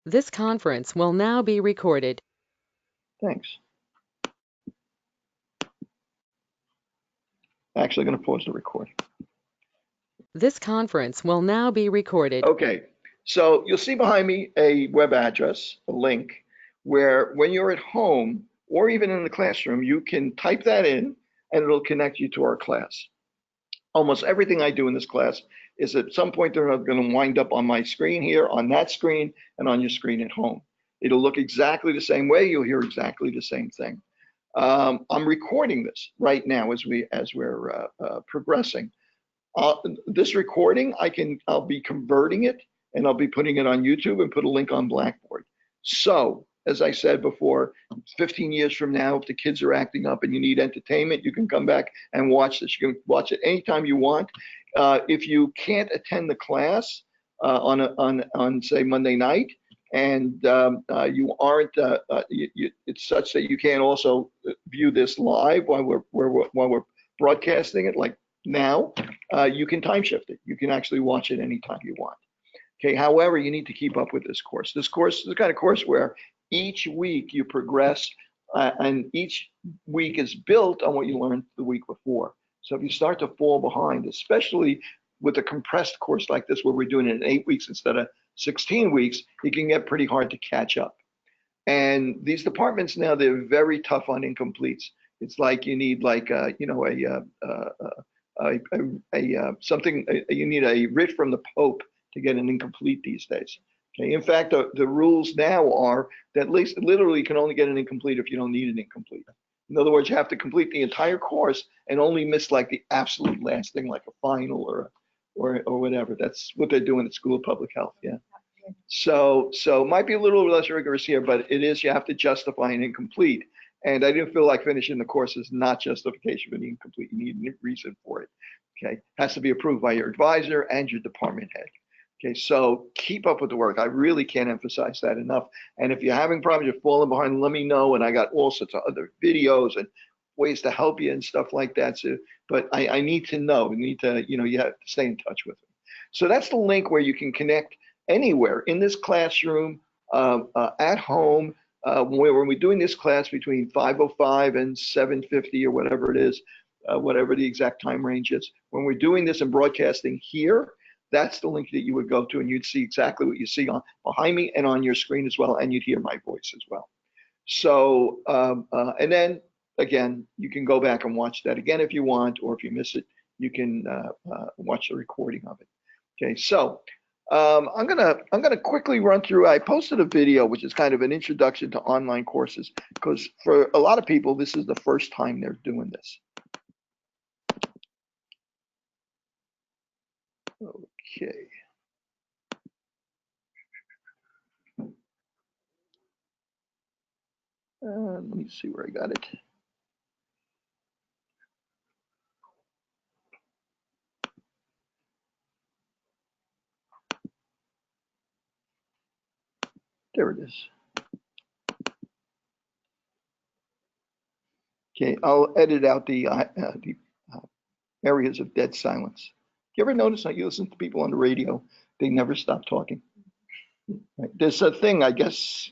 This conference will now be recorded. Thanks. Actually going to pause the recording. This conference will now be recorded. Okay, so you'll see behind me a web address, a link, where when you're at home or even in the classroom, you can type that in and it'll connect you to our class. Almost everything I do in this class is at some point they're going to wind up on my screen here, on that screen, and on your screen at home. It'll look exactly the same way. You'll hear exactly the same thing. I'm recording this right now as we're progressing. This recording, I'll be converting it and I'll be putting it on YouTube and put a link on Blackboard. So, as I said before, 15 years from now, if the kids are acting up and you need entertainment, you can come back and watch this. You can watch it anytime you want. If you can't attend the class on say Monday night, and you aren't, it's such that you can't also view this live while we're broadcasting it, like now, you can time shift it. You can actually watch it anytime you want. Okay, however, you need to keep up with this course. This course is the kind of course where each week you progress and each week is built on what you learned the week before. So if you start to fall behind, especially with a compressed course like this where we're doing it in 8 weeks instead of 16 weeks, it can get pretty hard to catch up. And these departments now, they're very tough on incompletes. It's like you need like you need a writ from the Pope to get an incomplete these days. Okay, in fact, the rules now are that at least literally you can only get an incomplete if you don't need an incomplete. In other words, you have to complete the entire course and only miss like the absolute last thing, like a final or whatever. That's what they're doing at School of Public Health. Yeah. So it might be a little less rigorous here, but it is, you have to justify an incomplete. And I didn't feel like finishing the course is not justification for the incomplete. You need a reason for it. Okay, has to be approved by your advisor and your department head. Okay, so keep up with the work. I really can't emphasize that enough. And if you're having problems, you're falling behind, let me know. And I got all sorts of other videos and ways to help you and stuff like that. So, but I need to know. You have to stay in touch with me. So that's the link where you can connect anywhere in this classroom, at home. When we're doing this class between 5:05 and 7:50 or whatever it is, whatever the exact time range is, when we're doing this and broadcasting here, that's the link that you would go to and you'd see exactly what you see on behind me and on your screen as well, and you'd hear my voice as well. So, and then again, you can go back and watch that again if you want, or if you miss it, you can watch the recording of it. Okay, so I'm gonna quickly run through. I posted a video which is kind of an introduction to online courses, because for a lot of people this is the first time they're doing this. Okay. Let me see where I got it. There it is. Okay, I'll edit out the areas of dead silence. You ever notice that you listen to people on the radio, they never stop talking? Right. There's a thing, I guess,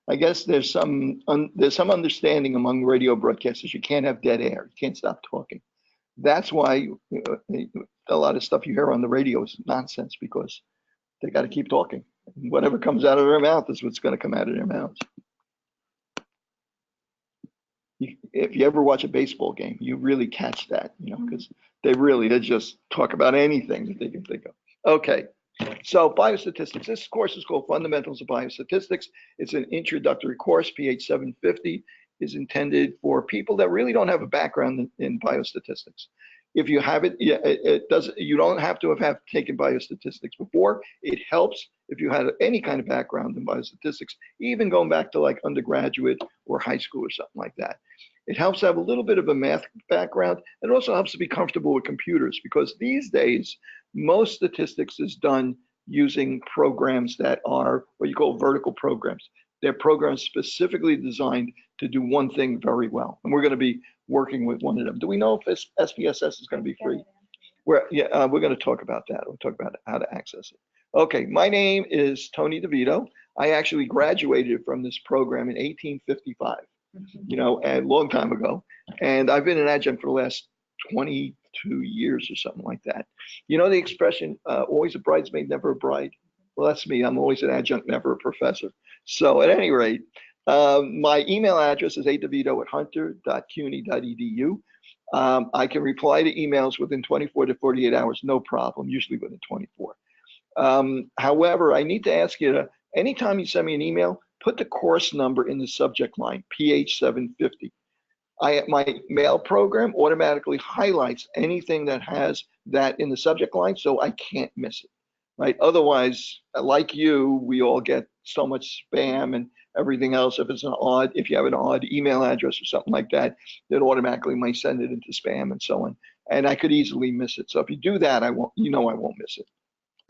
I guess there's some understanding among radio broadcasters. You can't have dead air. You can't stop talking. That's why a lot of stuff you hear on the radio is nonsense, because they got to keep talking. Whatever comes out of their mouth is what's going to come out of their mouths. If you ever watch a baseball game, you really catch that, because they just talk about anything that they can think of. Okay, so biostatistics. This course is called Fundamentals of Biostatistics. It's an introductory course. PH750 is intended for people that really don't have a background in biostatistics. If you have it, you don't have to have taken biostatistics before. It helps if you had any kind of background in biostatistics, even going back to like undergraduate or high school or something like that. It helps to have a little bit of a math background. It also helps to be comfortable with computers, because these days, most statistics is done using programs that are what you call vertical programs. They're programs specifically designed to do one thing very well. And we're going to be working with one of them. Do we know if SPSS is going to be free? We're going to talk about that. We'll talk about how to access it. Okay, my name is Tony DeVito. I actually graduated from this program in 1855, a long time ago. And I've been an adjunct for the last 22 years or something like that. You know the expression, always a bridesmaid, never a bride? Well, that's me. I'm always an adjunct, never a professor. So at any rate, my email address is adevito@hunter.cuny.edu. I can reply to emails within 24 to 48 hours, no problem, usually within 24. However, I need to ask you to, anytime you send me an email, put the course number in the subject line, PH750. My mail program automatically highlights anything that has that in the subject line, so I can't miss it, right? Otherwise, like you, we all get so much spam and everything else. If you have an odd email address or something like that, it automatically might send it into spam and so on. And I could easily miss it. So if you do that, I won't miss it.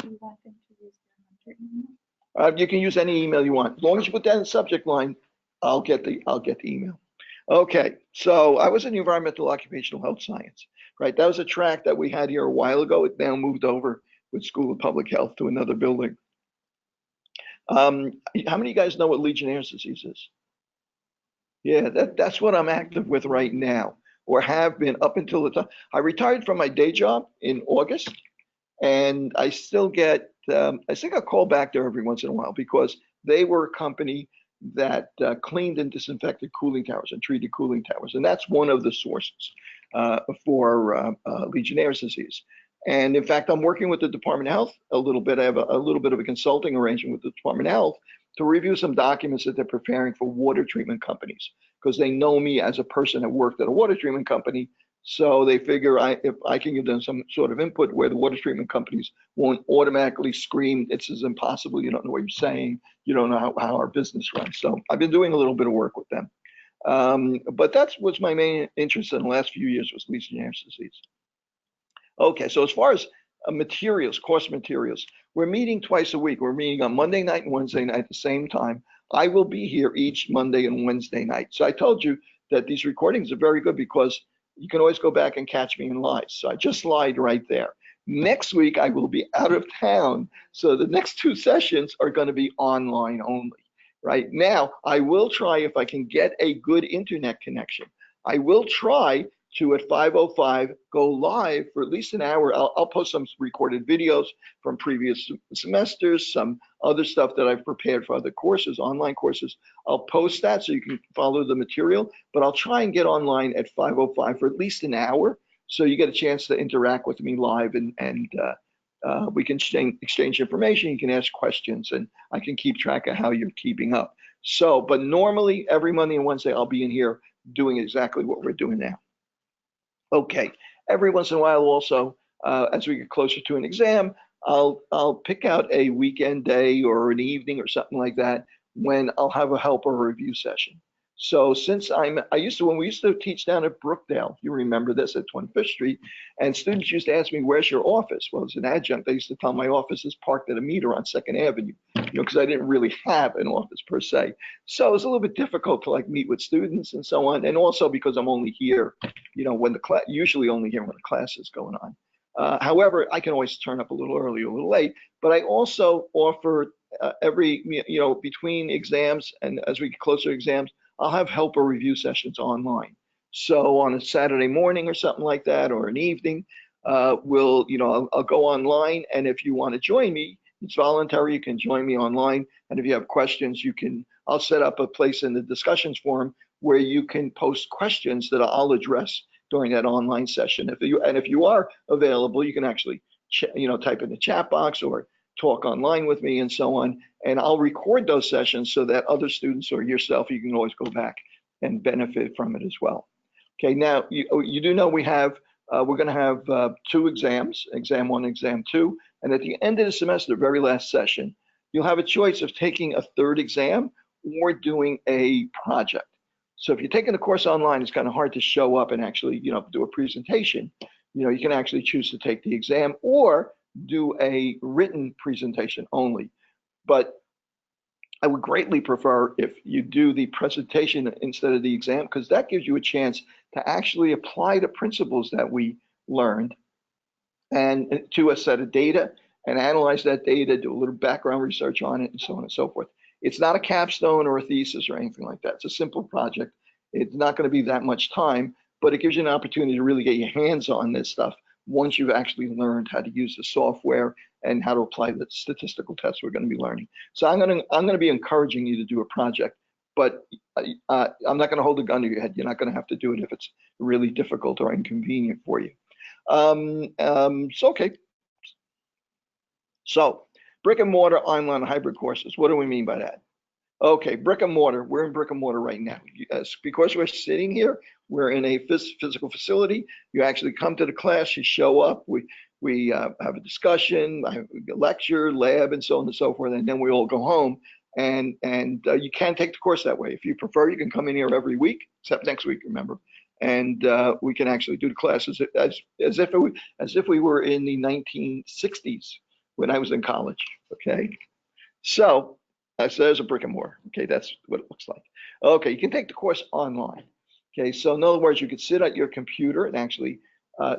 You want them to use their Hunter email? You can use any email you want. As long as you put that in the subject line, I'll get the email. Okay, so I was in environmental occupational health science, right? That was a track that we had here a while ago. It now moved over with School of Public Health to another building. How many of you guys know what Legionnaires Disease is? Yeah, that's what I'm active with right now, or have been up until the time. I retired from my day job in August, and I still get, I think I call back there every once in a while because they were a company that cleaned and disinfected cooling towers and treated cooling towers. And that's one of the sources for Legionnaires disease. And in fact, I'm working with the Department of Health a little bit. I have a little bit of a consulting arrangement with the Department of Health to review some documents that they're preparing for water treatment companies, because they know me as a person that worked at a water treatment company. So they figure if I can give them some sort of input where the water treatment companies won't automatically scream, "This is impossible, you don't know what you're saying, you don't know how our business runs." So I've been doing a little bit of work with them. But that was my main interest in the last few years, was Legionnaires disease. Okay, so as far as materials, course materials, we're meeting twice a week. We're meeting on Monday night and Wednesday night at the same time. I will be here each Monday and Wednesday night. So I told you that these recordings are very good because you can always go back and catch me in live. So I just lied right there. Next week, I will be out of town. So the next two sessions are going to be online only. Right now, I will try, if I can get a good internet connection, I will try to, at 5:05, go live for at least an hour. I'll post some recorded videos from previous semesters, some other stuff that I've prepared for other courses, online courses. I'll post that so you can follow the material, but I'll try and get online at 5:05 for at least an hour, so you get a chance to interact with me live, and we can exchange information. You can ask questions, and I can keep track of how you're keeping up. So, but normally every Monday and Wednesday, I'll be in here doing exactly what we're doing now. Okay, every once in a while also, as we get closer to an exam, I'll pick out a weekend day or an evening or something like that when I'll have a help or review session. So since when we used to teach down at Brookdale, you remember this, at 25th Street, and students used to ask me, "Where's your office?" Well, as an adjunct, I used to tell my office is parked at a meter on 2nd Avenue, because I didn't really have an office per se. So it was a little bit difficult to meet with students and so on, and also because I'm only here, when the class, usually only here when the class is going on. However, I can always turn up a little early or a little late, but I also offer between exams and as we get closer to exams, I'll have helper review sessions online. So on a Saturday morning or something like that, or an evening, I'll go online, and if you want to join me, it's voluntary. You can join me online, and if you have questions, I'll set up a place in the discussions forum where you can post questions that I'll address during that online session. If you are available, you can actually type in the chat box or talk online with me and so on, and I'll record those sessions so that other students or yourself, you can always go back and benefit from it as well. Okay, now you do know we're going to have 2 exams, exam 1 and exam 2, and at the end of the semester, the very last session, you'll have a choice of taking a 3rd exam or doing a project. So if you're taking the course online, it's kind of hard to show up and actually do a presentation. You can actually choose to take the exam or do a written presentation only. But I would greatly prefer if you do the presentation instead of the exam, because that gives you a chance to actually apply the principles that we learned and to a set of data and analyze that data, do a little background research on it, and so on and so forth. It's not a capstone or a thesis or anything like that. It's a simple project. It's not going to be that much time, but it gives you an opportunity to really get your hands on this stuff once you've actually learned how to use the software and how to apply the statistical tests we're going to be learning. So I'm going to be encouraging you to do a project, but I'm not going to hold a gun to your head. You're not going to have to do it if it's really difficult or inconvenient for you. Okay. So brick and mortar, online, hybrid courses. What do we mean by that? Okay, brick and mortar. We're in brick and mortar right now. Because we're sitting here, we're in a physical facility. You actually come to the class, you show up, we have a discussion, a lecture, lab, and so on and so forth, and then we all go home. And you can take the course that way. If you prefer, you can come in here every week, except next week, remember. And we can actually do the classes as if we were in the 1960s when I was in college. Okay, so there's a brick and mortar. Okay, that's what it looks like. Okay, you can take the course online. Okay, so in other words, you could sit at your computer and actually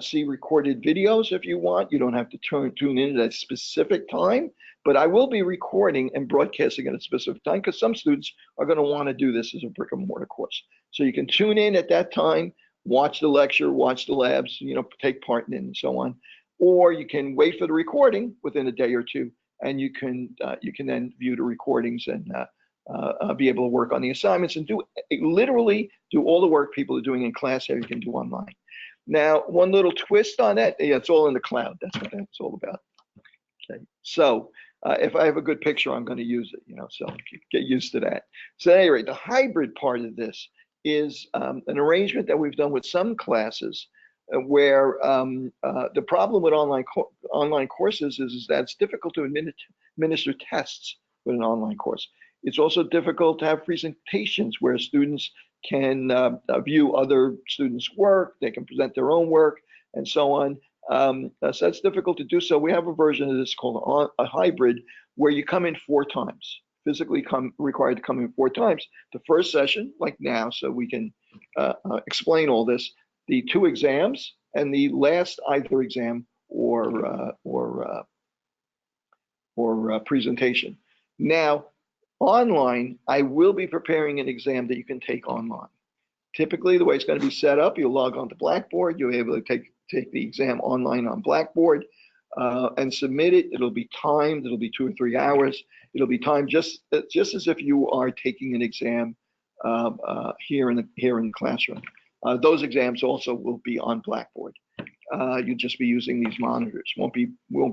see recorded videos if you want. You don't have to tune in at a specific time, but I will be recording and broadcasting at a specific time because some students are going to want to do this as a brick and mortar course. So you can tune in at that time, watch the lecture, watch the labs, take part in it and so on. Or you can wait for the recording within a day or two, and you can then view the recordings and be able to work on the assignments and literally do all the work people are doing in class here you can do online. Now, one little twist on that, it's all in the cloud. That's what that's all about. Okay, so if I have a good picture, I'm going to use it, so get used to that. So at any rate, the hybrid part of this is an arrangement that we've done with some classes where the problem with online courses is that it's difficult to administer tests with an online course. It's also difficult to have presentations where students can view other students' work, they can present their own work, and so on. So that's difficult to do. So we have a version of this called a hybrid, where you come in 4 times, physically required to come in 4 times. The first session, like now, so we can explain all this, the 2 exams, and the last either exam or presentation. Now, online, I will be preparing an exam that you can take online. Typically, the way it's going to be set up, you'll log on to Blackboard. You'll be able to take the exam online on Blackboard and submit it. It'll be timed. It'll be 2 or 3 hours. It'll be timed just as if you are taking an exam here in the classroom. Those exams also will be on Blackboard. You'll just be using these monitors. Won't be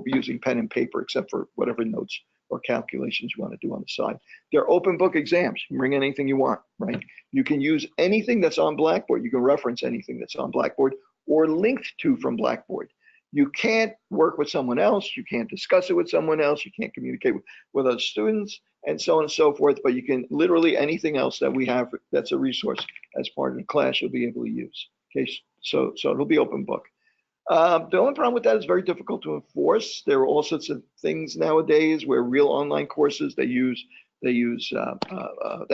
using pen and paper except for whatever notes or calculations you want to do on the side. They're open book exams. You can bring anything you want, right? You can use anything that's on Blackboard. You can reference anything that's on Blackboard or linked to from Blackboard. You can't work with someone else. You can't discuss it with someone else. You can't communicate with other students and so on and so forth, but you can literally anything else that we have that's a resource as part of the class you'll be able to use. Okay, so it'll be open book. The only problem with that is very difficult to enforce. There are all sorts of things nowadays where real online courses they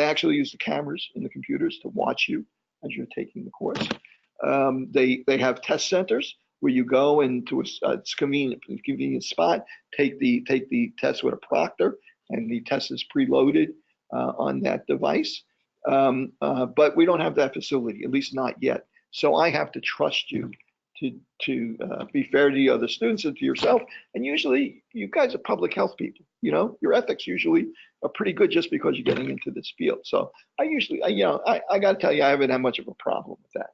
actually use the cameras in the computers to watch you as you're taking the course. They have test centers where you go into a convenient spot, take the test with a proctor, and the test is preloaded on that device. But we don't have that facility, at least not yet. So I have to trust you to be fair to the other students and to yourself. And usually you guys are public health people, your ethics usually are pretty good just because you're getting into this field. So I got to tell you, I haven't had much of a problem with that.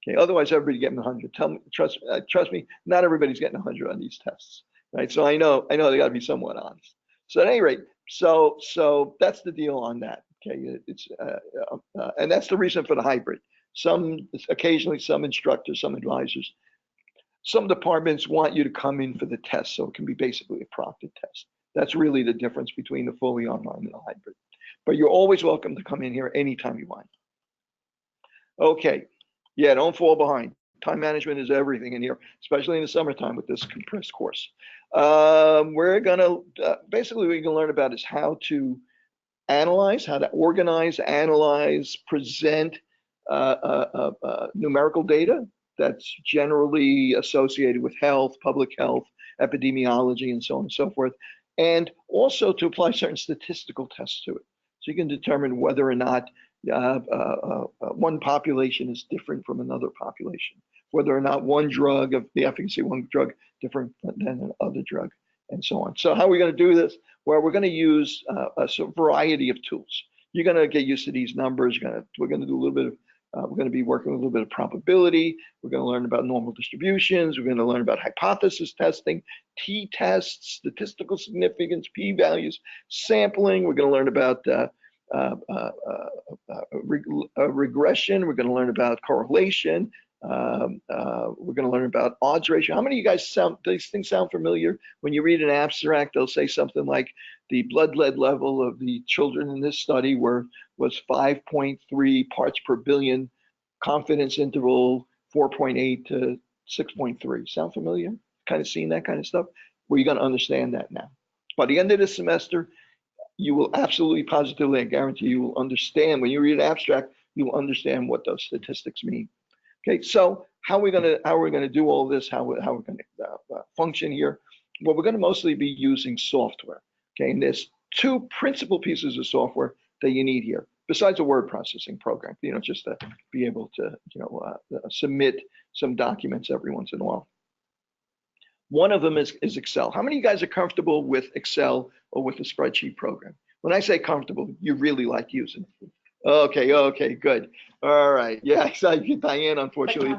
Okay, otherwise everybody getting 100. Trust me, not everybody's getting 100 on these tests, right? So I know they got to be somewhat honest. So at any rate, so that's the deal on that. Okay, it's and that's the reason for the hybrid. Occasionally some instructors, some advisors, some departments want you to come in for the test, so it can be basically a proctored test. That's really the difference between the fully online and the hybrid. But you're always welcome to come in here anytime you want. Okay, yeah, don't fall behind. Time management is everything in here, especially in the summertime with this compressed course. We're gonna basically what you're gonna learn about is how to analyze, how to organize, analyze, present numerical data that's generally associated with health, public health, epidemiology and so on and so forth, and also to apply certain statistical tests to it. So you can determine whether or not one population is different from another population, whether or not one drug of the efficacy of one drug different than another drug, and so on. So how are we going to do this? Well, we're going to use a variety of tools. You're going to get used to these numbers. We're going to do a little bit of we're going to be working with a little bit of probability. We're going to learn about normal distributions. We're going to learn about hypothesis testing, t-tests, statistical significance, p-values, sampling. We're going to learn about regression. We're going to learn about correlation. We're going to learn about odds ratio. How many of you guys these things sound familiar? When you read an abstract, they'll say something like the blood lead level of the children in this study was 5.3 parts per billion, confidence interval 4.8 to 6.3. Sound familiar? Kind of seeing that kind of stuff? Well, you're going to understand that now. By the end of this semester, you will absolutely positively, I guarantee you will understand. When you read an abstract, you will understand what those statistics mean. Okay, so how are we gonna do all this? How we're gonna function here? Well, we're gonna mostly be using software. Okay, and there's two principal pieces of software that you need here, besides a word processing program. Just to be able to submit some documents every once in a while. One of them is Excel. How many of you guys are comfortable with Excel or with a spreadsheet program? When I say comfortable, you really like using it. Okay, good. All right. Yeah, Diane unfortunately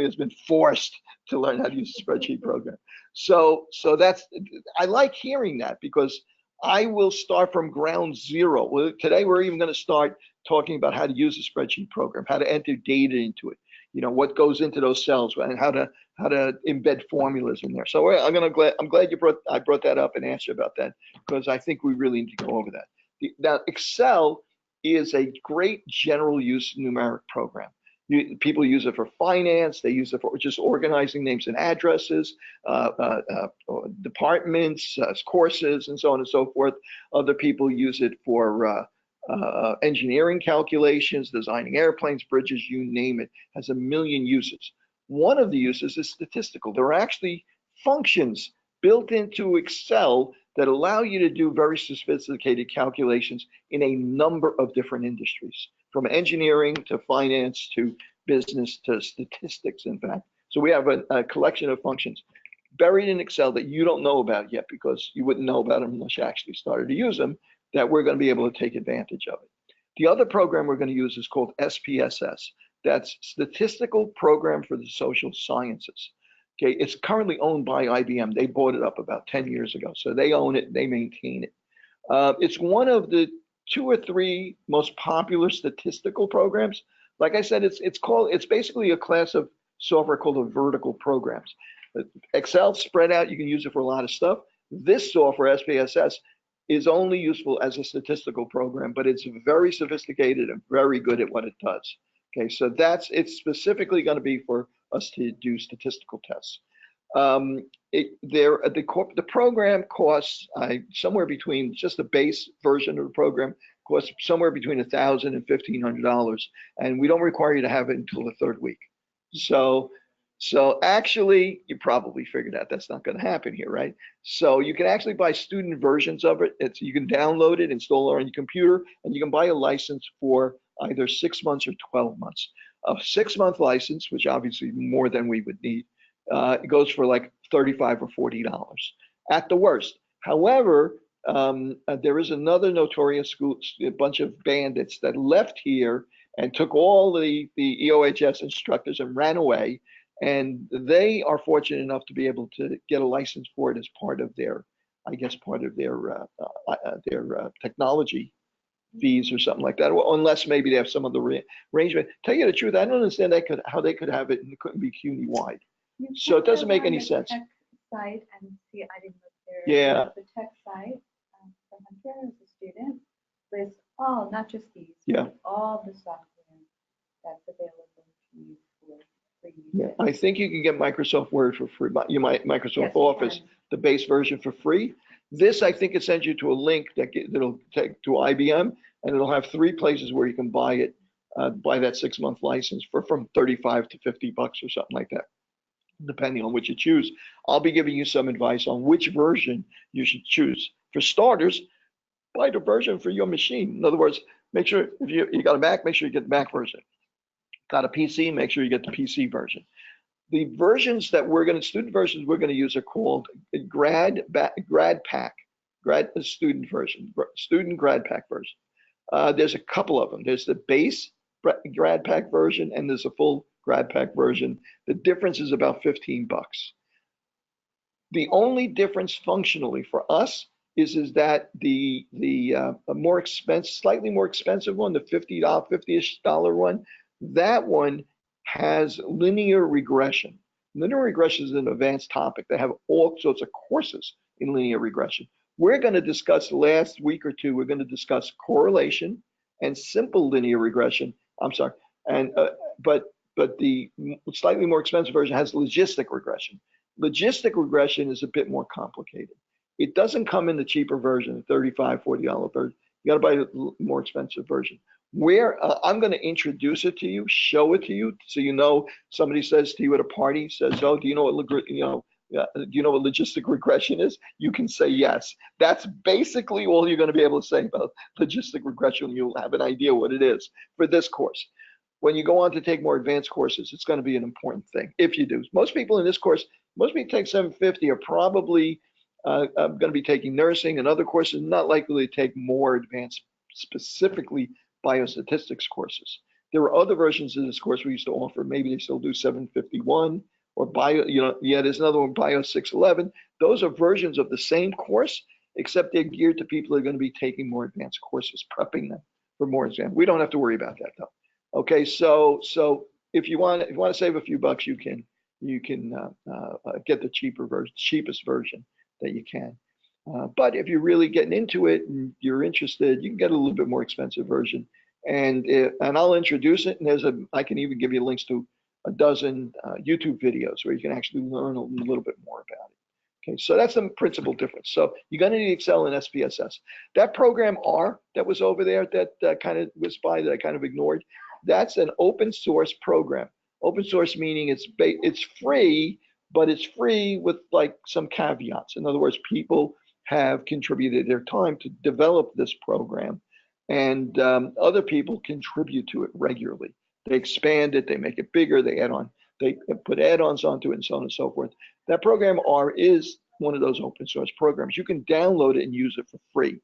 has been forced to learn how to use a spreadsheet program. So I like hearing that, because I will start from ground zero. Well, today we're even going to start talking about how to use a spreadsheet program, how to enter data into it, what goes into those cells, and how to embed formulas in there. So I'm glad I brought that up and asked you about that, because I think we really need to go over that. Now, Excel is a great general use numeric program. People use it for finance. They use it for just organizing names and addresses, departments, courses, and so on and so forth. Other people use it for engineering calculations, designing airplanes, bridges, you name it. Has a million uses. One of the uses is statistical. There are actually functions built into Excel that allow you to do very sophisticated calculations in a number of different industries, from engineering to finance to business to statistics, in fact. So we have a collection of functions buried in Excel that you don't know about yet, because you wouldn't know about them unless you actually started to use them, that we're going to be able to take advantage of it. The other program we're going to use is called SPSS. That's Statistical Program for the Social Sciences. Okay, it's currently owned by IBM. They bought it up about 10 years ago. So they own it, they maintain it. It's one of the 2 or 3 most popular statistical programs. Like I said, it's basically a class of software called the vertical programs. Excel spread out, you can use it for a lot of stuff. This software, SPSS, is only useful as a statistical program, but it's very sophisticated and very good at what it does. Okay, so it's specifically going to be for us to do statistical tests. The program costs somewhere between, just the base version of the program costs somewhere between $1,000 and $1,500, and we don't require you to have it until the 3rd week. So actually, you probably figured out that's not going to happen here, right? So you can actually buy student versions of it. You can download it, install it on your computer, and you can buy a license for either 6 months or 12 months. A 6-month license, which obviously more than we would need, it goes for like $35 or $40 at the worst. However, there is another notorious a bunch of bandits that left here and took all the EOHS instructors and ran away, and they are fortunate enough to be able to get a license for it as part of their, technology fees or something like that, or unless maybe they have some other arrangement. Tell you the truth, I don't understand how they could have it and it couldn't be CUNY wide. So it doesn't make any sense. Tech site and see, I didn't look there. Yeah. The tech site for Hunter as a student lists all, not just these, yeah, all the software that's available to you for free. Yeah, I think you can get Microsoft Word for free. You might Microsoft Office, the base version, for free. This, I think, it sends you to a link that'll take to IBM, and it'll have 3 places where you can buy it, buy that 6-month license for from $35 to $50 or something like that. depending on which you choose. I'll be giving you some advice on which version you should choose. For starters, buy the version for your machine. In other words, make sure if you got a Mac, make sure you get the Mac version. Got a PC, make sure you get the PC version. The versions that student versions we're going to use are called grad pack, student version, student grad pack version. There's a couple of them. There's the base grad pack version and there's a full grad pack version. The difference is about $15. The only difference functionally for us is that the more expensive, slightly more expensive one, the $50-ish one, that one has linear regression. Linear regression is an advanced topic. They have all sorts of courses in linear regression. We're going to discuss last week or two, we're going to discuss correlation and simple linear regression. I'm sorry. And but the slightly more expensive version has logistic regression. Logistic regression is a bit more complicated. It doesn't come in the cheaper version, the $35, $40 version. You got to buy the more expensive version. Where I'm going to introduce it to you, show it to you, so you know. Somebody says to you at a party, says, "Oh, do you know what do you know what logistic regression is?" You can say yes. That's basically all you're going to be able to say about logistic regression. You'll have an idea what it is for this course. When you go on to take more advanced courses, it's going to be an important thing if you do. Most people in this course, most people take 750 are probably going to be taking nursing and other courses, not likely to take more advanced, specifically biostatistics courses. There are other versions of this course we used to offer. Maybe they still do 751 or there's another one, Bio 611. Those are versions of the same course, except they're geared to people who are going to be taking more advanced courses, prepping them for more exams. We don't have to worry about that though. Okay, so if you want to save a few bucks, you can get the cheapest version that you can. But if you're really getting into it and you're interested, you can get a little bit more expensive version. And I'll introduce it. And I can even give you links to a dozen YouTube videos where you can actually learn a little bit more about it. Okay, so that's the principal difference. So you're going to need Excel and SPSS. That program R that was over there that kind of was by that I kind of ignored, that's an open source program. Open source meaning it's free, but it's free with like some caveats. In other words, people have contributed their time to develop this program, and other people contribute to it regularly. They expand it, they make it bigger, they put add-ons onto it, and so on and so forth. That program R is one of those open source programs. You can download it and use it for free.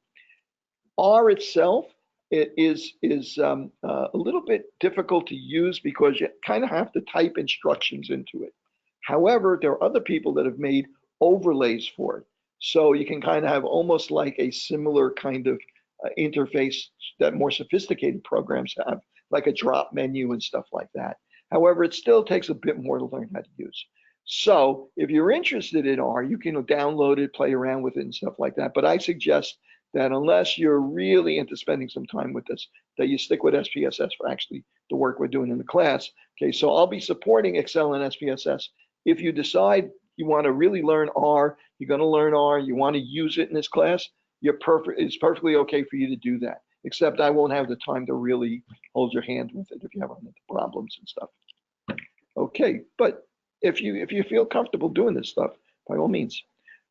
R itself is a little bit difficult to use because you kind of have to type instructions into it. However, there are other people that have made overlays for it. So you can kind of have almost like a similar kind of interface that more sophisticated programs have, like a drop menu and stuff like that. However, it still takes a bit more to learn how to use. So if you're interested in R, you can download it, play around with it and stuff like that. But I suggest that unless you're really into spending some time with this, that you stick with SPSS for actually the work we're doing in the class. Okay, so I'll be supporting Excel and SPSS. If you decide you want to really learn R, you're going to learn R, you want to use it in this class, it's perfectly okay for you to do that. Except I won't have the time to really hold your hand with it if you have problems and stuff. Okay, but if you feel comfortable doing this stuff, by all means.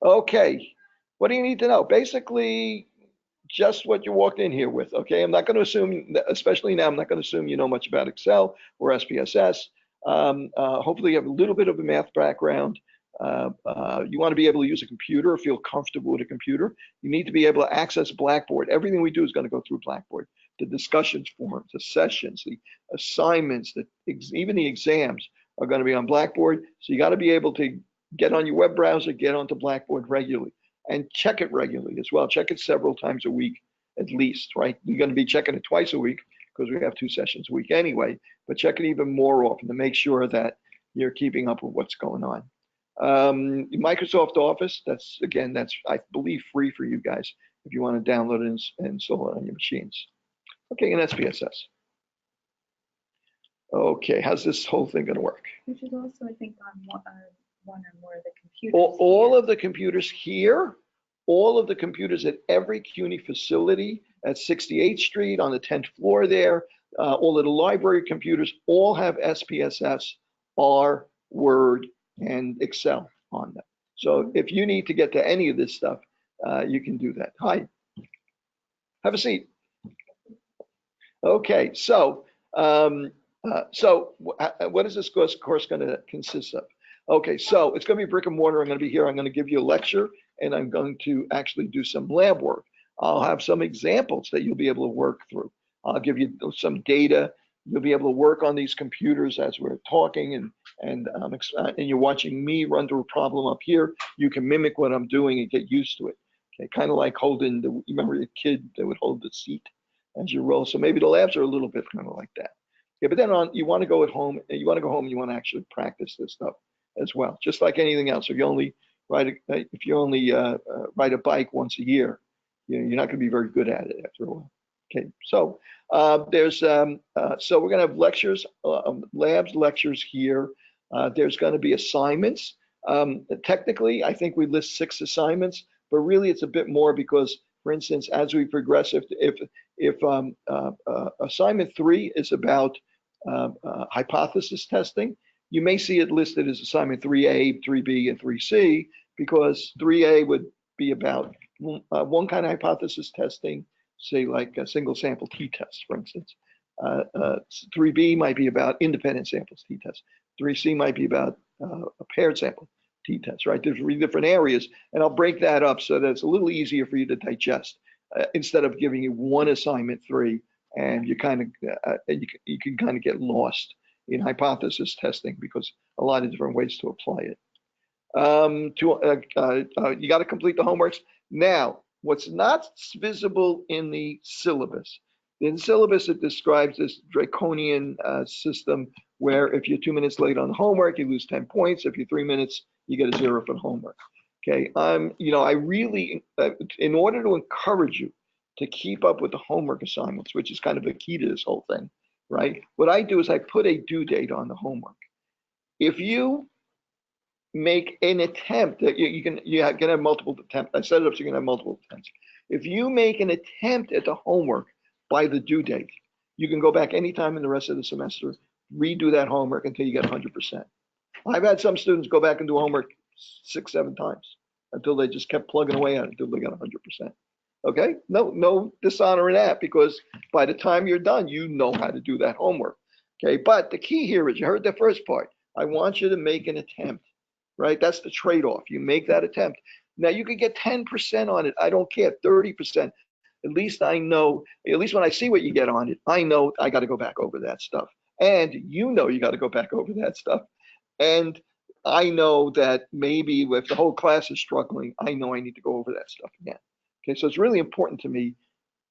Okay, what do you need to know? Basically, just what you walked in here with. Okay, I'm not going to assume, especially now, I'm not going to assume you know much about Excel or SPSS. Hopefully, you have a little bit of a math background. You want to be able to use a computer or feel comfortable with a computer. You need to be able to access Blackboard. Everything we do is going to go through Blackboard. The discussions forums, the sessions, the assignments, even the exams are going to be on Blackboard. So you got to be able to get on your web browser, get onto Blackboard regularly, and check it regularly as well. Check it several times a week at least, right? You're going to be checking it twice a week because we have 2 sessions a week anyway, but check it even more often to make sure that you're keeping up with what's going on. Microsoft Office, that's I believe free for you guys if you want to download it and install it on your machines. Okay, and SPSS. Okay, how's this whole thing going to work? Which is also, I think, on one or more of the computers. All of the computers here, all of the computers at every CUNY facility at 68th Street on the 10th floor there, all of the library computers all have SPSS, R, Word, and Excel on them. So if you need to get to any of this stuff, you can do that. Hi, have a seat. Okay, so what is this course going to consist of? Okay, so it's going to be brick and mortar. I'm going to be here. I'm going to give you a lecture, and I'm going to actually do some lab work. I'll have some examples that you'll be able to work through. I'll give you some data. You'll be able to work on these computers as we're talking, and you're watching me run through a problem up here. You can mimic what I'm doing and get used to it. Okay, kind of like holding you remember the kid that would hold the seat as you roll. So maybe the labs are a little bit kind of like that. Yeah, but then you want to go home and you want to actually practice this stuff as well. Just like anything else, if you only ride a bike once a year, you're not going to be very good at it after a while. Okay, so so we're going to have lectures, labs, lectures here. There's going to be assignments. Technically, I think we list 6 assignments, but really it's a bit more because, for instance, as we progress, if assignment 3 is about hypothesis testing, you may see it listed as assignment 3A, 3B, and 3C, because 3A would be about one kind of hypothesis testing, say like a single sample t-test, for instance. 3B might be about independent samples t-test. 3C might be about a paired sample t-test, right? There's 3 different areas, and I'll break that up so that it's a little easier for you to digest instead of giving you one assignment 3, and you kind of you can kind of get lost in hypothesis testing because a lot of different ways to apply it. You got to complete the homeworks. Now, what's not visible in the syllabus? In the syllabus, it describes this draconian system where if you're 2 minutes late on the homework, you lose 10 points. If you're 3 minutes, you get a 0 for the homework. Okay, I really, in order to encourage you to keep up with the homework assignments, which is kind of the key to this whole thing, right? What I do is I put a due date on the homework. If you make an attempt, you can have multiple attempts. I set it up so you can have multiple attempts. If you make an attempt at the homework by the due date, you can go back anytime in the rest of the semester, redo that homework until you get 100%. I've had some students go back and do homework 6, 7 times until they just kept plugging away at it until they got 100%. Okay, no dishonor in that, because by the time you're done, you know how to do that homework. Okay, but the key here is, you heard the first part. I want you to make an attempt, right? That's the trade-off. You make that attempt. Now you could get 10% on it. I don't care, 30%. At least I know, at least when I see what you get on it, I know I got to go back over that stuff. And you know you got to go back over that stuff. And I know that maybe if the whole class is struggling, I know I need to go over that stuff again. Okay, so it's really important to me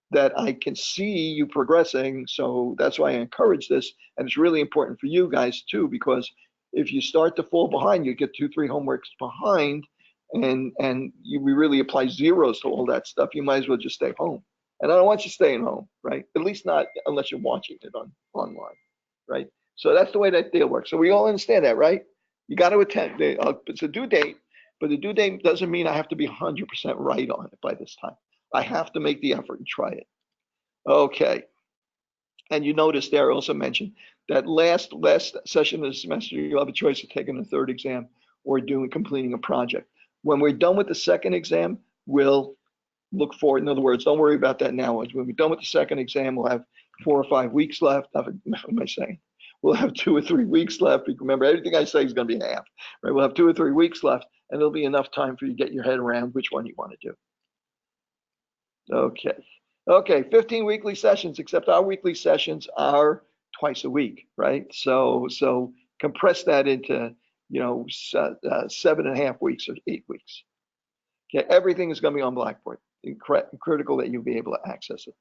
that I can see you progressing. So that's why I encourage this. And it's really important for you guys too, because if you start to fall behind, you get 2, 3 homeworks behind, and we really apply zeros to all that stuff, you might as well just stay home. And I don't want you staying home, right? At least not unless you're watching it online, right? So that's the way that deal works. So we all understand that, right? You got to attend. It's a due date, but the due date doesn't mean I have to be 100% right on it by this time. I have to make the effort and try it. Okay. And you notice there I also mentioned that last session of the semester, you'll have a choice of taking a 3rd exam or completing a project. When we're done with the 2nd exam, we'll look forward. In other words, don't worry about that now. When we're done with the 2nd exam, we'll have 4 or 5 weeks left. What am I saying? We'll have 2 or 3 weeks left. Remember, everything I say is going to be half, right? We'll have 2 or 3 weeks left, and there'll be enough time for you to get your head around which one you want to do. Okay, 15 weekly sessions, except our weekly sessions are twice a week, right? So compress that into, 7.5 weeks or 8 weeks. Okay, everything is going to be on Blackboard. Critical that you'll be able to access it.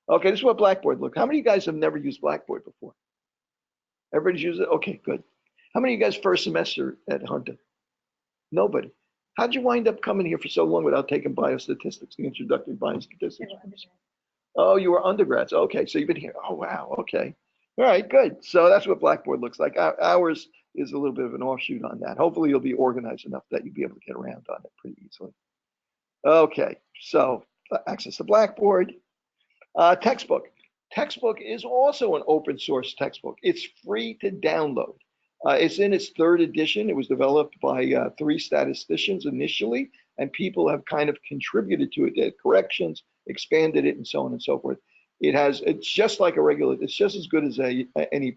Okay, this is what Blackboard looks. How many of you guys have never used Blackboard before? Everybody's used it? Okay, good. How many of you guys first semester at Hunter? Nobody. How'd you wind up coming here for so long without taking biostatistics, the introductory biostatistics? Oh, you were undergrads. Okay, so you've been here. Oh, wow. Okay. All right, good. So that's what Blackboard looks like. Ours is a little bit of an offshoot on that. Hopefully you'll be organized enough that you'll be able to get around on it pretty easily. Okay, so access to Blackboard. Textbook. Textbook is also an open source textbook. It's free to download. It's in its third edition. It was developed by 3 statisticians initially, and people have kind of contributed to it, did corrections, expanded it, and so on and so forth. It's just like a regular, it's just as good as any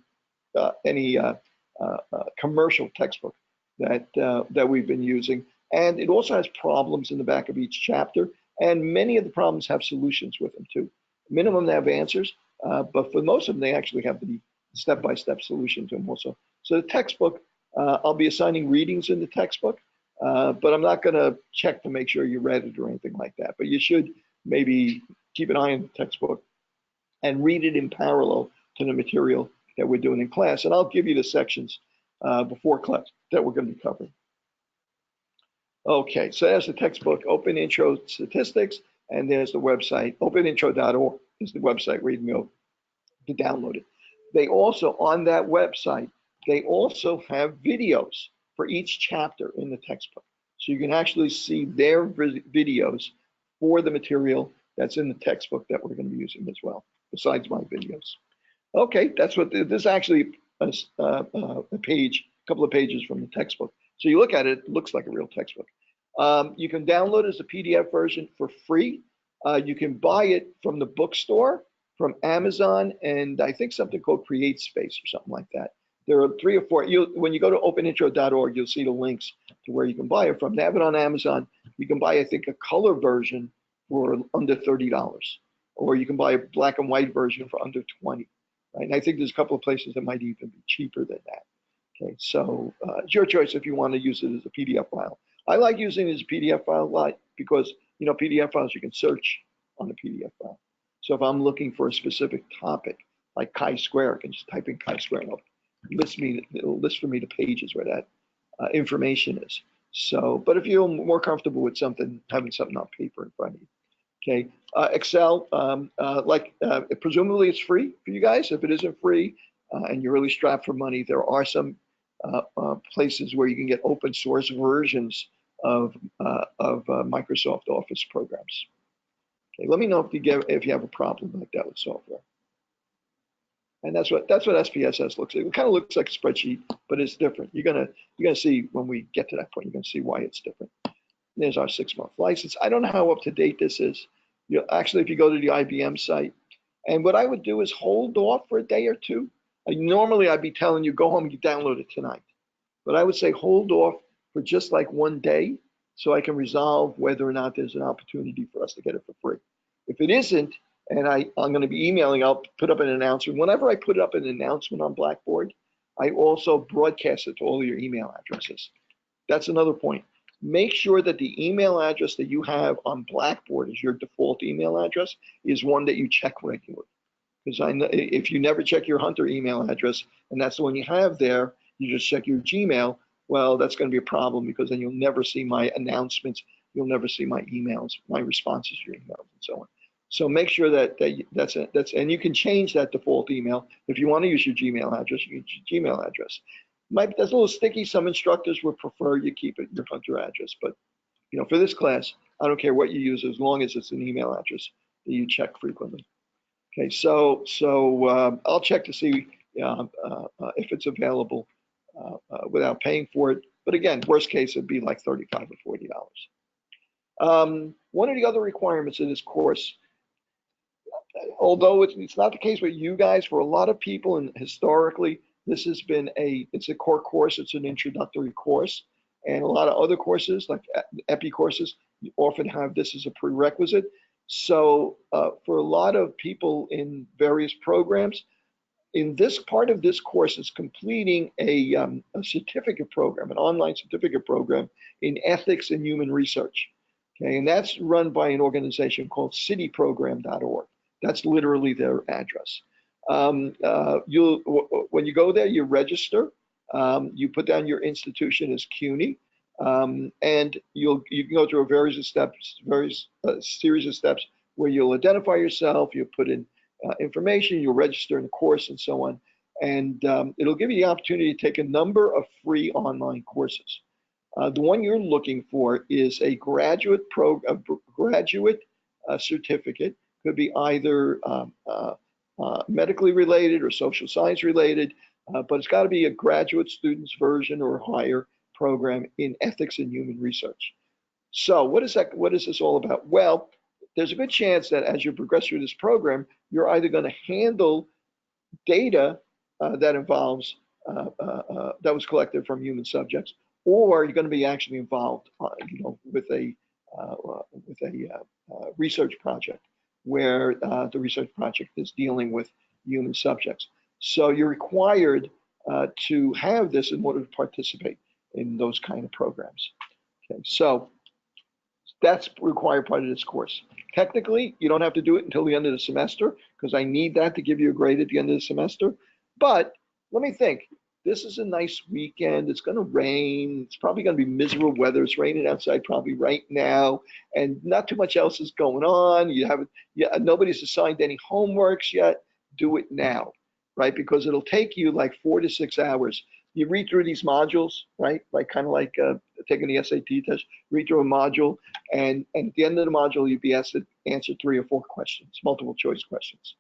commercial textbook that we've been using. And it also has problems in the back of each chapter, and many of the problems have solutions with them too. Minimum, they have answers, but for most of them, they actually have the step-by-step solution to them also. So the textbook, I'll be assigning readings in the textbook, but I'm not going to check to make sure you read it or anything like that. But you should maybe keep an eye on the textbook and read it in parallel to the material that we're doing in class. And I'll give you the sections before class that we're going to be covering. Okay, so there's the textbook, Open Intro Statistics, and there's the website, openintro.org is the website where you can go to download it. They also, on that website, they also have videos for each chapter in the textbook. So you can actually see their videos for the material that's in the textbook that we're going to be using as well, besides my videos. Okay, that's what this is actually a page, a couple of pages from the textbook. So you look at it, it looks like a real textbook. You can download it as a PDF version for free. You can buy it from the bookstore, from Amazon, and I think something called CreateSpace or something like that. There are 3 or 4. When you go to openintro.org, you'll see the links to where you can buy it from. They have it on Amazon. You can buy, I think, a color version for under $30, or you can buy a black and white version for under $20. Right? And I think there's a couple of places that might even be cheaper than that. Okay, so it's your choice if you want to use it as a PDF file. I like using it as a PDF file because, you know, PDF files you can search on the PDF file. So if I'm looking for a specific topic, like chi-square, I can just type in chi-square and it'll list for me the pages where that information is. So, but if you're more comfortable with having something on paper in front of you. Okay, Excel, presumably it's free for you guys. If it isn't free and you're really strapped for money, there are some places where you can get open source versions of Microsoft Office programs. Okay, let me know if you have a problem like that with software. And that's what SPSS looks like. It kind of looks like a spreadsheet, but it's different. You're gonna see when we get to that point. You're gonna see why it's different. There's our 6-month license. I don't know how up to date this is. Actually, if you go to the IBM site, and what I would do is hold off for a day or two. Normally, I'd be telling you go home and you download it tonight, but I would say hold off for just like 1 day so I can resolve whether or not there's an opportunity for us to get it for free. If it isn't, and I'm going to be emailing, I'll put up an announcement. Whenever I put up an announcement on Blackboard, I also broadcast it to all your email addresses. That's another point. Make sure that the email address that you have on Blackboard as your default email address is one that you check regularly. Because I know if you never check your Hunter email address, and that's the one you have there, you just check your Gmail, well, that's going to be a problem because then you'll never see my announcements, you'll never see my emails, my responses to your emails, and so on. So make sure that's and you can change that default email. If you want to use your Gmail address, you use your Gmail address. That's a little sticky. Some instructors would prefer you keep it your Hunter address, but you know, for this class, I don't care what you use as long as it's an email address that you check frequently. Okay, so I'll check to see if it's available without paying for it. But again, worst case, it'd be like $35 or $40. One of the other requirements of this course, although it's not the case with you guys, for a lot of people, and historically, this has been it's a core course, it's an introductory course, and a lot of other courses, like EPI courses, you often have this as a prerequisite. So for a lot of people in various programs, in this part of this course is completing a certificate program, an online certificate program in ethics and human research. Okay, and that's run by an organization called cityprogram.org. That's literally their address. When you go there, you register. You put down your institution as CUNY, and you can go through a series of steps where you'll identify yourself, you put in information, you'll register in the course, and so on. And it'll give you the opportunity to take a number of free online courses. The one you're looking for is a graduate certificate. Could be either medically related or social science related. but it's got to be a graduate student's version or higher program in ethics and human research. So what is that? What is this all about? Well, there's a good chance that as you progress through this program, you're either going to handle data that involves that was collected from human subjects, or you're going to be actually involved, with a research project where the research project is dealing with human subjects. So you're required to have this in order to participate in those kind of programs. Okay, so that's required part of this course. Technically, you don't have to do it until the end of the semester because I need that to give you a grade at the end of the semester. But let me think. This is a nice weekend. It's going to rain. It's probably going to be miserable weather. It's raining outside probably right now, and not too much else is going on. You haven't, nobody's assigned any homeworks yet. Do it now, right? Because it'll take you like 4 to 6 hours. You read through these modules, right? Like kind of like taking the SAT test. Read through a module, and at the end of the module, you'd be asked to answer 3 or 4 questions, multiple choice questions.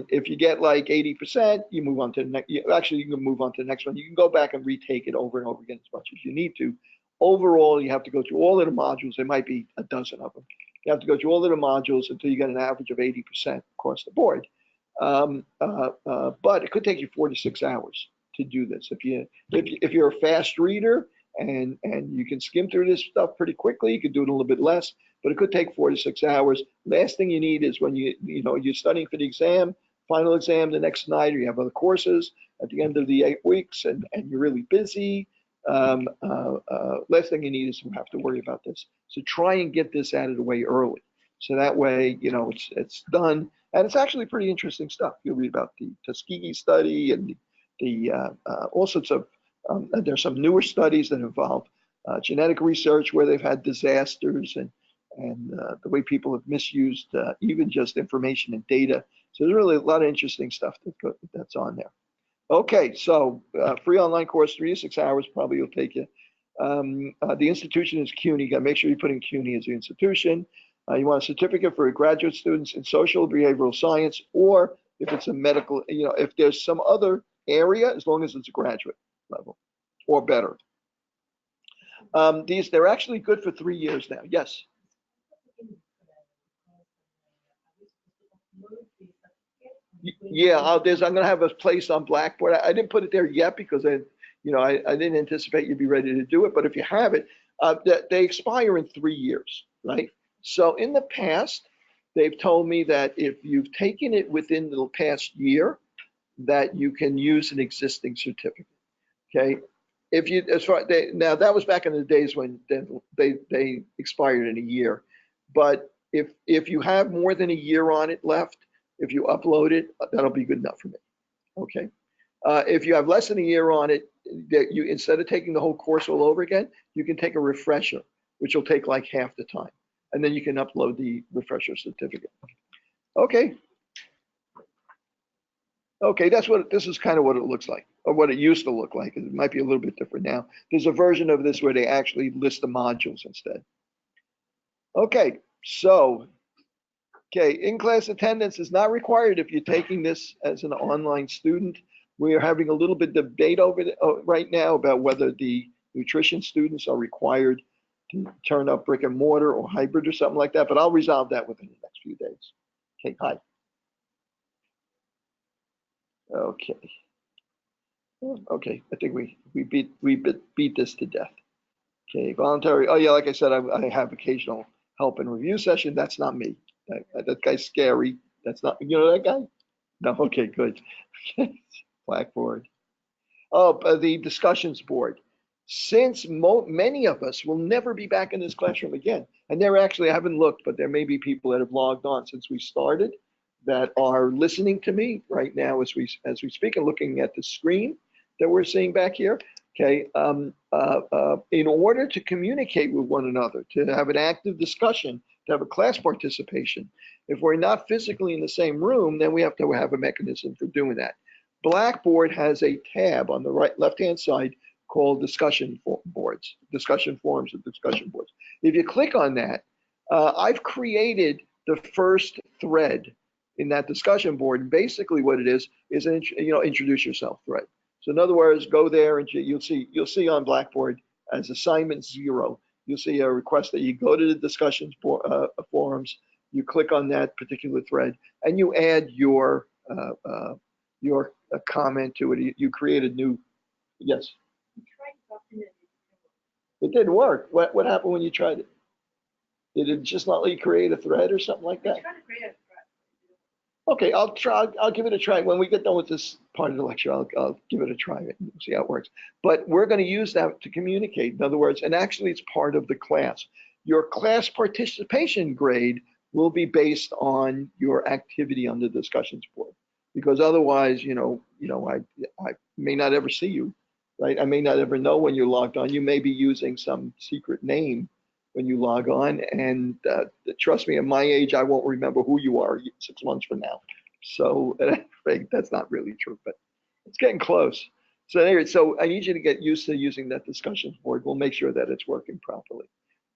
If you get like 80%, you move on to the next. Actually, you can move on to the next one. You can go back and retake it over and over again as much as you need to. Overall, you have to go through all of the modules. There might be a dozen of them. You have to go through all of the modules until you get an average of 80% across the board. But it could take you 4 to 6 hours to do this. If you're a fast reader and you can skim through this stuff pretty quickly, you can do it a little bit less, but it could take 4 to 6 hours. Last thing you need is when you're studying for the exam, final exam the next night, or you have other courses at the end of the 8 weeks, and you're really busy. Last thing you need is to have to worry about this. So try and get this out of the way early, so that way it's done, and it's actually pretty interesting stuff. You'll read about the Tuskegee study and the all sorts of. There's some newer studies that involve genetic research where they've had disasters and the way people have misused even just information and data. So there's really a lot of interesting stuff that's on there. Okay, so free online course, 3 to 6 hours probably will take you. The institution is CUNY. You got to make sure you put in CUNY as the institution. You want a certificate for graduate students in social behavioral science, or if it's a medical, if there's some other area, as long as it's a graduate level or better. They're actually good for 3 years now. Yes. Yeah, I'm going to have a place on Blackboard. I didn't put it there yet because I didn't anticipate you'd be ready to do it. But if you have it, they expire in 3 years, right? So in the past, they've told me that if you've taken it within the past year, that you can use an existing certificate. Okay. Now that was back in the days when they expired in a year, but if you have more than a year on it left, if you upload it, that'll be good enough for me. Okay. If you have less than a year on it, instead of taking the whole course all over again, you can take a refresher, which will take like half the time, and then you can upload the refresher certificate. Okay. Okay, this is kind of what it looks like, or what it used to look like. It might be a little bit different now. There's a version of this where they actually list the modules instead. Okay, so, in-class attendance is not required if you're taking this as an online student. We are having a little bit of debate right now about whether the nutrition students are required to turn up brick and mortar or hybrid or something like that, but I'll resolve that within the next few days. Okay, hi. Okay. Okay, I think we beat this to death. Okay, voluntary. Oh yeah, like I said, I have occasional help and review session. That's not me. That guy's scary. That's not, that guy? No. Okay, good. Blackboard. Oh, the discussions board. Since many of us will never be back in this classroom again, and I haven't looked, but there may be people that have logged on since we started that are listening to me right now as we speak and looking at the screen that we're seeing back here. Okay, in order to communicate with one another, to have an active discussion, to have a class participation, if we're not physically in the same room, then we have to have a mechanism for doing that. Blackboard has a tab on the left-hand side called discussion boards, discussion forums and discussion boards. If you click on that, I've created the first thread in that discussion board. And basically what it is an, introduce yourself thread. So in other words, go there and you'll see on Blackboard as assignment 0, you'll see a request that you go to the discussions forums, you click on that particular thread, and you add your comment to it. You create a new, yes. It didn't work. What happened when you tried it? Did it just not let you create a thread or something like that? Okay, I'll try. I'll give it a try. When we get done with this part of the lecture, I'll give it a try and see how it works. But we're going to use that to communicate. In other words, and actually it's part of the class. Your class participation grade will be based on your activity on the discussions board. Because otherwise, I may not ever see you, right? I may not ever know when you're logged on. You may be using some secret name when you log on, and trust me, at my age, I won't remember who you are 6 months from now. So that's not really true, but it's getting close. So anyway, so I need you to get used to using that discussion board. We'll make sure that it's working properly.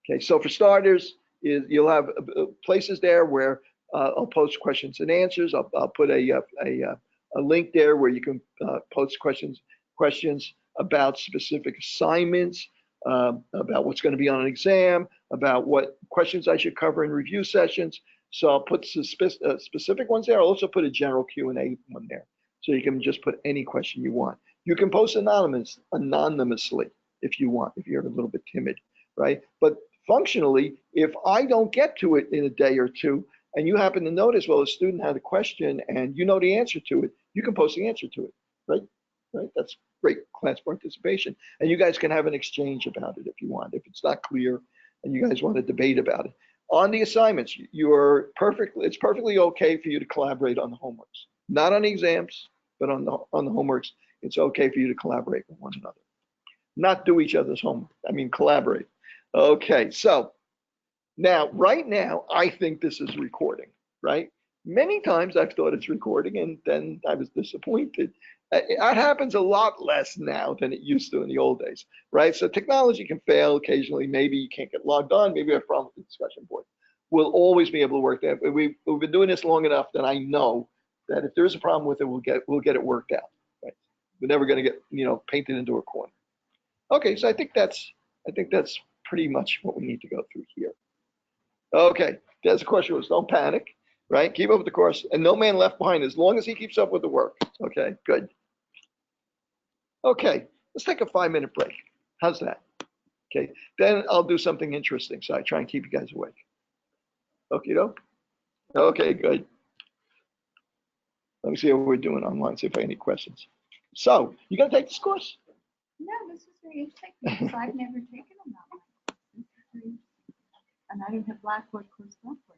Okay, so for starters, you'll have places there where I'll post questions and answers. I'll put a link there where you can post questions about specific assignments, about what's going to be on an exam, about what questions I should cover in review sessions. So I'll put some specific ones there. I'll also put a general Q&A one there. So you can just put any question you want. You can post anonymously if you want, if you're a little bit timid, right? But functionally, if I don't get to it in a day or two, and you happen to notice, well, a student had a question and you know the answer to it, you can post the answer to it, right? Right? That's great class participation. And you guys can have an exchange about it if you want, if it's not clear and you guys want to debate about it. On the assignments, it's perfectly okay for you to collaborate on the homeworks. Not on the exams, but on the homeworks, it's okay for you to collaborate with one another. Not do each other's homework, I mean collaborate. Okay, so right now, I think this is recording, right? Many times I've thought it's recording and then I was disappointed. It happens a lot less now than it used to in the old days, right? So technology can fail occasionally. Maybe you can't get logged on. Maybe you have a problem with the discussion board. We'll always be able to work that. We've been doing this long enough that I know that if there's a problem with it, we'll get it worked out. Right? We're never going to get painted into a corner. Okay, so I think that's pretty much what we need to go through here. Okay, that's the question was don't panic, right? Keep up with the course and no man left behind as long as he keeps up with the work. Okay, good. Okay, let's take a 5-minute break. How's that? Okay, then I'll do something interesting. So I try and keep you guys awake. Okay, doke? Okay, good. Let me see what we're doing online, see if I have any questions. So, you gonna take this course? No, this is very interesting because I've never taken them that way. And I don't have Blackboard course software.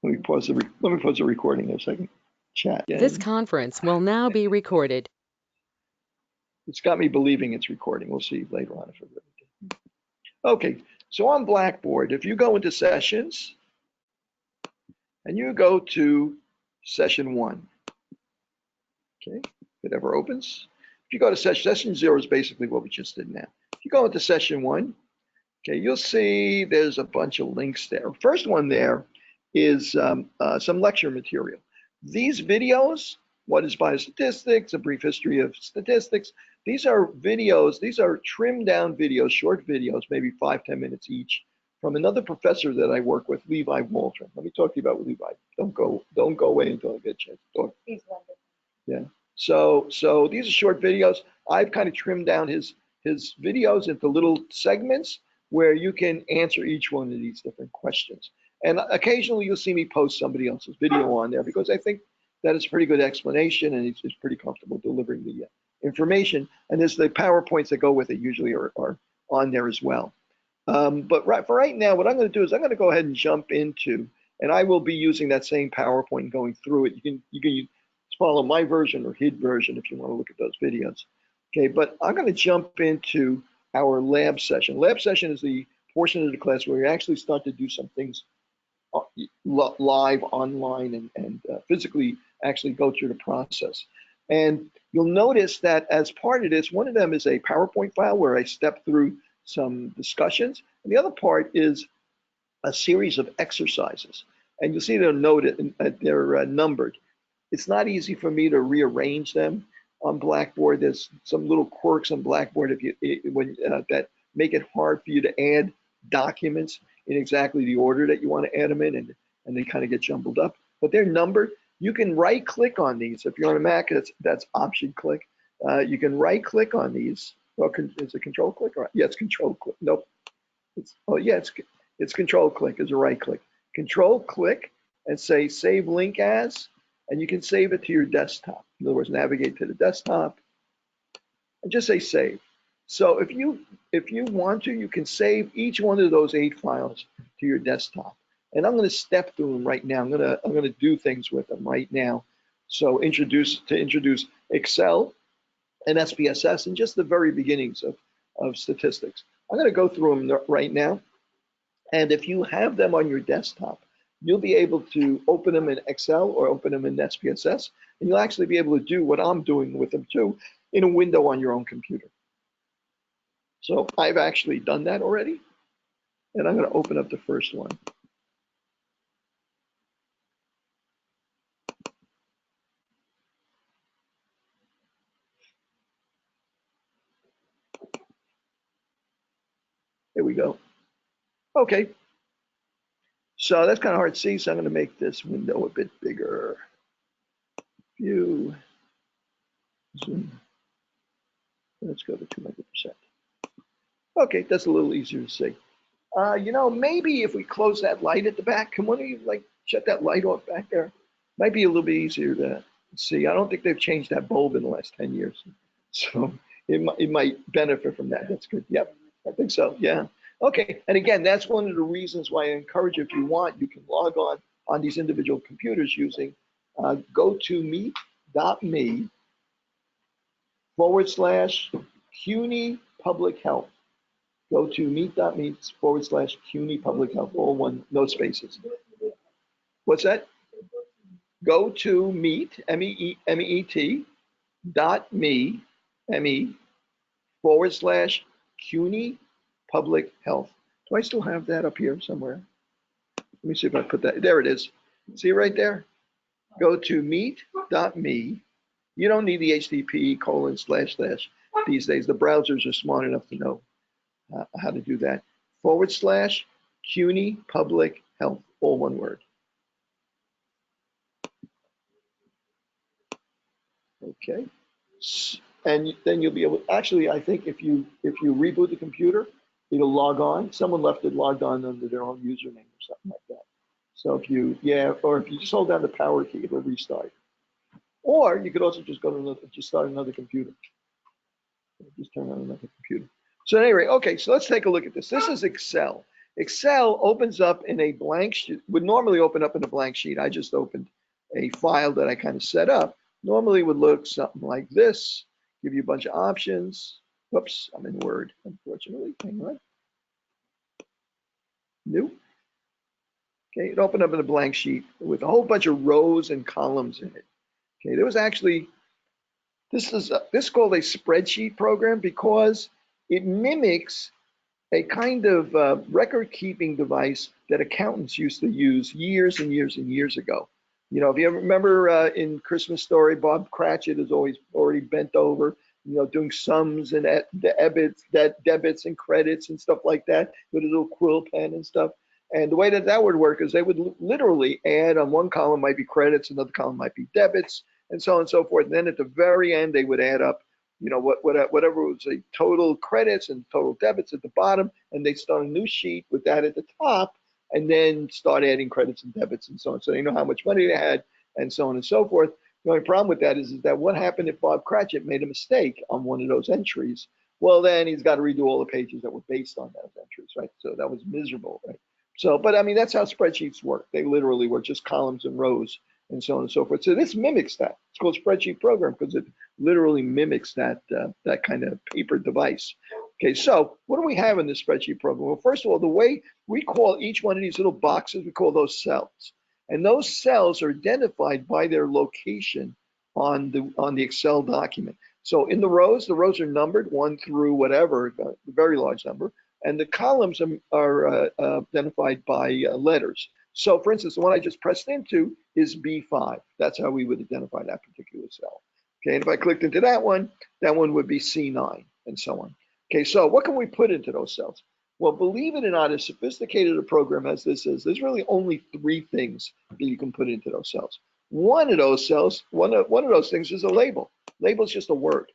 Let me pause the recording there so I can chat. This conference will now be recorded. It's got me believing it's recording. We'll see later on if it really did. Okay, so on Blackboard, if you go into sessions and you go to session 1, okay, it ever opens. If you go to session 0 is basically what we just did now. If you go into session 1, okay, you'll see there's a bunch of links there. First one there is some lecture material. These videos, what is biostatistics, a brief history of statistics, these are videos, these are trimmed down videos, short videos, maybe 5-10 minutes each, from another professor that I work with, Levi Waldron. Let me talk to you about Levi. Don't go away until I get a chance to talk. He's wonderful. Yeah. So these are short videos. I've kind of trimmed down his videos into little segments where you can answer each one of these different questions. And occasionally you'll see me post somebody else's video on there because I think that it's a pretty good explanation and it's pretty comfortable delivering the information. And there's the PowerPoints that go with it usually are on there as well. But for right now, what I'm going to do is I'm going to go ahead and jump into, and I will be using that same PowerPoint going through it. You can follow my version or his version if you want to look at those videos. Okay, but I'm going to jump into our lab session. Lab session is the portion of the class where we actually start to do some things live, online, and physically actually go through the process. And you'll notice that as part of this, one of them is a PowerPoint file where I step through some discussions, and the other part is a series of exercises. and you'll see they're noted, they're numbered. It's not easy for me to rearrange them on Blackboard. There's some little quirks on Blackboard that make it hard for you to add documents in exactly the order that you want to add them in, and they kind of get jumbled up. But they're numbered. You can right click on these. If you're on a Mac, that's option click. You can right click on these. Well, is it control click? Yeah, it's control click. Nope. It's control click is a right click. Control click and say save link as, and you can save it to your desktop. In other words, navigate to the desktop and just say save. So if you want to, you can save each one of those 8 files to your desktop. And I'm going to step through them right now. I'm going to do things with them right now. So introduce Excel and SPSS and just the very beginnings of statistics. I'm going to go through them right now. And if you have them on your desktop, you'll be able to open them in Excel or open them in SPSS, and you'll actually be able to do what I'm doing with them too in a window on your own computer. So I've actually done that already, and I'm going to open up the first one. Here we go. Okay. So that's kind of hard to see, so I'm going to make this window a bit bigger. View. Zoom. Let's go to 200%. Okay, that's a little easier to see. Maybe if we close that light at the back, can one of you shut that light off back there? Might be a little bit easier to see. I don't think they've changed that bulb in the last 10 years. So it might benefit from that. That's good. Yep, I think so. Yeah. Okay. And again, that's one of the reasons why I encourage you, if you want, you can log on these individual computers using go to meet.me/CUNY Public Health. Go to meet.me/CUNY Public Health, all one, no spaces. What's that? Go to meet, MEET, .me/CUNY Public Health. Do I still have that up here somewhere? Let me see if I put that. There it is. See right there? Go to meet.me. You don't need the HTTP:// these days. The browsers are smart enough to know how to do that. /CUNY Public Health, all one word. Okay. And then you'll be able, actually, I think if you reboot the computer, it'll log on. Someone left it logged on under their own username or something like that. So if you just hold down the power key, it'll restart. Or you could also just start another computer. Just turn on another computer. So anyway, okay, so let's take a look at this. This is Excel. Excel opens up in a blank sheet, would normally open up in a blank sheet. I just opened a file that I kind of set up. Normally would look something like this, give you a bunch of options. Whoops, I'm in Word, unfortunately. Hang on. New. Okay, it opened up in a blank sheet with a whole bunch of rows and columns in it. Okay, there was actually, this is called a spreadsheet program because it mimics a kind of record-keeping device that accountants used to use years and years and years ago. If you ever remember in Christmas Story, Bob Cratchit is always already bent over, doing sums and debits and credits and stuff like that with a little quill pen and stuff. And the way that would work is they would literally add on one column might be credits, another column might be debits, and so on and so forth. And then at the very end, they would add up, whatever was the total credits and total debits at the bottom, and they'd start a new sheet with that at the top, and then start adding credits and debits and so on. So they know how much money they had, and so on and so forth. The only problem with that is that what happened if Bob Cratchit made a mistake on one of those entries? Well, then he's got to redo all the pages that were based on those entries, right? So that was miserable, right? So, but I mean, that's how spreadsheets work. They literally were just columns and rows and so on and so forth. So this mimics that. It's called spreadsheet program because it literally mimics that kind of paper device. Okay, so what do we have in this spreadsheet program? Well, first of all, the way we call each one of these little boxes, we call those cells. And those cells are identified by their location on the Excel document. So in the rows are numbered 1 through whatever, a very large number. And the columns are identified by letters. So for instance, the one I just pressed into is B5. That's how we would identify that particular cell. Okay, and if I clicked into that one would be C9 and so on. Okay, so what can we put into those cells? Well, believe it or not, as sophisticated a program as this is, there's really only 3 things that you can put into those cells. One of those cells, one of those things is a label. Label is just a word.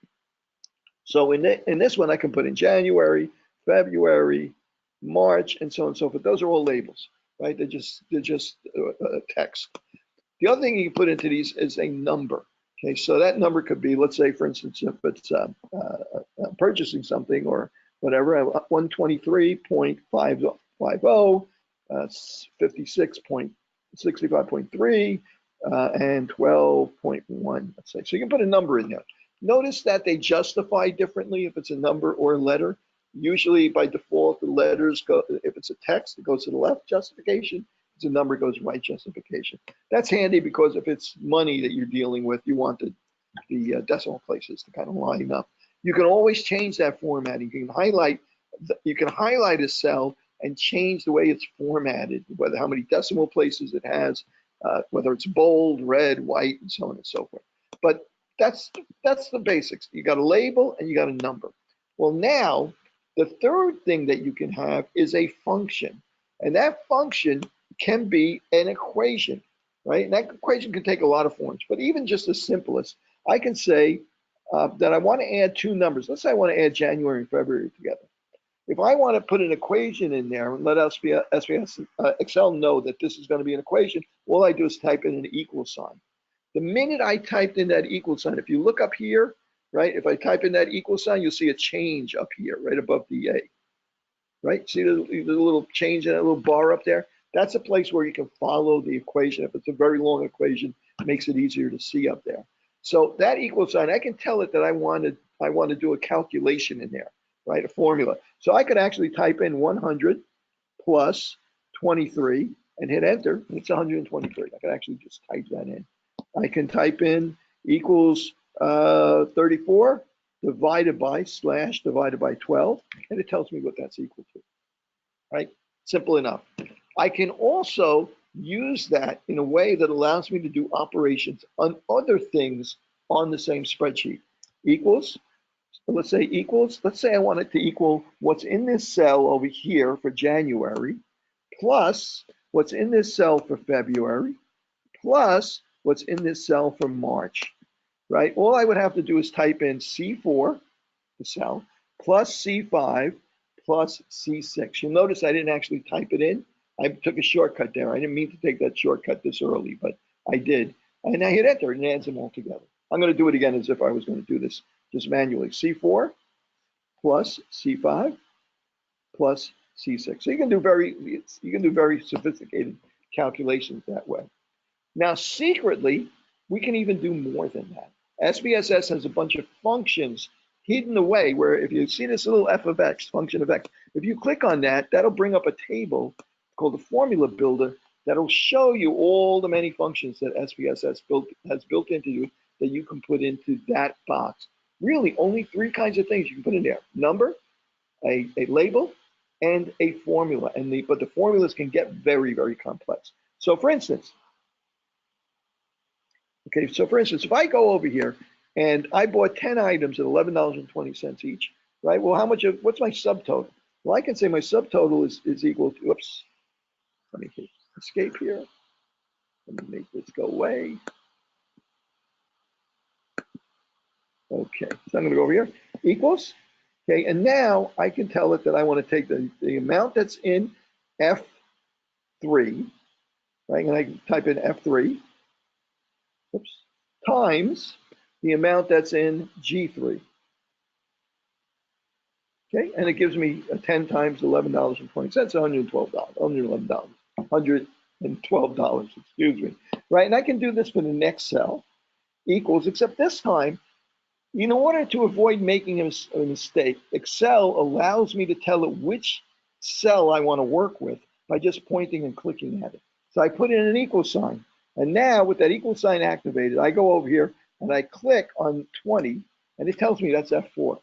So in this one, I can put in January, February, March, and so on and so forth. Those are all labels, right? They're just text. The other thing you can put into these is a number. Okay, so that number could be, let's say, for instance, if it's purchasing something or whatever, 123.550, 56.65.3, and 12.1, let's say. So you can put a number in there. Notice that they justify differently if it's a number or a letter. Usually by default, the letters go, if it's a text, it goes to the left justification. If it's a number, it goes right justification. That's handy because if it's money that you're dealing with, you want the decimal places to kind of line up. You can always change that formatting. You can highlight a cell and change the way it's formatted, whether how many decimal places it has, whether it's bold, red, white, and so on and so forth. But that's the basics. You got a label and you got a number. Well, now the third thing that you can have is a function, and that function can be an equation, right? And that equation can take a lot of forms, but even just the simplest, I can say that I want to add 2 numbers. Let's say I want to add January and February together. If I want to put an equation in there and let SPSS Excel know that this is going to be an equation, all I do is type in an equal sign. The minute I typed in that equal sign, if you look up here, right, if I type in that equal sign, you'll see a change up here, right above the A, right? See the little change in that little bar up there? That's a place where you can follow the equation. If it's a very long equation, it makes it easier to see up there. So that equal sign, I can tell it that I want to do a calculation in there, right, a formula. So I could actually type in 100 plus 23 and hit enter, and it's 123. I can actually just type that in. I can type in equals 34 divided by divided by 12, and it tells me what that's equal to, right? Simple enough. I can also use that in a way that allows me to do operations on other things on the same spreadsheet. Equals, let's say equals, let's say I want it to equal what's in this cell over here for January, plus what's in this cell for February, plus what's in this cell for March, right? All I would have to do is type in C4, the cell, plus C5, plus C6. You'll notice I didn't actually type it in. I took a shortcut there. I didn't mean to take that shortcut this early, but I did. And I hit enter and it adds them all together. I'm going to do it again as if I was going to do this just manually. C4 plus C5 plus C6. So you can do very sophisticated calculations that way. Now, secretly, we can even do more than that. SPSS has a bunch of functions hidden away where if you see this little f of x, function of x, if you click on that, that'll bring up a table called the formula builder that'll show you all the many functions that SPSS has built into you that you can put into that box. Really, only 3 kinds of things you can put in there: number, a label, and a formula. But the formulas can get very, very complex. So for instance, if I go over here and I bought 10 items at $11.20 each, right? Well, what's my subtotal? Well, I can say my subtotal is equal to, oops, let me hit escape here. Let me make this go away. Okay, so I'm going to go over here, equals. Okay, and now I can tell it that I want to take the amount that's in F3, right? And I can type in F3, oops, times the amount that's in G3. Okay, and it gives me 10 times $11.20, $112, $112, excuse me, right? And I can do this for the next cell, equals, except this time, in order to avoid making a mistake, Excel allows me to tell it which cell I want to work with by just pointing and clicking at it. So I put in an equal sign, and now with that equal sign activated, I go over here and I click on 20, and it tells me that's F4.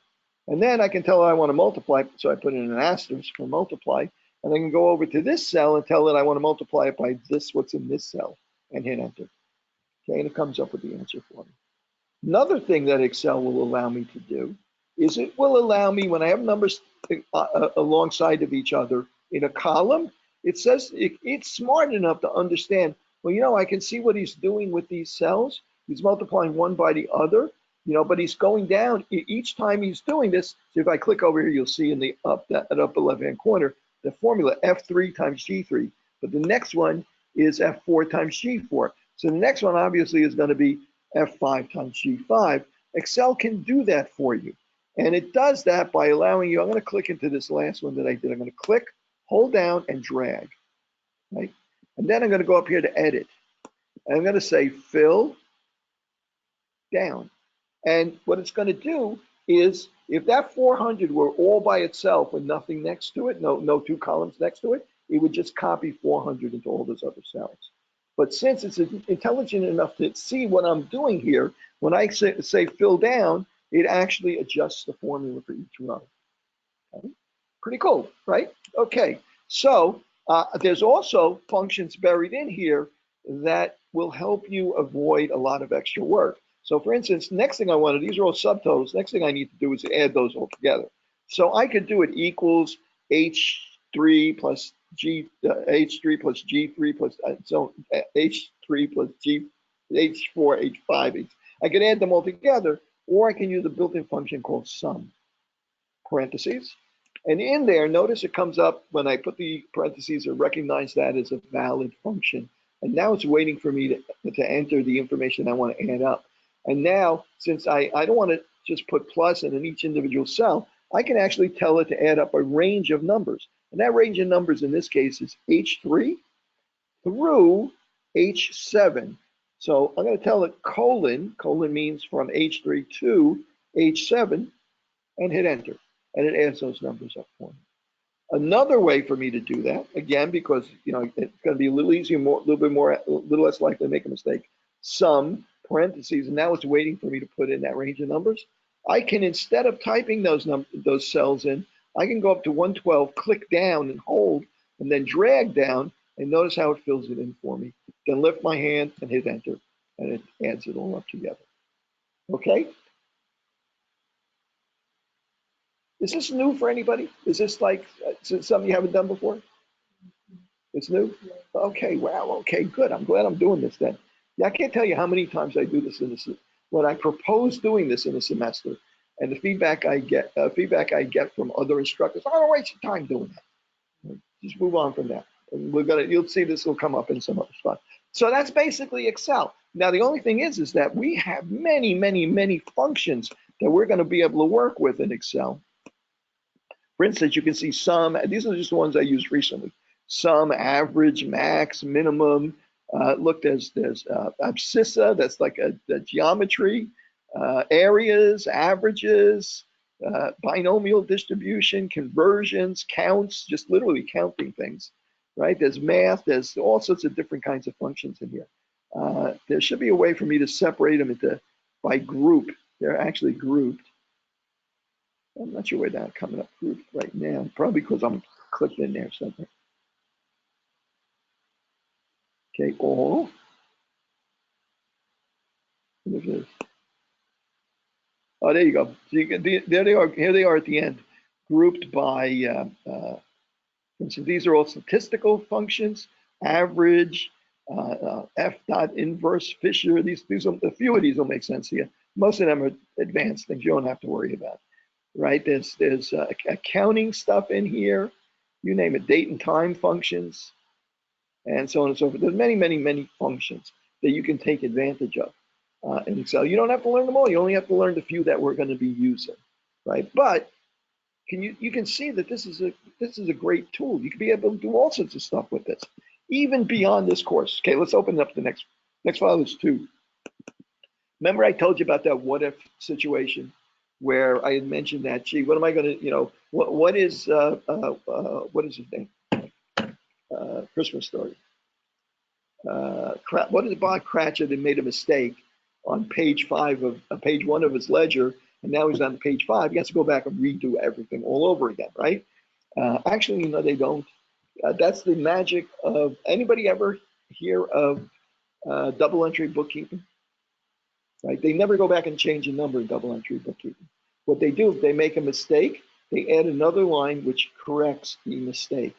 And then I can tell I want to multiply, so I put in an asterisk for multiply, And I can go over to this cell and tell it I want to multiply it by this, what's in this cell, and hit enter. Okay, and it comes up with the answer for me. Another thing that Excel will allow me to do is it will allow me, when I have numbers alongside of each other in a column, it says it's smart enough to understand, well, you know, I can see what he's doing with these cells. He's multiplying one by the other, you know, but he's going down each time he's doing this. So if I click over here, you'll see in the upper left-hand corner, the formula F3 times G3, but the next one is F4 times G4. So the next one obviously is going to be F5 times G5. Excel can do that for you. And it does that by allowing you, I'm going to click into this last one that I did. I'm going to click, hold down, and drag, right? And then I'm going to go up here to edit. And I'm going to say fill down. And what it's going to do is, if that 400 were all by itself with nothing next to it, no two columns next to it, it would just copy 400 into all those other cells. But since it's intelligent enough to see what I'm doing here, when I say fill down, it actually adjusts the formula for each row. Okay. Pretty cool, right? Okay, so there's also functions buried in here that will help you avoid a lot of extra work. So for instance, next thing I want to, these are all subtotals, next thing I need to do is add those all together. So I could do it equals H3 plus H3 plus G3 plus, so H3 plus G, H4, H5, I could add them all together, or I can use a built-in function called sum, parentheses. And in there, notice it comes up when I put the parentheses or recognize that as a valid function. And now it's waiting for me to enter the information I want to add up. And now, since I don't want to just put plus in each individual cell, I can actually tell it to add up a range of numbers. And that range of numbers in this case is H3 through H7. So I'm going to tell it colon means from H3 to H7, and hit enter. And it adds those numbers up for me. Another way for me to do that, again, because you know it's going to be a little easier, a little less likely to make a mistake, sum, parentheses, and now it's waiting for me to put in that range of numbers. I can, instead of typing those cells in, I can go up to 112, click down and hold, and then drag down, and notice how it fills it in for me. Then lift my hand and hit enter, and it adds it all up together. Okay? Is this new for anybody? Is this like something you haven't done before? It's new? Okay, wow, okay, good. I'm glad I'm doing this then. Yeah, I can't tell you how many times I do this when I propose doing this in a semester, and the feedback I get from other instructors, don't waste your time doing that. Just move on from that. And you'll see this will come up in some other spot. So that's basically Excel. Now, the only thing is that we have many, many, many functions that we're going to be able to work with in Excel. For instance, you can see sum. These are just the ones I used recently. Sum, average, max, minimum. Look, there's abscissa, that's like a geometry. Areas, averages, binomial distribution, conversions, counts, just literally counting things, right? There's math, there's all sorts of different kinds of functions in here. There should be a way for me to separate them by group. They're actually grouped. I'm not sure where that's coming up grouped right now, probably because I'm clicked in there somewhere. Okay, all. Look at this. Oh, there you go. So you can, there they are. Here they are at the end, grouped by. For instance, these are all statistical functions. Average, F dot inverse Fisher. A few of these will make sense to you. Most of them are advanced things you don't have to worry about. Right? There's accounting stuff in here. You name it, date and time functions, and so on and so forth. There's many, many, many functions that you can take advantage of in Excel. You don't have to learn them all. You only have to learn the few that we're going to be using, right? But you can see that this is a great tool. You can be able to do all sorts of stuff with this, even beyond this course. Okay, let's open up the next file. Is 2. Remember I told you about that what if situation where I had mentioned that, gee, what am I going to, you know, what is his name? Christmas Story. What is Bob Cratchit that made a mistake on page 1 of his ledger, and now he's on page 5. He has to go back and redo everything all over again, right? Actually, no, they don't. That's the magic of, anybody ever hear of double entry bookkeeping? Right? They never go back and change a number in double entry bookkeeping. What they do, if they make a mistake, they add another line which corrects the mistake.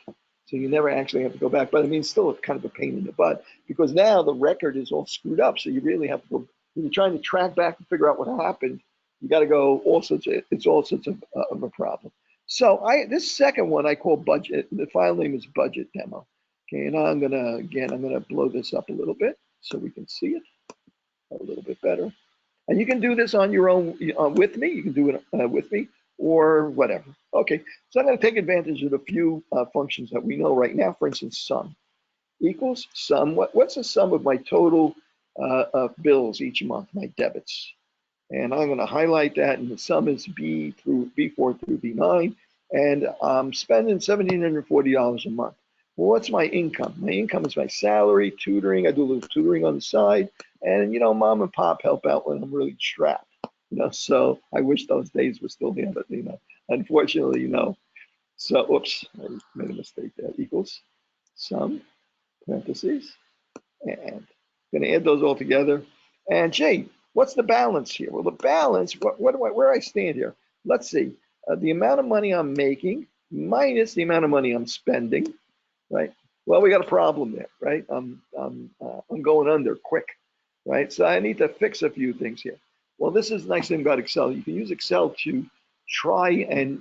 So you never actually have to go back. But I mean, it's still kind of a pain in the butt because now the record is all screwed up. So you really have to go, when you're trying to track back and figure out what happened, you got to go all sorts of, it's all sorts of a problem. So this second one I call budget. The file name is budget demo. Okay, and I'm gonna blow this up a little bit so we can see it a little bit better. And you can do this on your own with me. You can do it with me or whatever. Okay, so I'm going to take advantage of a few functions that we know right now. For instance, sum equals sum. What's the sum of my total bills each month, my debits? And I'm going to highlight that, and the sum is B4 through B9, and I'm spending $1,740 a month. Well, what's my income? My income is my salary, tutoring. I do a little tutoring on the side, and mom and pop help out when I'm really strapped. So I wish those days were still here, but unfortunately, So, oops, I made a mistake there. Equals sum parentheses, and I'm going to add those all together. And Jay, what's the balance here? Well, the balance, where I stand here? Let's see, the amount of money I'm making minus the amount of money I'm spending, right? Well, we got a problem there, right? I'm going under quick, right? So I need to fix a few things here. Well, this is the nice thing about Excel. You can use Excel to try and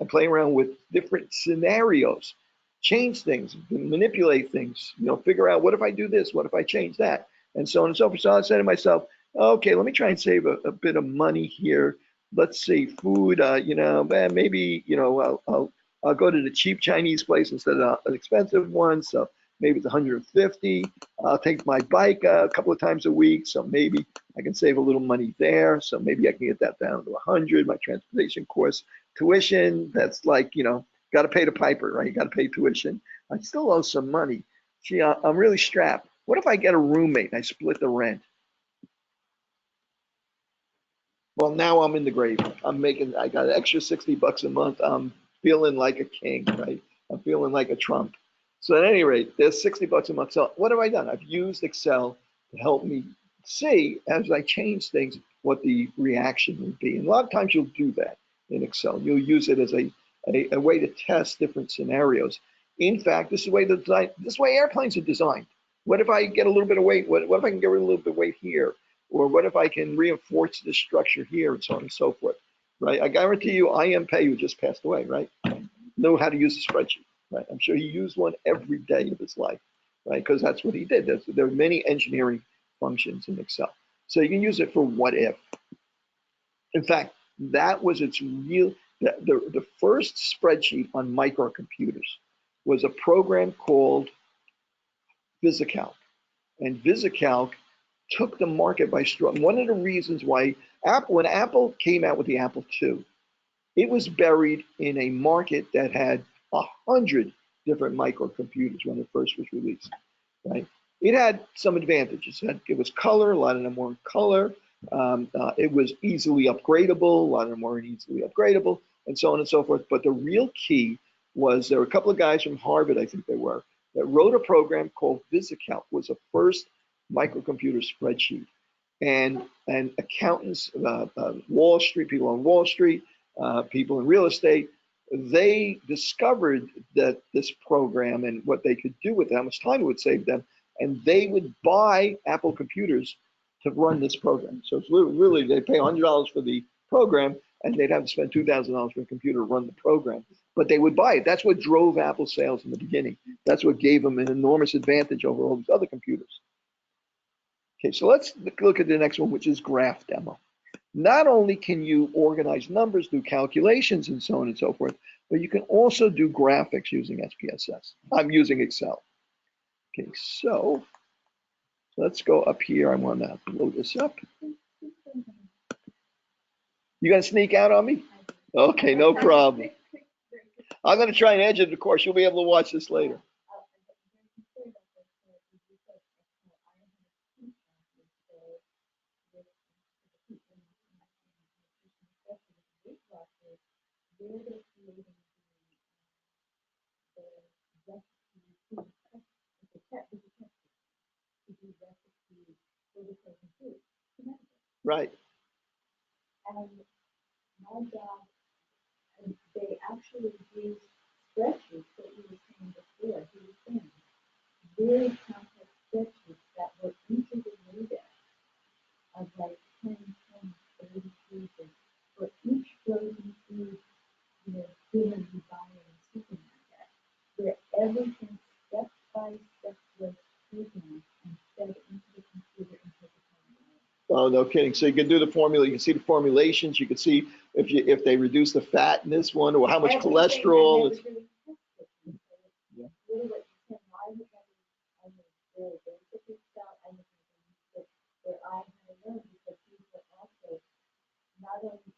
play around with different scenarios, change things, manipulate things, figure out what if I do this, what if I change that, and so on and so forth. So I said to myself, okay, let me try and save a bit of money here. Let's see, food, maybe, I'll go to the cheap Chinese place instead of an expensive one. So maybe it's 150. I'll take my bike a couple of times a week. So maybe I can save a little money there. So maybe I can get that down to 100. My transportation course tuition, that's like, got to pay the piper, right? You got to pay tuition. I still owe some money. Gee, I'm really strapped. What if I get a roommate and I split the rent? Well, now I'm in the grave. I got an extra $60 a month. I'm feeling like a king, right? I'm feeling like a Trump. So at any rate, there's $60 a month. So what have I done? I've used Excel to help me see, as I change things, what the reaction would be. And a lot of times you'll do that in Excel. You'll use it as a way to test different scenarios. In fact, this is the way airplanes are designed. What if I get a little bit of weight? What if I can get rid of a little bit of weight here? Or what if I can reinforce this structure here, and so on and so forth, right? I guarantee you, I.M. Pei, who just passed away, right, know how to use a spreadsheet, right? I'm sure he used one every day of his life, right? Because that's what he did. There are many engineering functions in Excel. So you can use it for what if. In fact, that was the first spreadsheet on microcomputers was a program called VisiCalc. And VisiCalc took the market by storm. One of the reasons why when Apple came out with the Apple II, it was buried in a market that had 100 different microcomputers when it first was released, right? It had some advantages. It was color, a lot of them weren't color. It was easily upgradable, a lot of them weren't easily upgradable, and so on and so forth. But the real key was there were a couple of guys from Harvard, I think they were, that wrote a program called VisiCalc, was the first microcomputer spreadsheet. And accountants, Wall Street, people on Wall Street, people in real estate, they discovered that this program and what they could do with it, how much time it would save them, and they would buy Apple computers to run this program. So it's literally they pay $100 for the program, and they'd have to spend $2,000 for a computer to run the program. But they would buy it. That's what drove Apple sales in the beginning. That's what gave them an enormous advantage over all these other computers. Okay, so let's look at the next one, which is graph demo. Not only can you organize numbers, do calculations, and so on and so forth, but you can also do graphics using SPSS. I'm using Excel. Okay, so let's go up here. I want to load this up. You gonna sneak out on me? Okay, no problem. I'm gonna try and edit it, of course. You'll be able to watch this later. recipes for the frozen food. Right. And my job, and they actually use spreadsheets that you were saying before. He was saying very complex spreadsheets that were interrelated of like 10, 20, 30 pages for each frozen food, given you buy in a supermarket, where everything step by step was taken and fed into the computer and took it home. Oh, no kidding. So you can do the formula. You can see the formulations. You can see if they reduce the fat in this one or how much cholesterol. Yeah. Really what you said, I was very basic Excel. I was where I had to learn because these were also not only each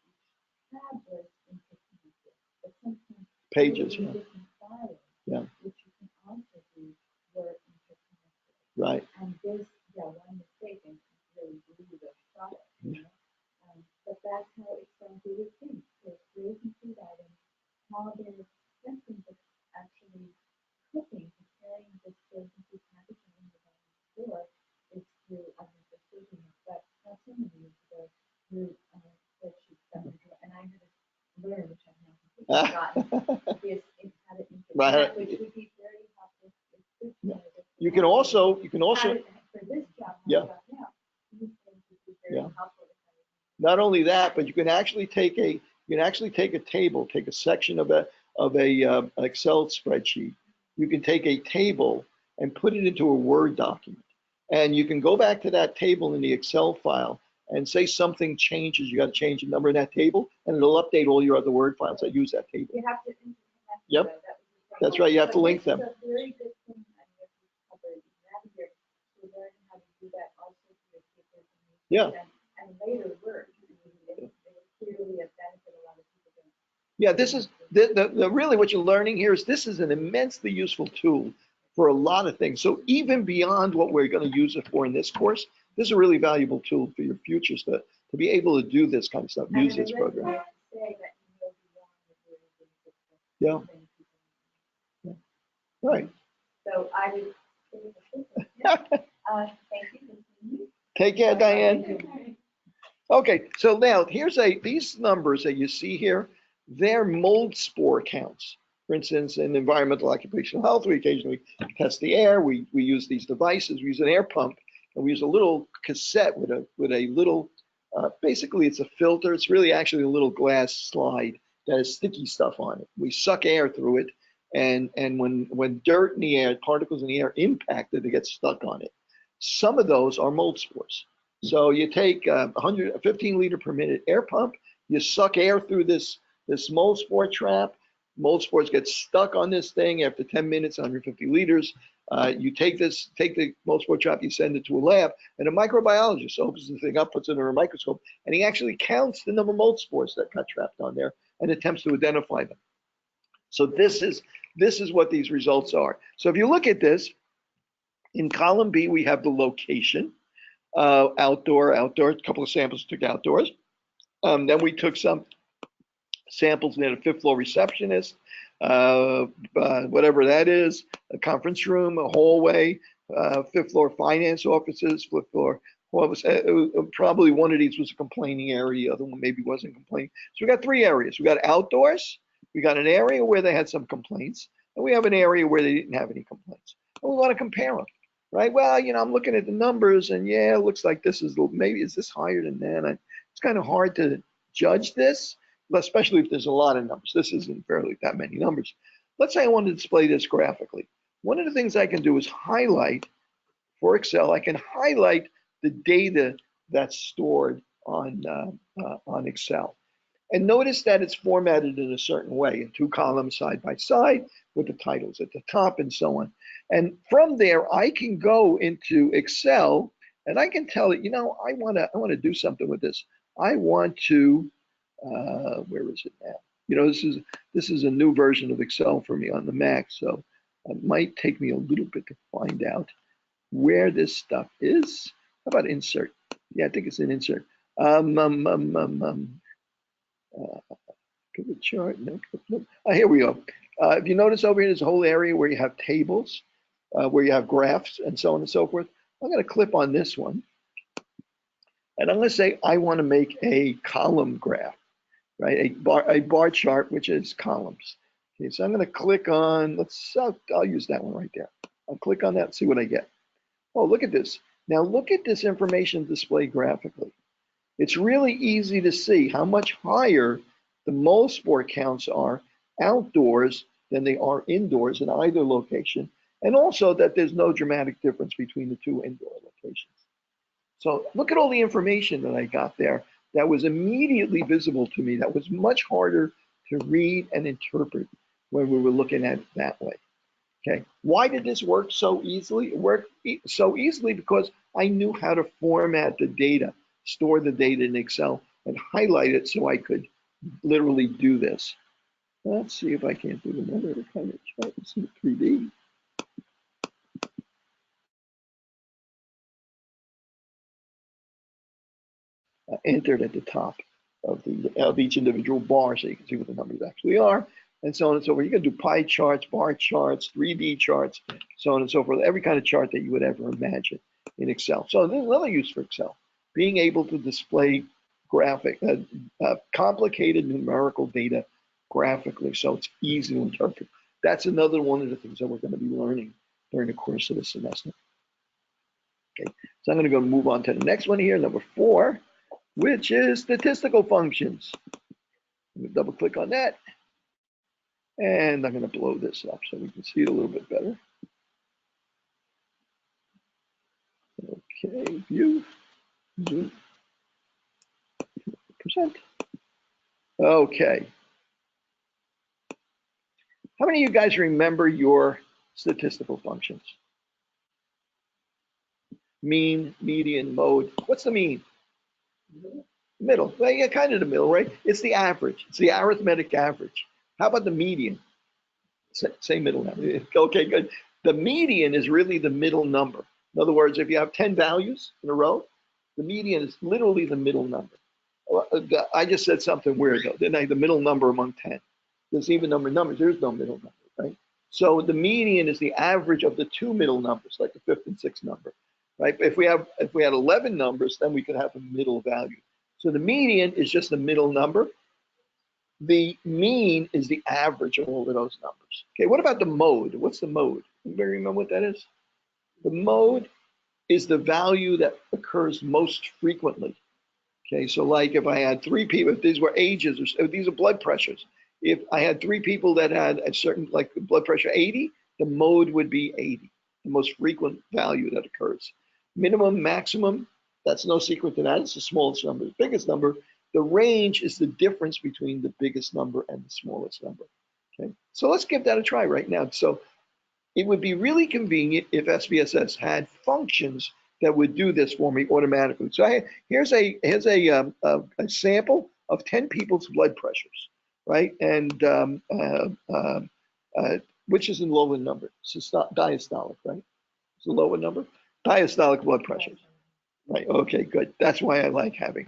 tab was interconnected, but sometimes Pages. Yeah. different files, Yeah. which you can also do were interconnected. Right. And this, one mistake and really blew the product, but that's how Excel did its thing. So frozen food items, how they're testing this actually cooking, preparing this frozen food packaging in the store is through precision. But not so many years ago, through spreadsheets that were drawn, and I had to learn, which I've now completely forgotten, this it had an internet, which would be very helpful. You can also for this job, yeah. Now, these things would be very Yeah. helpful. Not only that, but you can actually take a table, take a section of an Excel spreadsheet. You can take a table and put it into a Word document, and you can go back to that table in the Excel file and say something changes. You got to change a number in that table, and it'll update all your other Word files that use that table. You have to interconnect. Yep, that's right. You have to link them. It's a very good thing. To learn how to do that also for your papers and later work. Clearly a benefit a lot of people don't. Yeah, this is the really what you're learning here is this is an immensely useful tool for a lot of things. So even beyond what we're going to use it for in this course, this is a really valuable tool for your futures to be able to do this kind of stuff, use this program. Yeah. Yeah. Right. So I would thank you. Take care, Diane. Okay, so now these numbers that you see here, they're mold spore counts. For instance, in environmental occupational health, we occasionally test the air. We use these devices. We use an air pump, and we use a little cassette with a little, basically it's a filter. It's really actually a little glass slide that has sticky stuff on it. We suck air through it, and when dirt in the air, particles in the air impact it, they get stuck on it. Some of those are mold spores. So you take a 15 liter per minute air pump, you suck air through this mold spore trap. Mold spores get stuck on this thing after 10 minutes, 150 liters. You take the mold spore trap, you send it to a lab, and a microbiologist opens the thing up, puts it under a microscope, and he actually counts the number of mold spores that got trapped on there and attempts to identify them. So this is what these results are. So if you look at this, in column B, we have the location. Outdoor, a couple of samples took outdoors. Then we took some samples near the fifth floor receptionist, whatever that is, a conference room, a hallway, fifth floor finance offices, fifth floor. Probably one of these was a complaining area, the other one maybe wasn't complaining. So we got three areas. We got outdoors, we got an area where they had some complaints, and we have an area where they didn't have any complaints. And we want to compare them. Right. Well, I'm looking at the numbers and yeah, it looks like this is maybe is this higher than that? It's kind of hard to judge this, especially if there's a lot of numbers. This isn't fairly that many numbers. Let's say I want to display this graphically. One of the things I can do is highlight for Excel. I can highlight the data that's stored on Excel. And notice that it's formatted in a certain way, in two columns side by side with the titles at the top and so on. And from there, I can go into Excel and I can tell it, I want to do something with this. I want to, where is it now? This is a new version of Excel for me on the Mac, so it might take me a little bit to find out where this stuff is. How about insert? Yeah, I think it's an insert. Give a chart. No. Here we go. If you notice over here, there's a whole area where you have tables, where you have graphs, and so on and so forth. I'm going to click on this one. And I'm going to say I want to make a column graph, right? A bar chart, which is columns. Okay, so I'm going to click on, I'll use that one right there. I'll click on that and see what I get. Oh, look at this. Now look at this information displayed graphically. It's really easy to see how much higher the mole spore counts are outdoors than they are indoors in either location, and also that there's no dramatic difference between the two indoor locations. So look at all the information that I got there that was immediately visible to me, that was much harder to read and interpret when we were looking at it that way. Okay, why did this work so easily? It worked so easily because I knew how to format the data, store the data in Excel, and highlight it so I could literally do this. Let's see if I can't do another kind of chart. Let's see 3D. Entered at the top of each individual bar so you can see what the numbers actually are, and so on and so forth. You can do pie charts, bar charts, 3D charts, so on and so forth, every kind of chart that you would ever imagine in Excel. So there's another use for Excel, being able to display complicated numerical data graphically so it's easy to interpret. That's another one of the things that we're going to be learning during the course of the semester. Okay, so I'm going to go move on to the next one here, number 4, which is statistical functions. I'm going to double click on that. And I'm going to blow this up so we can see it a little bit better. Okay, view, zoom, percent. Okay. How many of you guys remember your statistical functions? Mean, median, mode. What's the mean? Middle. Well, yeah, kind of the middle, right? It's the average. It's the arithmetic average. How about the median? Say middle number. Okay, good. The median is really the middle number. In other words, if you have 10 values in a row, the median is literally the middle number. I just said something weird though, didn't I? The middle number among 10. There's even number of numbers. There's no middle number, right? So the median is the average of the two middle numbers, like the 5th and 6th number, right? If we had 11 numbers, then we could have a middle value. So the median is just the middle number. The mean is the average of all of those numbers. Okay, what about the mode? What's the mode? Anybody remember what that is? The mode is the value that occurs most frequently. Okay, so like if I had 3 people, if these were ages, or if these are blood pressures, if I had 3 people that had a certain, like blood pressure 80, the mode would be 80, the most frequent value that occurs. Minimum, maximum, that's no secret to that. It's the smallest number, the biggest number. The range is the difference between the biggest number and the smallest number. Okay, so let's give that a try right now. So it would be really convenient if SPSS had functions that would do this for me automatically. So here's a sample of 10 people's blood pressures, right? And which is in lower number. It's not diastolic, right? It's a lower number. Diastolic blood pressures, right? Okay, good. That's why I like having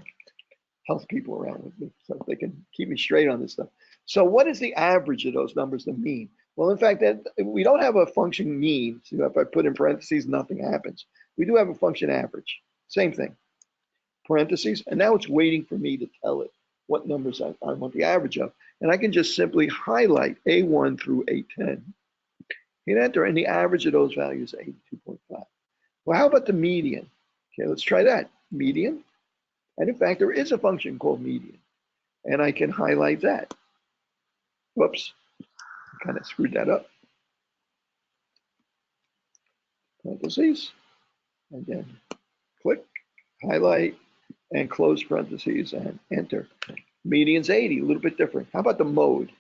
health people around with me so they can keep me straight on this stuff. So what is the average of those numbers, the mean? Well, in fact, that we don't have a function mean. So if I put in parentheses, nothing happens. We do have a function average. Same thing. Parentheses, and now it's waiting for me to tell it what numbers I want the average of. And I can just simply highlight A1 through A10. Hit enter, and the average of those values is 82.5. Well, how about the median? Okay, let's try that. Median. And in fact, there is a function called median. And I can highlight that. Whoops. Kind of screwed that up. Parentheses. And then click, highlight, and close parentheses and enter. Median's 80, a little bit different. How about the mode?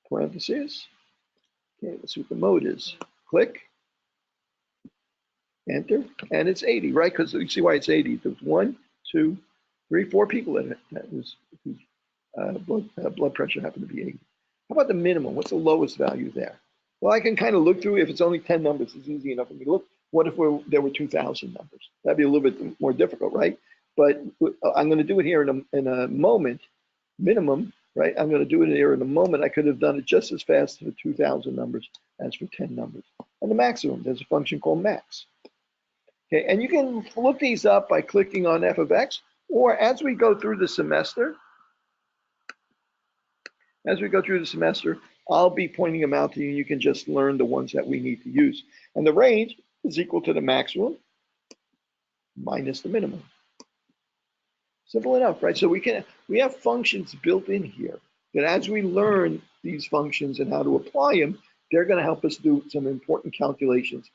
Parentheses. Okay, let's see what the mode is. Click, enter, and it's 80, right? Because you see why it's 80. There's 1, 2, 3, 4 people in it whose blood pressure happened to be 80. How about the minimum? What's the lowest value there? Well, I can kind of look through. If it's only 10 numbers, it's easy enough for me to look. What if there were 2,000 numbers? That'd be a little bit more difficult, right? But I'm going to do it here in a moment, minimum, right? I'm going to do it here in a moment. I could have done it just as fast for 2,000 numbers as for 10 numbers. And the maximum, there's a function called max. Okay, and you can look these up by clicking on f of x, or as we go through the semester, I'll be pointing them out to you, and you can just learn the ones that we need to use. And the range is equal to the maximum minus the minimum. Simple enough, right? So we have functions built in here that as we learn these functions and how to apply them, they're going to help us do some important calculations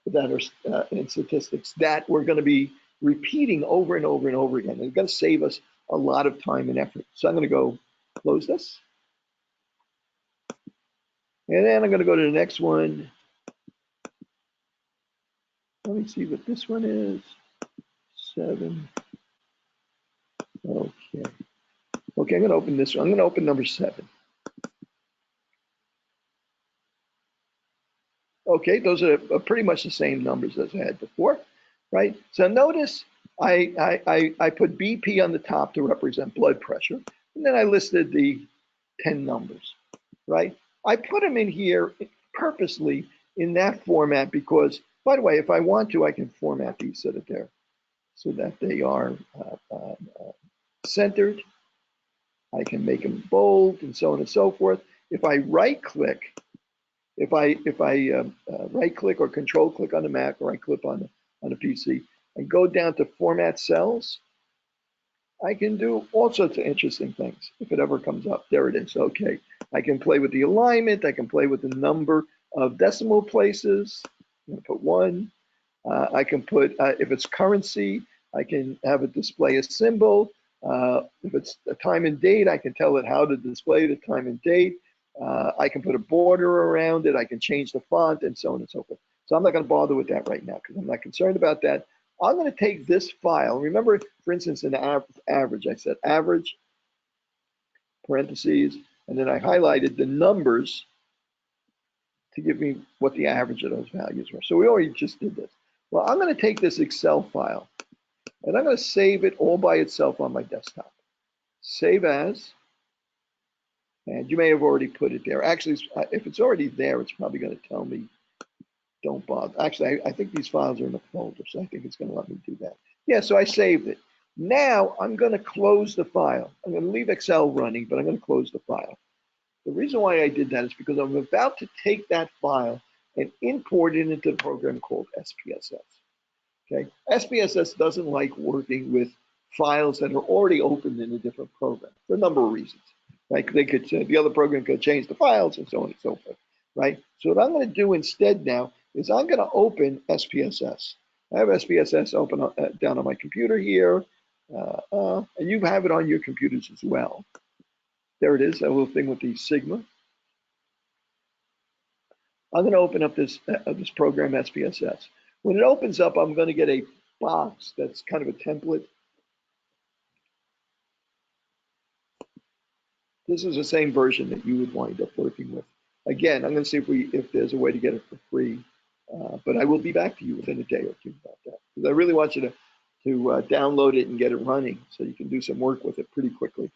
that are in statistics that we're going to be repeating over and over and over again. It's going to save us a lot of time and effort. So I'm going to go close this. And then I'm going to go to the next one. Let me see what this one is. 7. Okay. Okay, I'm going to open this one. I'm going to open number 7. Okay, those are pretty much the same numbers as I had before, right? So notice I put BP on the top to represent blood pressure, and then I listed the 10 numbers, right? I put them in here purposely in that format because, by the way, if I want to, I can format these so that they are centered. I can make them bold and so on and so forth. If I right-click, if I right-click or control-click on the Mac, or I click on the PC and go down to Format Cells, I can do all sorts of interesting things if it ever comes up. There it is. Okay, I can play with the alignment. I can play with the number of decimal places. I'm going to put 1. I can put, if it's currency, I can have it display a symbol. If it's a time and date, I can tell it how to display the time and date. I can put a border around it. I can change the font and so on and so forth. So I'm not going to bother with that right now because I'm not concerned about that. I'm going to take this file. Remember, for instance, in the average, I said average, parentheses, and then I highlighted the numbers to give me what the average of those values were. So we already just did this. Well, I'm going to take this Excel file, and I'm going to save it all by itself on my desktop. Save as. And you may have already put it there. Actually, if it's already there, it's probably going to tell me, don't bother. Actually, I think these files are in a folder, so I think it's going to let me do that. Yeah, so I saved it. Now I'm going to close the file. I'm going to leave Excel running, but I'm going to close the file. The reason why I did that is because I'm about to take that file and import it into the program called SPSS. Okay, SPSS doesn't like working with files that are already opened in a different program for a number of reasons. Right? They could, the other program could change the files and so on and so forth. Right? So what I'm going to do instead now is I'm going to open SPSS. I have SPSS open down on my computer here, and you have it on your computers as well. There it is, that little thing with the sigma. I'm going to open up this program SPSS. When it opens up, I'm going to get a box that's kind of a template. This is the same version that you would wind up working with. Again, I'm going to see if there's a way to get it for free, but I will be back to you within a day or two about that, because I really want you to download it and get it running so you can do some work with it pretty quickly.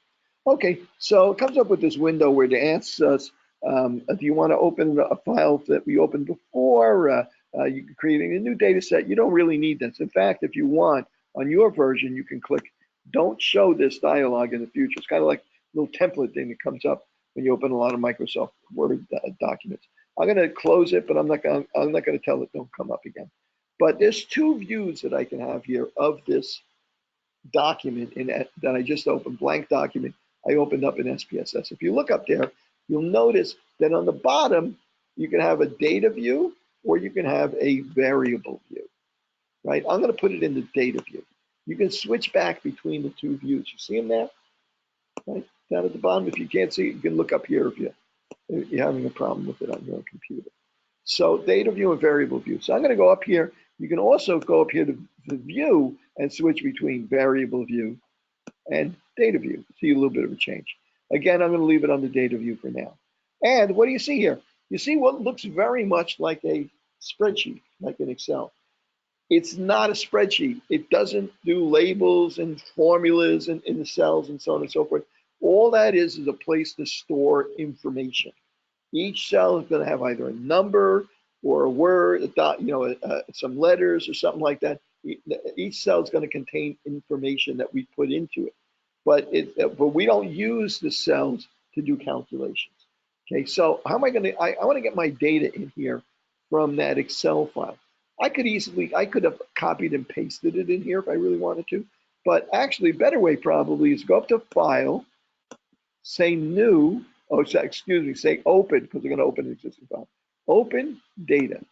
Okay, so it comes up with this window where it asks us, do you want to open a file that we opened before? You're creating a new data set. You don't really need this. In fact, if you want, on your version, you can click don't show this dialog in the future. It's kind of like a little template thing that comes up when you open a lot of Microsoft Word documents. I'm going to close it, but I'm not going to tell it don't come up again. But there's 2 views that I can have here of this document that I just opened, blank document I opened up in SPSS. If you look up there, you'll notice that on the bottom, you can have a data view or you can have a variable view, right? I'm going to put it in the data view. You can switch back between the 2 views. You see them there? Right? Down at the bottom, if you can't see it, you can look up here if you're having a problem with it on your computer. So data view and variable view. So I'm going to go up here. You can also go up here to the view and switch between variable view and data view. See a little bit of a change. Again, I'm going to leave it on the data view for now. And what do you see here? You see what looks very much like a spreadsheet, like an Excel. It's not a spreadsheet. It doesn't do labels and formulas and in the cells and so on and so forth. All that is a place to store information. Each cell is going to have either a number or a word, a dot, some letters or something like that. Each cell is going to contain information that we put into it, but we don't use the cells to do calculations. Okay, so how am I going to? I want to get my data in here from that Excel file. I could have copied and pasted it in here if I really wanted to, but actually, a better way probably is go up to File, say New. Oh, excuse me, say Open, because we're going to open an existing file. Open Data.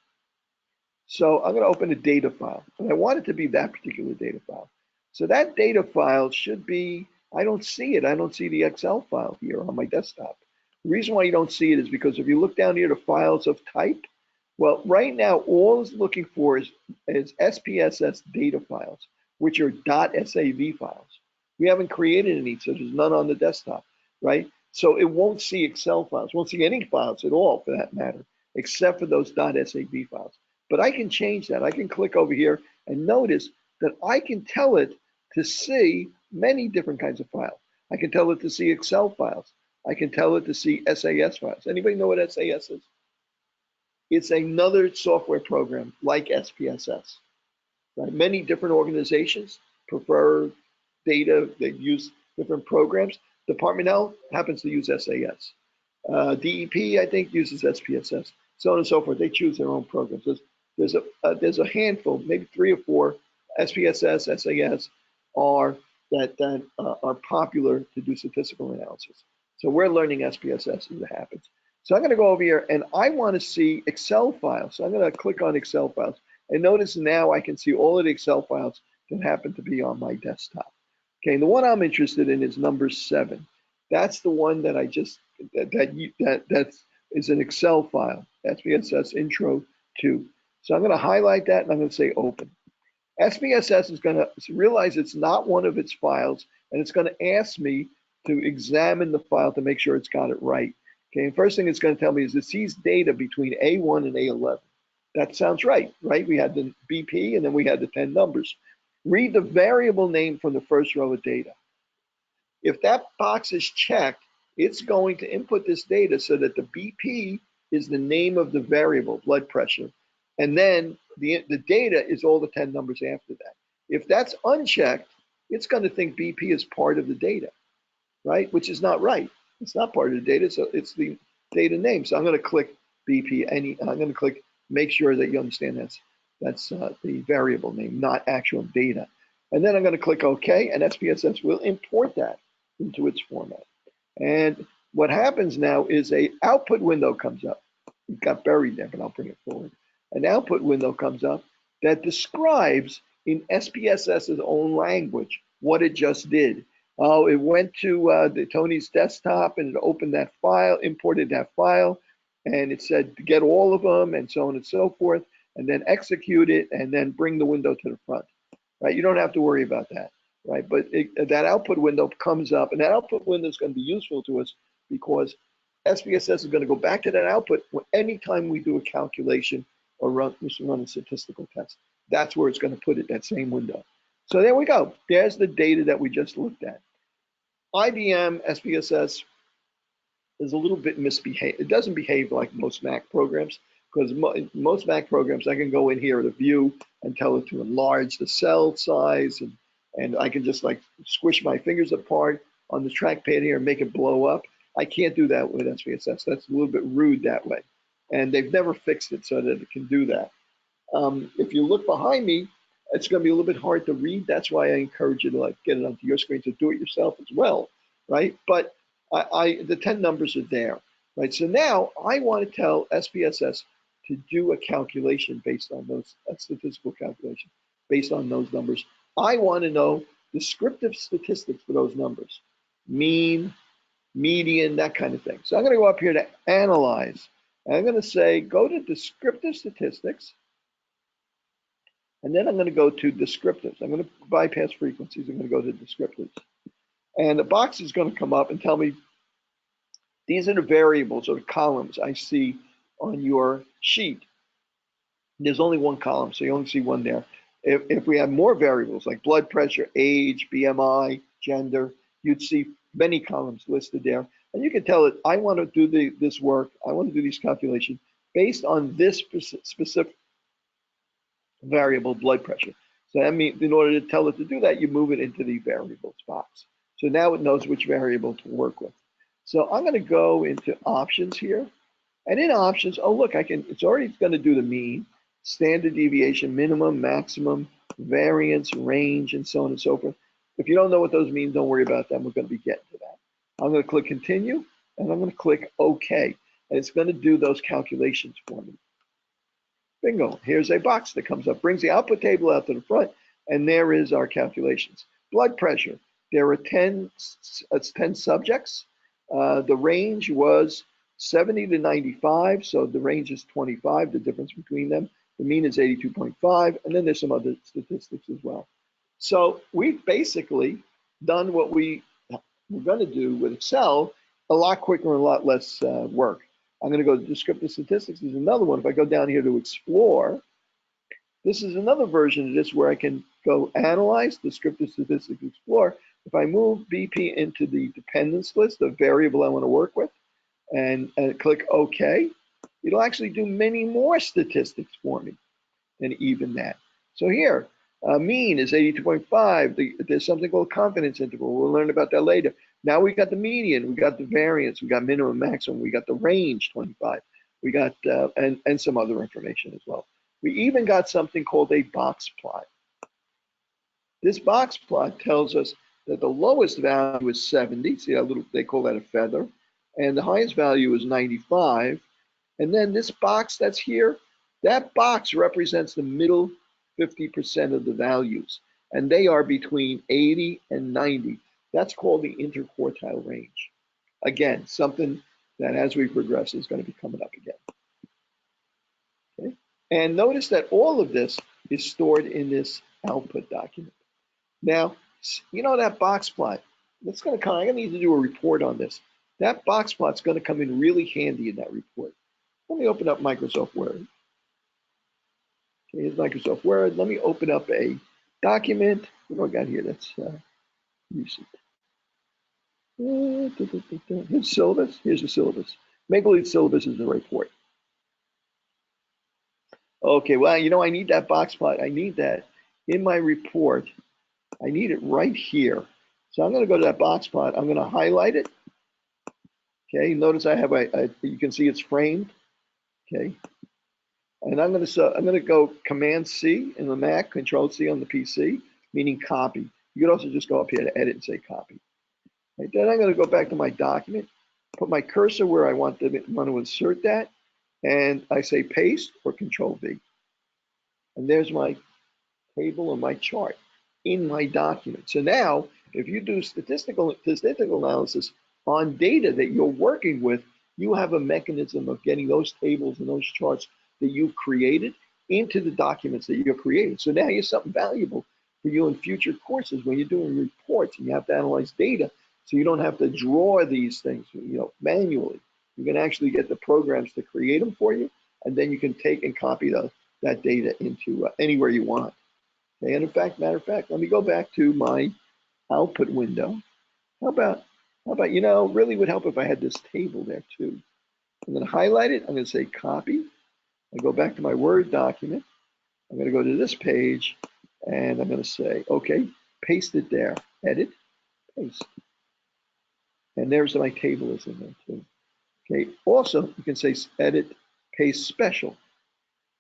So I'm going to open a data file, and I want it to be that particular data file. So that data file should be, I don't see it. I don't see the Excel file here on my desktop. The reason why you don't see it is because if you look down here to files of type, well, right now, all it's looking for is SPSS data files, which are .sav files. We haven't created any, so there's none on the desktop, right? So it won't see Excel files, won't see any files at all for that matter, except for those .sav files. But I can change that. I can click over here and notice that I can tell it to see many different kinds of files. I can tell it to see Excel files. I can tell it to see SAS files. Anybody know what SAS is? It's another software program like SPSS. Right? Many different organizations prefer data, they use different programs. Department of Health happens to use SAS. DEP, I think, uses SPSS. So on and so forth. They choose their own programs. There's a handful, maybe 3 or 4 SPSS, SAS that are popular to do statistical analysis. So we're learning SPSS as it happens. So I'm going to go over here and I want to see Excel files. So I'm going to click on Excel files. And notice now I can see all of the Excel files that happen to be on my desktop. Okay, and the one I'm interested in is number 7. That's the one that that is an Excel file, SPSS Intro 2. So I'm going to highlight that and I'm going to say Open. SPSS is going to realize it's not one of its files, and it's going to ask me to examine the file to make sure it's got it right. Okay, and first thing it's going to tell me is it sees data between A1 and A11. That sounds right, right? We had the BP and then we had the 10 numbers. Read the variable name from the first row of data. If that box is checked, it's going to input this data so that the BP is the name of the variable, blood pressure, and then the data is all the 10 numbers after that. If that's unchecked, it's going to think BP is part of the data, right? Which is not right. It's not part of the data, so it's the data name. So I'm going to click BP. I'm going to click make sure that you understand that's the variable name, not actual data. And then I'm going to click OK, and SPSS will import that into its format. And what happens now is a output window comes up. It got buried there, but I'll bring it forward. An output window comes up that describes in SPSS's own language what it just did. Oh, it went to Tony's desktop and it opened that file, imported that file, and it said to get all of them and so on and so forth, and then execute it and then bring the window to the front. Right? You don't have to worry about that. Right? But that output window comes up, and that output window is going to be useful to us because SPSS is going to go back to that output anytime we do a calculation or run a statistical test. That's where it's going to put it, that same window. So there we go. There's the data that we just looked at. IBM SPSS is a little bit misbehaved. It doesn't behave like most Mac programs because most Mac programs, I can go in here to view and tell it to enlarge the cell size, and I can just like squish my fingers apart on the trackpad here and make it blow up. I can't do that with SPSS. That's a little bit rude that way. And they've never fixed it so that it can do that. If you look behind me, it's going to be a little bit hard to read. That's why I encourage you to like get it onto your screen to do it yourself as well, right? But the 10 numbers are there, right? So now I want to tell SPSS to do a calculation based on those, a statistical calculation based on those numbers. I want to know descriptive statistics for those numbers, mean, median, that kind of thing. So I'm going to go up here to analyze. And I'm going to say, go to descriptive statistics. And then I'm going to go to descriptives. I'm going to bypass frequencies. I'm going to go to descriptives. And the box is going to come up and tell me, these are the variables or the columns I see on your sheet. There's only one column, so you only see one there. If we have more variables like blood pressure, age, BMI, gender, you'd see many columns listed there. And you can tell it, I want to do this work, I want to do these calculations based on this specific variable, blood pressure. So that means in order to tell it to do that, you move it into the variables box. So now it knows which variable to work with. So I'm going to go into options here. And in options, oh, look, it's already going to do the mean, standard deviation, minimum, maximum, variance, range, and so on and so forth. If you don't know what those mean, don't worry about them. We're going to be getting to that. I'm going to click continue, and I'm going to click OK. And it's going to do those calculations for me. Bingo, here's a box that comes up, brings the output table out to the front, and there is our calculations. Blood pressure, there are 10 subjects. The range was 70 to 95, so the range is 25, the difference between them. The mean is 82.5, and then there's some other statistics as well. So we've basically done what we're going to do with Excel a lot quicker and a lot less work. I'm going to go to descriptive statistics. There's another one. If I go down here to explore, this is another version of this where I can go analyze descriptive statistics explore. If I move BP into the dependence list, the variable I want to work with, and click OK, it'll actually do many more statistics for me than even that. So here, mean is 82.5. There's something called confidence interval. We'll learn about that later. Now we got the median, we got the variance, we got minimum, maximum, we got the range 25, we got and some other information as well. We even got something called a box plot. This box plot tells us that the lowest value is 70. See how little they call that a feather, and the highest value is 95. And then this box that's here, that box represents the middle 50% of the values, and they are between 80 and 90. That's called the interquartile range. Again, something that as we progress is going to be coming up again. Okay? And notice that all of this is stored in this output document. Now, you know that box plot, that's going to come, I'm going to need to do a report on this. That box plot's going to come in really handy in that report. Let me open up Microsoft Word. Okay, here's Microsoft Word. Let me open up a document. What do I got here? That's recent. Here's syllabus. Here's the syllabus. Maple Leaf syllabus is the report. Okay, well, you know, I need that box plot. I need that in my report. I need it right here. So I'm going to go to that box plot. I'm going to highlight it. Okay, notice I have you can see it's framed. Okay, and I'm going to go Command C in the Mac, Control C on the PC, meaning copy. You could also just go up here to edit and say copy. Right, then I'm going to go back to my document, put my cursor where I want to insert that, and I say paste or Control V. And there's my table or my chart in my document. So now, if you do statistical analysis on data that you're working with, you have a mechanism of getting those tables and those charts that you've created into the documents that you're creating. So now you're something valuable for you in future courses when you're doing reports and you have to analyze data. So you don't have to draw these things, manually. You can actually get the programs to create them for you, and then you can take and copy that data into anywhere you want. Okay, and matter of fact, let me go back to my output window. How about, really would help if I had this table there too. I'm going to highlight it. I'm going to say copy. I go back to my Word document. I'm going to go to this page, and I'm going to say, okay, paste it there. Edit, paste. And there's my table is in there too. Okay, also, you can say edit, paste special.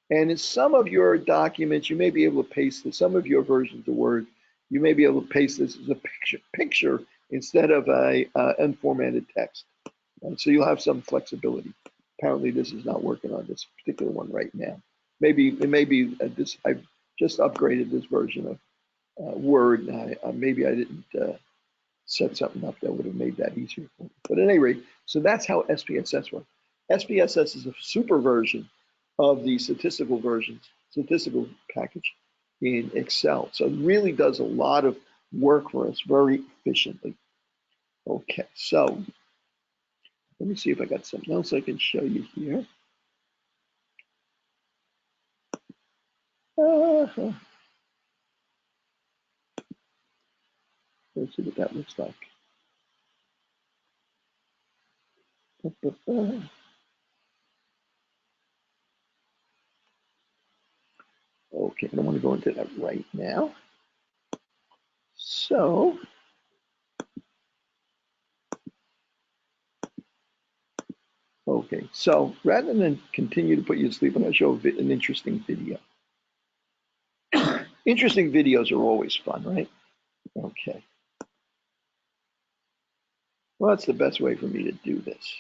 And in some of your documents, you may be able to paste this. Some of your versions of Word, you may be able to paste this as a picture instead of a unformatted text. And so you'll have some flexibility. Apparently, this is not working on this particular one right now. Maybe it may be this. I've just upgraded this version of Word. Maybe I didn't set something up that would have made that easier for me. But at any rate, so that's how SPSS works. SPSS is a super version of the statistical package in Excel. So it really does a lot of work for us very efficiently. Okay, so let me see if I got something else I can show you here. Let's see what that looks like. Okay, I don't want to go into that right now. So, okay, so rather than continue to put you to sleep, I'm going to show an interesting video. Interesting videos are always fun, right? Okay. Well, that's the best way for me to do this.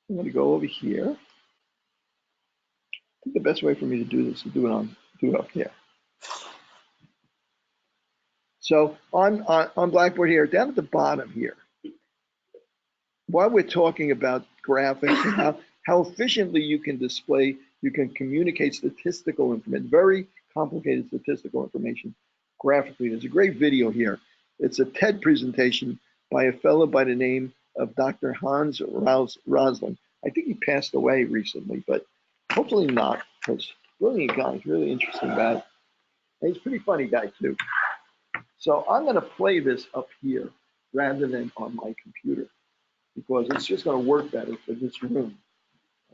I'm going to go over here. I think the best way for me to do this is do it up here. So on Blackboard here, down at the bottom here, while we're talking about graphics and how efficiently you can display, you can communicate statistical information, very complicated statistical information graphically. There's a great video here. It's a TED presentation by a fellow by the name of Dr. Hans Rosling. I think he passed away recently, but hopefully not, because brilliant guy, really interesting guy. And he's a pretty funny guy too. So I'm going to play this up here rather than on my computer, because it's just going to work better for this room.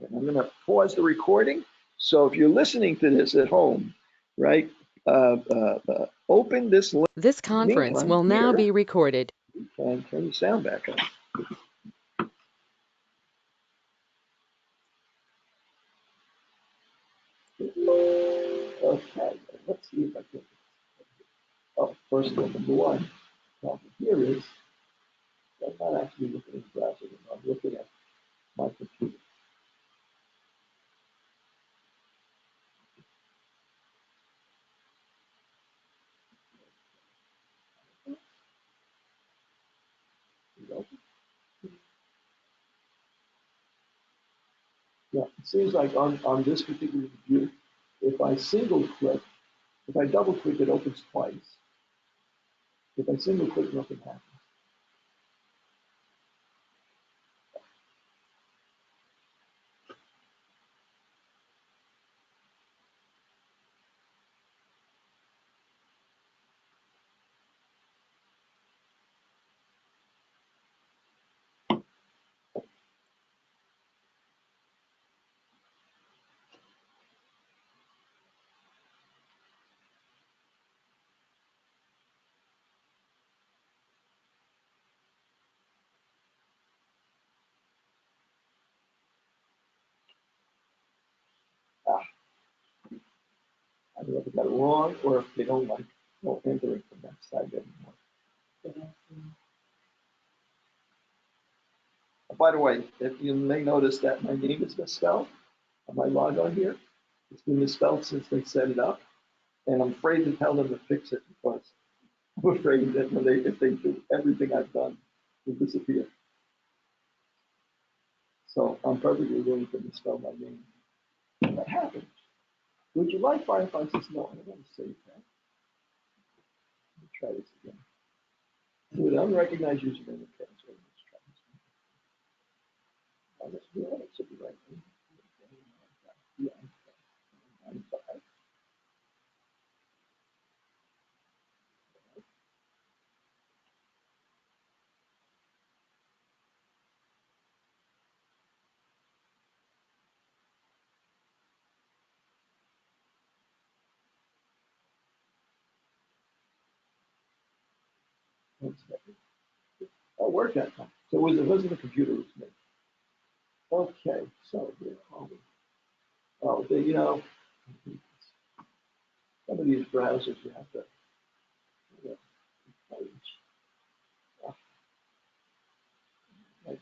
And I'm going to pause the recording. So if you're listening to this at home, right, open this link. This conference will now be recorded. And turn the sound back on. Okay, let's see if I can. Oh, first one, number one. Problem here is I'm not actually looking at the browser. I'm looking at my computer. Yeah, it seems like on this particular computer, if I single click, if I double click, it opens twice. If I single click, nothing happens. Ah, I don't know if I got it wrong or if they don't like no entering from that side anymore. By the way, if you may notice that my name is misspelled on my logo here, it's been misspelled since they set it up, and I'm afraid to tell them to fix it because I'm afraid that if they do everything I've done, will disappear. So I'm perfectly willing to misspell my name. That happened. Would you like Firefox? No, I don't want to save that. Let me try this again. With unrecognized username and password. Let's try this one. Oh, this will be right. It should be right. Yeah. That worked that time. So it wasn't the computer, it was me. Okay, so here are we. Oh, you know, some of these browsers you have to, you know, oh, like,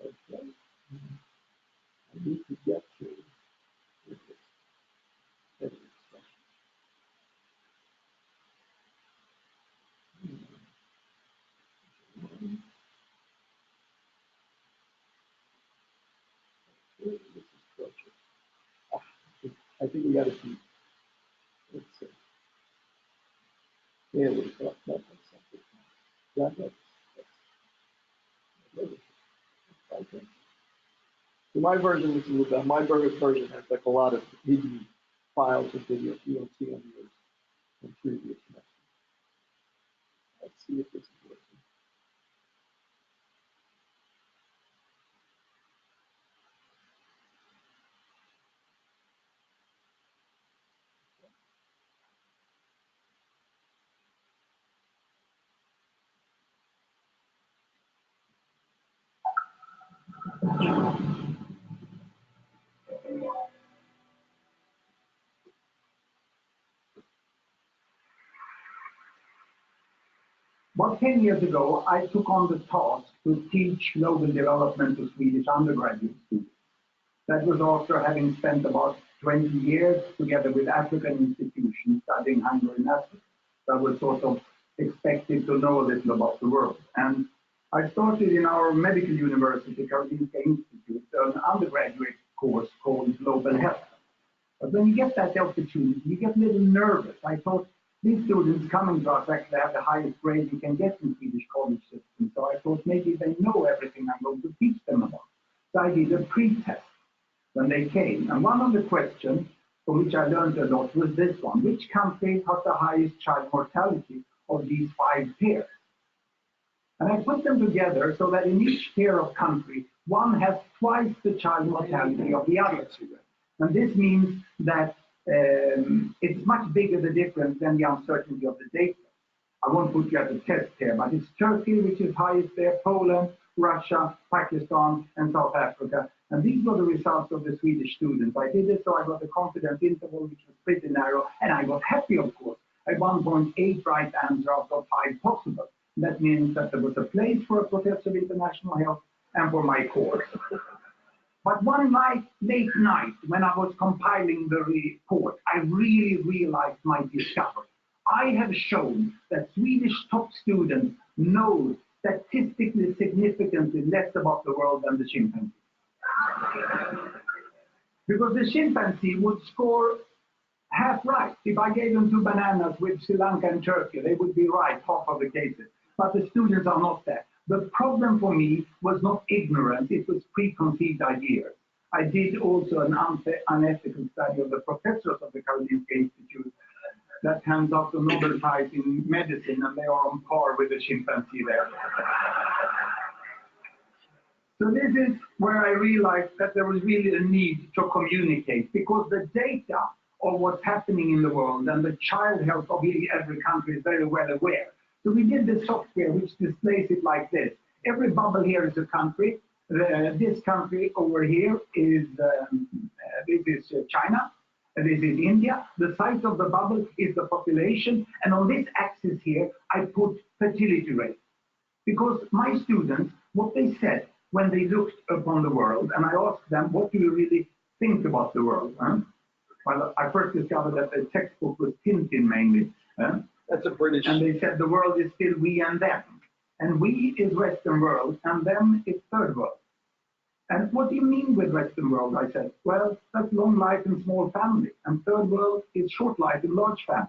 okay. I need to get to this. This is torture. Ah, I think we got to see. Let's see. There we go. That makes sense. Okay. So my version, this is my version has like a lot of hidden files of videos you don't see on yours in previous lessons. Let's see if this is working. About 10 years ago, I took on the task to teach global development to Swedish undergraduate students. That was after having spent about 20 years together with African institutions studying Hungary and Africa. So I was sort of expected to know a little about the world. And I started in our medical university, Karolinska Institute, an undergraduate course called Global Health. But when you get that opportunity, you get a little nervous. I thought these students coming to us actually have the highest grade you can get in Swedish college system. So I thought maybe they know everything I'm going to teach them about. So I did a pre-test when they came. And one of the questions from which I learned a lot was this one: which country has the highest child mortality of these 5 pairs? And I put them together so that in each pair of country, one has twice the child mortality of the other. And this means that it's much bigger the difference than the uncertainty of the data. I won't put you at the test here, but it's Turkey, which is highest there, Poland, Russia, Pakistan, and South Africa. And these were the results of the Swedish students. I did it so I got a confidence interval, which was pretty narrow, and I got happy, of course. I had 1.8 right answer out of 5 possible. That means that there was a place for a professor of international health and for my course. But one night, late night, when I was compiling the report, I really realized my discovery. I have shown that Swedish top students know statistically significantly less about the world than the chimpanzee. Because the chimpanzee would score half right. If I gave them 2 bananas with Sri Lanka and Turkey, they would be right half of the cases. But the students are not that. The problem for me was not ignorance, it was preconceived ideas. I did also an unethical study of the professors of the Karolinska Institute that hands out the Nobel Prize in medicine, and they are on par with the chimpanzee there. So this is where I realized that there was really a need to communicate, because the data of what's happening in the world and the child health of every country is very well aware. So we did the software which displays it like this. Every bubble here is a country. This country over here is China. This is India. The size of the bubble is the population. And on this axis here, I put fertility rate. Because my students, what they said when they looked upon the world, and I asked them, what do you really think about the world? Huh? Well, I first discovered that the textbook was Tintin mainly. That's a British. And they said the world is still we and them. And we is Western world, and them is third world. And what do you mean with Western world? I said, well, that's long life and small family. And third world is short life and large family.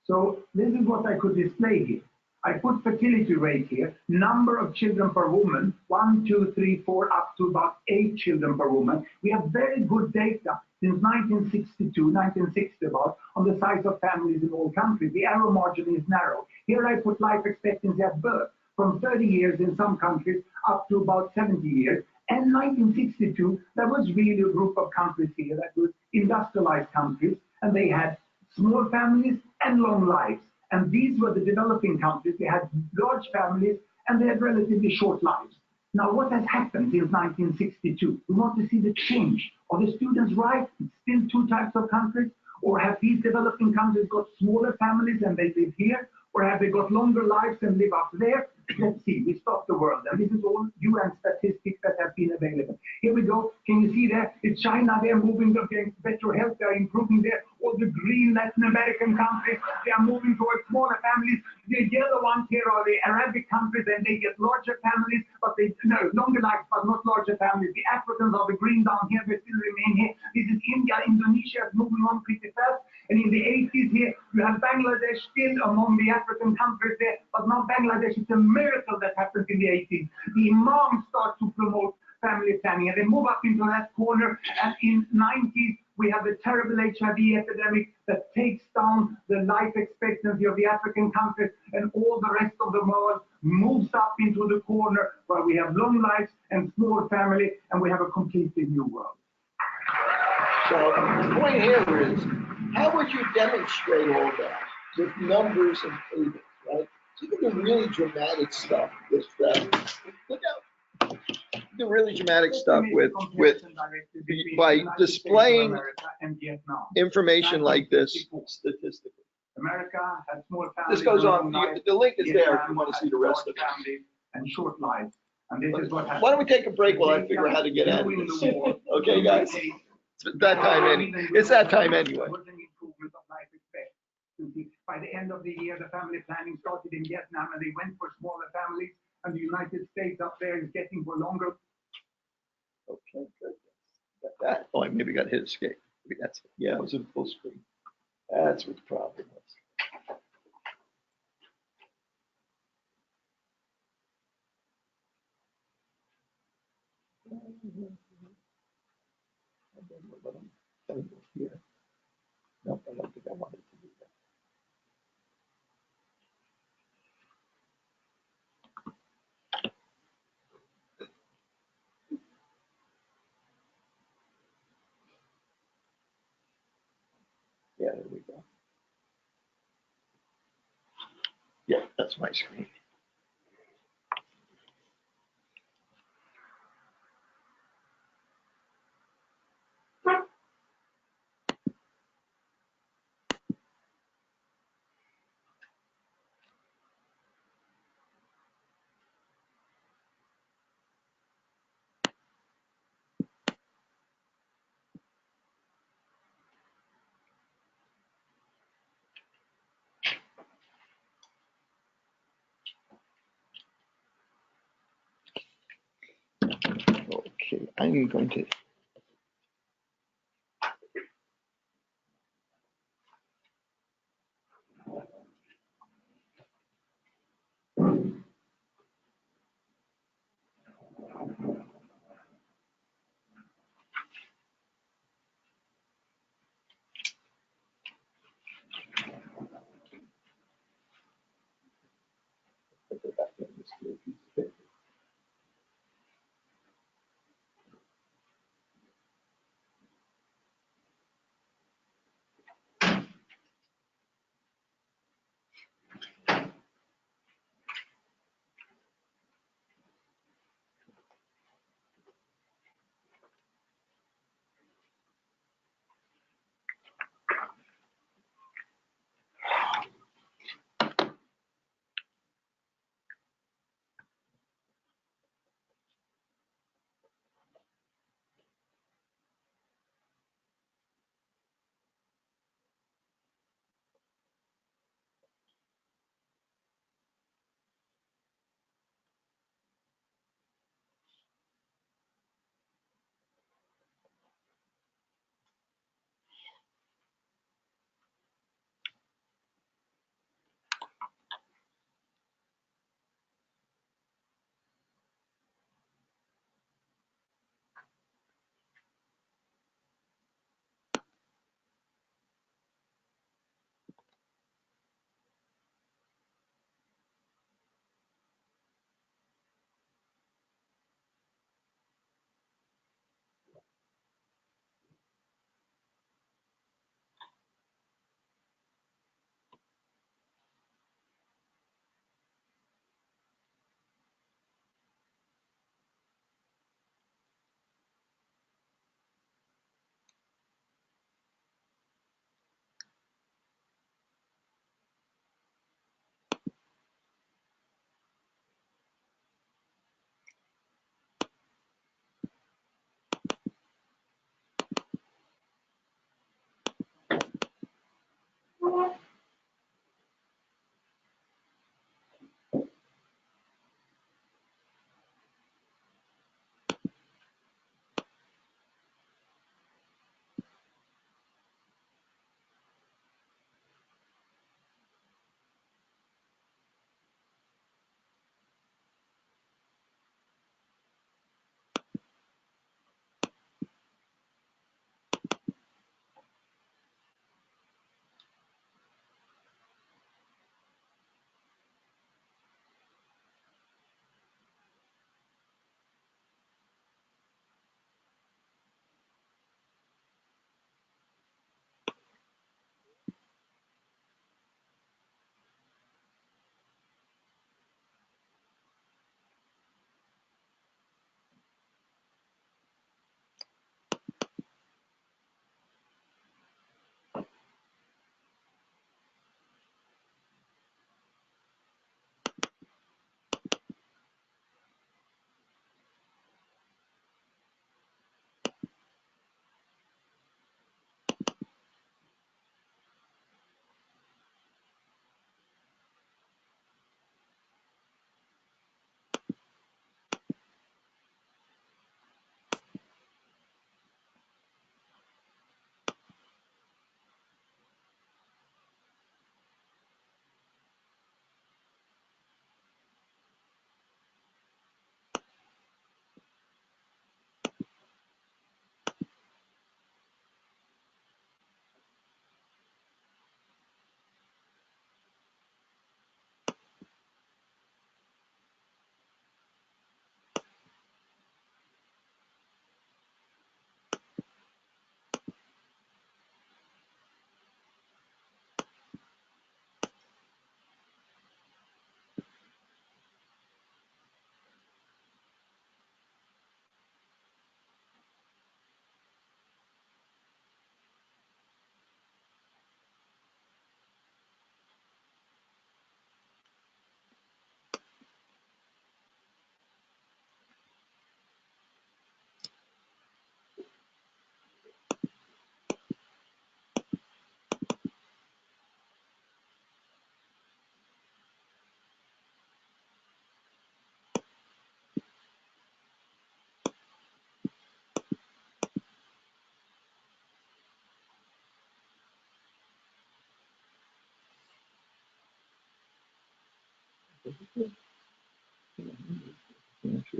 So this is what I could display here. I put fertility rate here, number of children per woman, 1, 2, 3, 4, up to about 8 children per woman. We have very good data since 1962, 1960 about, on the size of families in all countries. The arrow margin is narrow. Here I put life expectancy at birth, from 30 years in some countries up to about 70 years. And 1962, there was really a group of countries here that was industrialized countries, and they had small families and long lives. And these were the developing countries. They had large families and they had relatively short lives. Now, what has happened since 1962? We want to see the change. Are the students right? It's still 2 types of countries? Or have these developing countries got smaller families and they live here? Or have they got longer lives and live up there? Let's see, we stop the world. And this is all UN statistics that have been available. Here we go. Can you see there? It's China. They're moving to better health. They're improving there. All the green Latin American countries, they are moving towards smaller families. The yellow ones here are the Arabic countries, and they get larger families, but they longer lives, but not larger families. The Africans are the green down here. They still remain here. This is India. Indonesia is moving on pretty fast. And in the 80s here, you have Bangladesh still among the African countries there, but now Bangladesh is a miracle that happened in the 80s. The imams start to promote family planning, and they move up into that corner. And in 90s, we have the terrible HIV epidemic that takes down the life expectancy of the African countries, and all the rest of the world moves up into the corner where we have long lives and small family, and we have a completely new world. So the point here is, how would you demonstrate all that with numbers and tables, right? So you can do really dramatic stuff with look out. The really dramatic stuff with by displaying information like this statistically. America has small families. This goes on. The link is there if you want to see the rest of it. And short lives. And this is what happens. Why don't we take a break while I figure out how to get out of this? Okay, guys. It's that time It's that time anyway. By the end of the year, the family planning started in Vietnam, and they went for smaller families. And the United States up there is getting for longer. Okay, good. Oh, I maybe got hit escape. Maybe that's it. Yeah, it was in full screen. That's what the problem was. Here. Nope, I don't think I wanted to do that. Yeah, there we go. Yeah, that's my screen. Okay, I'm going to.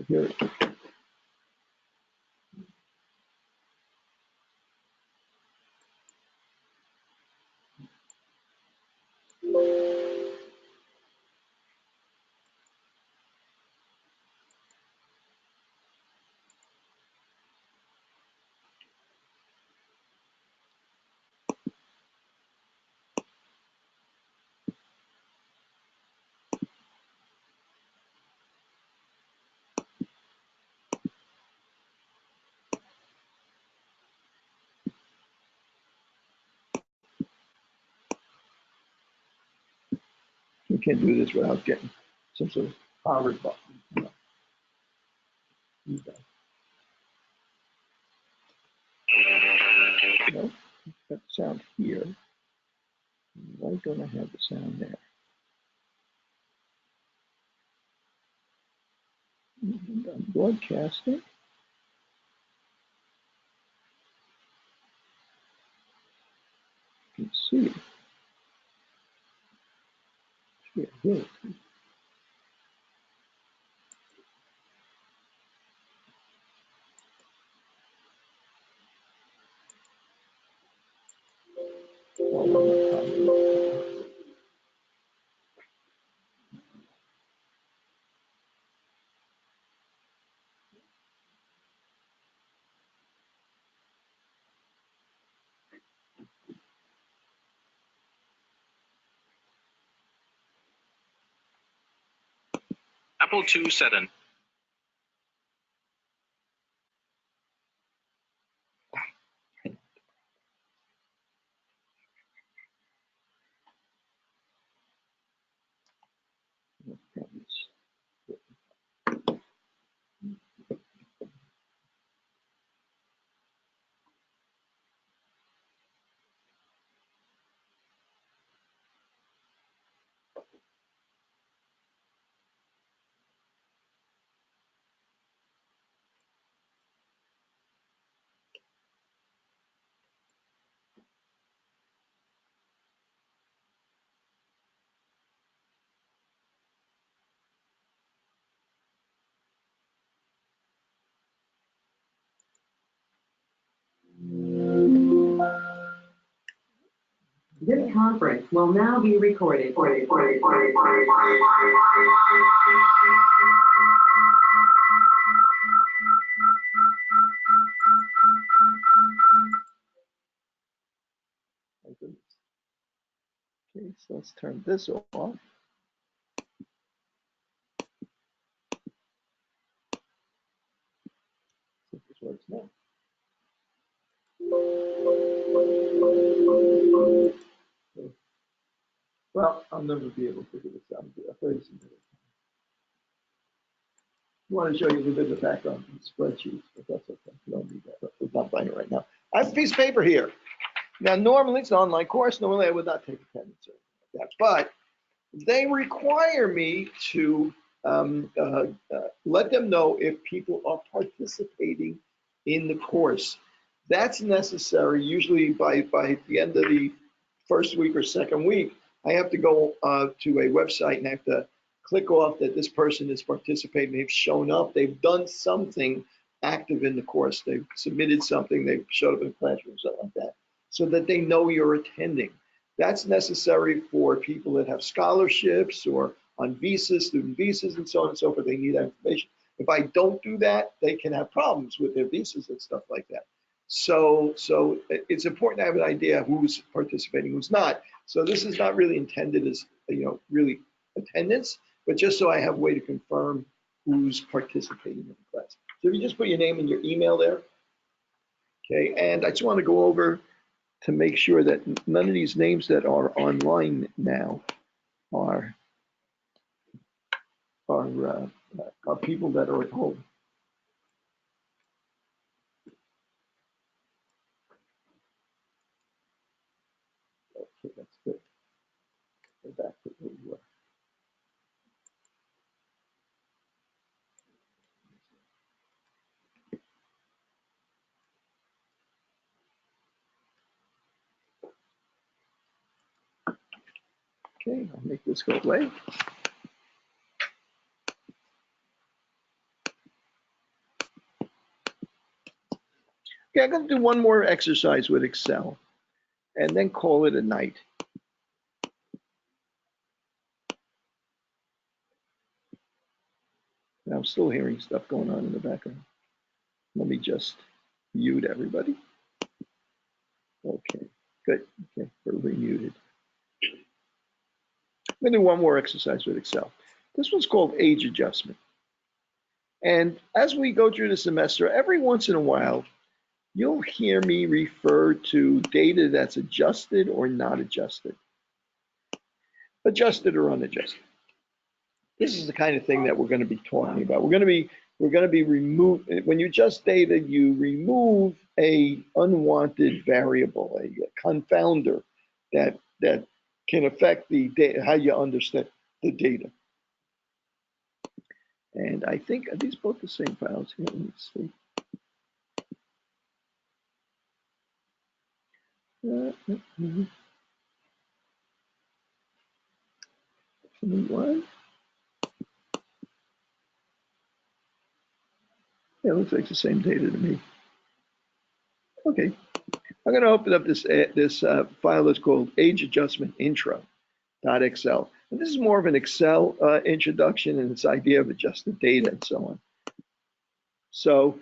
Here. You can't do this without getting some sort of power button. No, that sound here. Why don't I have the sound there? And I'm broadcasting. You can see it. Here, here. Apple II 7. This conference will now be recorded. Okay, so let's turn this off. See if this works now. Well, I'll never be able to figure this out. I want to show you a little bit of the background in spreadsheets, but that's okay. You don't need that. It's not buying it right now. I have a piece of paper here. Now, normally it's an online course. Normally I would not take attendance or anything like that, but they require me to let them know if people are participating in the course. That's necessary usually by the end of the first week or second week. I have to go to a website and I have to click off that this person is participating. They've shown up. They've done something active in the course. They've submitted something. They've showed up in the classroom, something like that, so that they know you're attending. That's necessary for people that have scholarships or on visas, student visas, and so on and so forth. They need that information. If I don't do that, they can have problems with their visas and stuff like that. So it's important to have an idea who's participating, who's not. So this is not really intended as, really attendance, but just so I have a way to confirm who's participating in the class. So if you just put your name and your email there, okay, and I just want to go over to make sure that none of these names that are online now are people that are at home. Okay, that's good. Go back to where we were. Okay, I'll make this go away. Okay, I'm going to do one more exercise with Excel and then call it a night. Now, I'm still hearing stuff going on in the background. Let me just mute everybody. Okay, good. Okay, we're remuted. I'm going to do one more exercise with Excel. This one's called age adjustment. And as we go through the semester, every once in a while, you'll hear me refer to data that's adjusted or not adjusted. Adjusted or unadjusted. This is the kind of thing that we're going to be talking about. We're going to be remove when you adjust data, you remove a unwanted variable, a confounder that can affect the data, how you understand the data. And I think, are these both the same files here? Let me see. What? Yeah, it looks like the same data to me. Okay, I'm going to open up this file that's called age adjustment intro.xl. And this is more of an Excel introduction and this idea of adjusted data and so on. So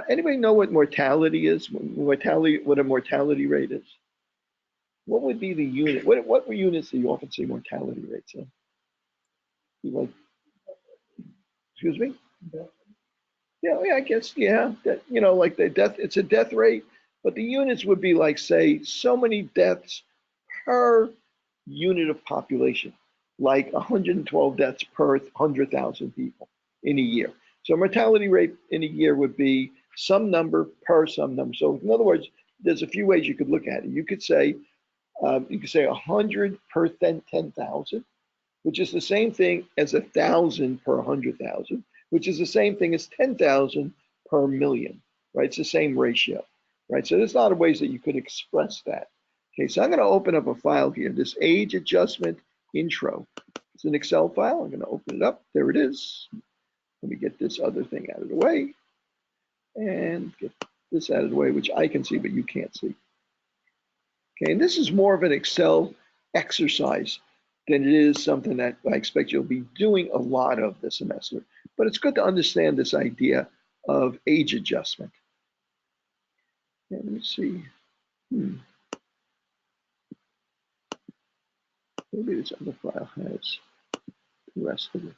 anybody know what mortality is? What a mortality rate is? What would be the unit? What units do you often see mortality rates in? Like, excuse me? Yeah, I guess, yeah. That, you know, like the death, it's a death rate, but the units would be like, say, so many deaths per unit of population, like 112 deaths per 100,000 people in a year. So mortality rate in a year would be some number per some number. So in other words, there's a few ways you could look at it. You could say 100 per 10,000, which is the same thing as 1,000 per 100,000, which is the same thing as 10,000 per million, right? It's the same ratio, right? So there's a lot of ways that you could express that. Okay, so I'm going to open up a file here, this age adjustment intro. It's an Excel file. I'm going to open it up. There it is. Let me get this other thing out of the way and get this out of the way, which I can see, but you can't see. Okay, and this is more of an Excel exercise than it is something that I expect you'll be doing a lot of this semester. But it's good to understand this idea of age adjustment. Okay, let me see. Maybe this other file has the rest of it.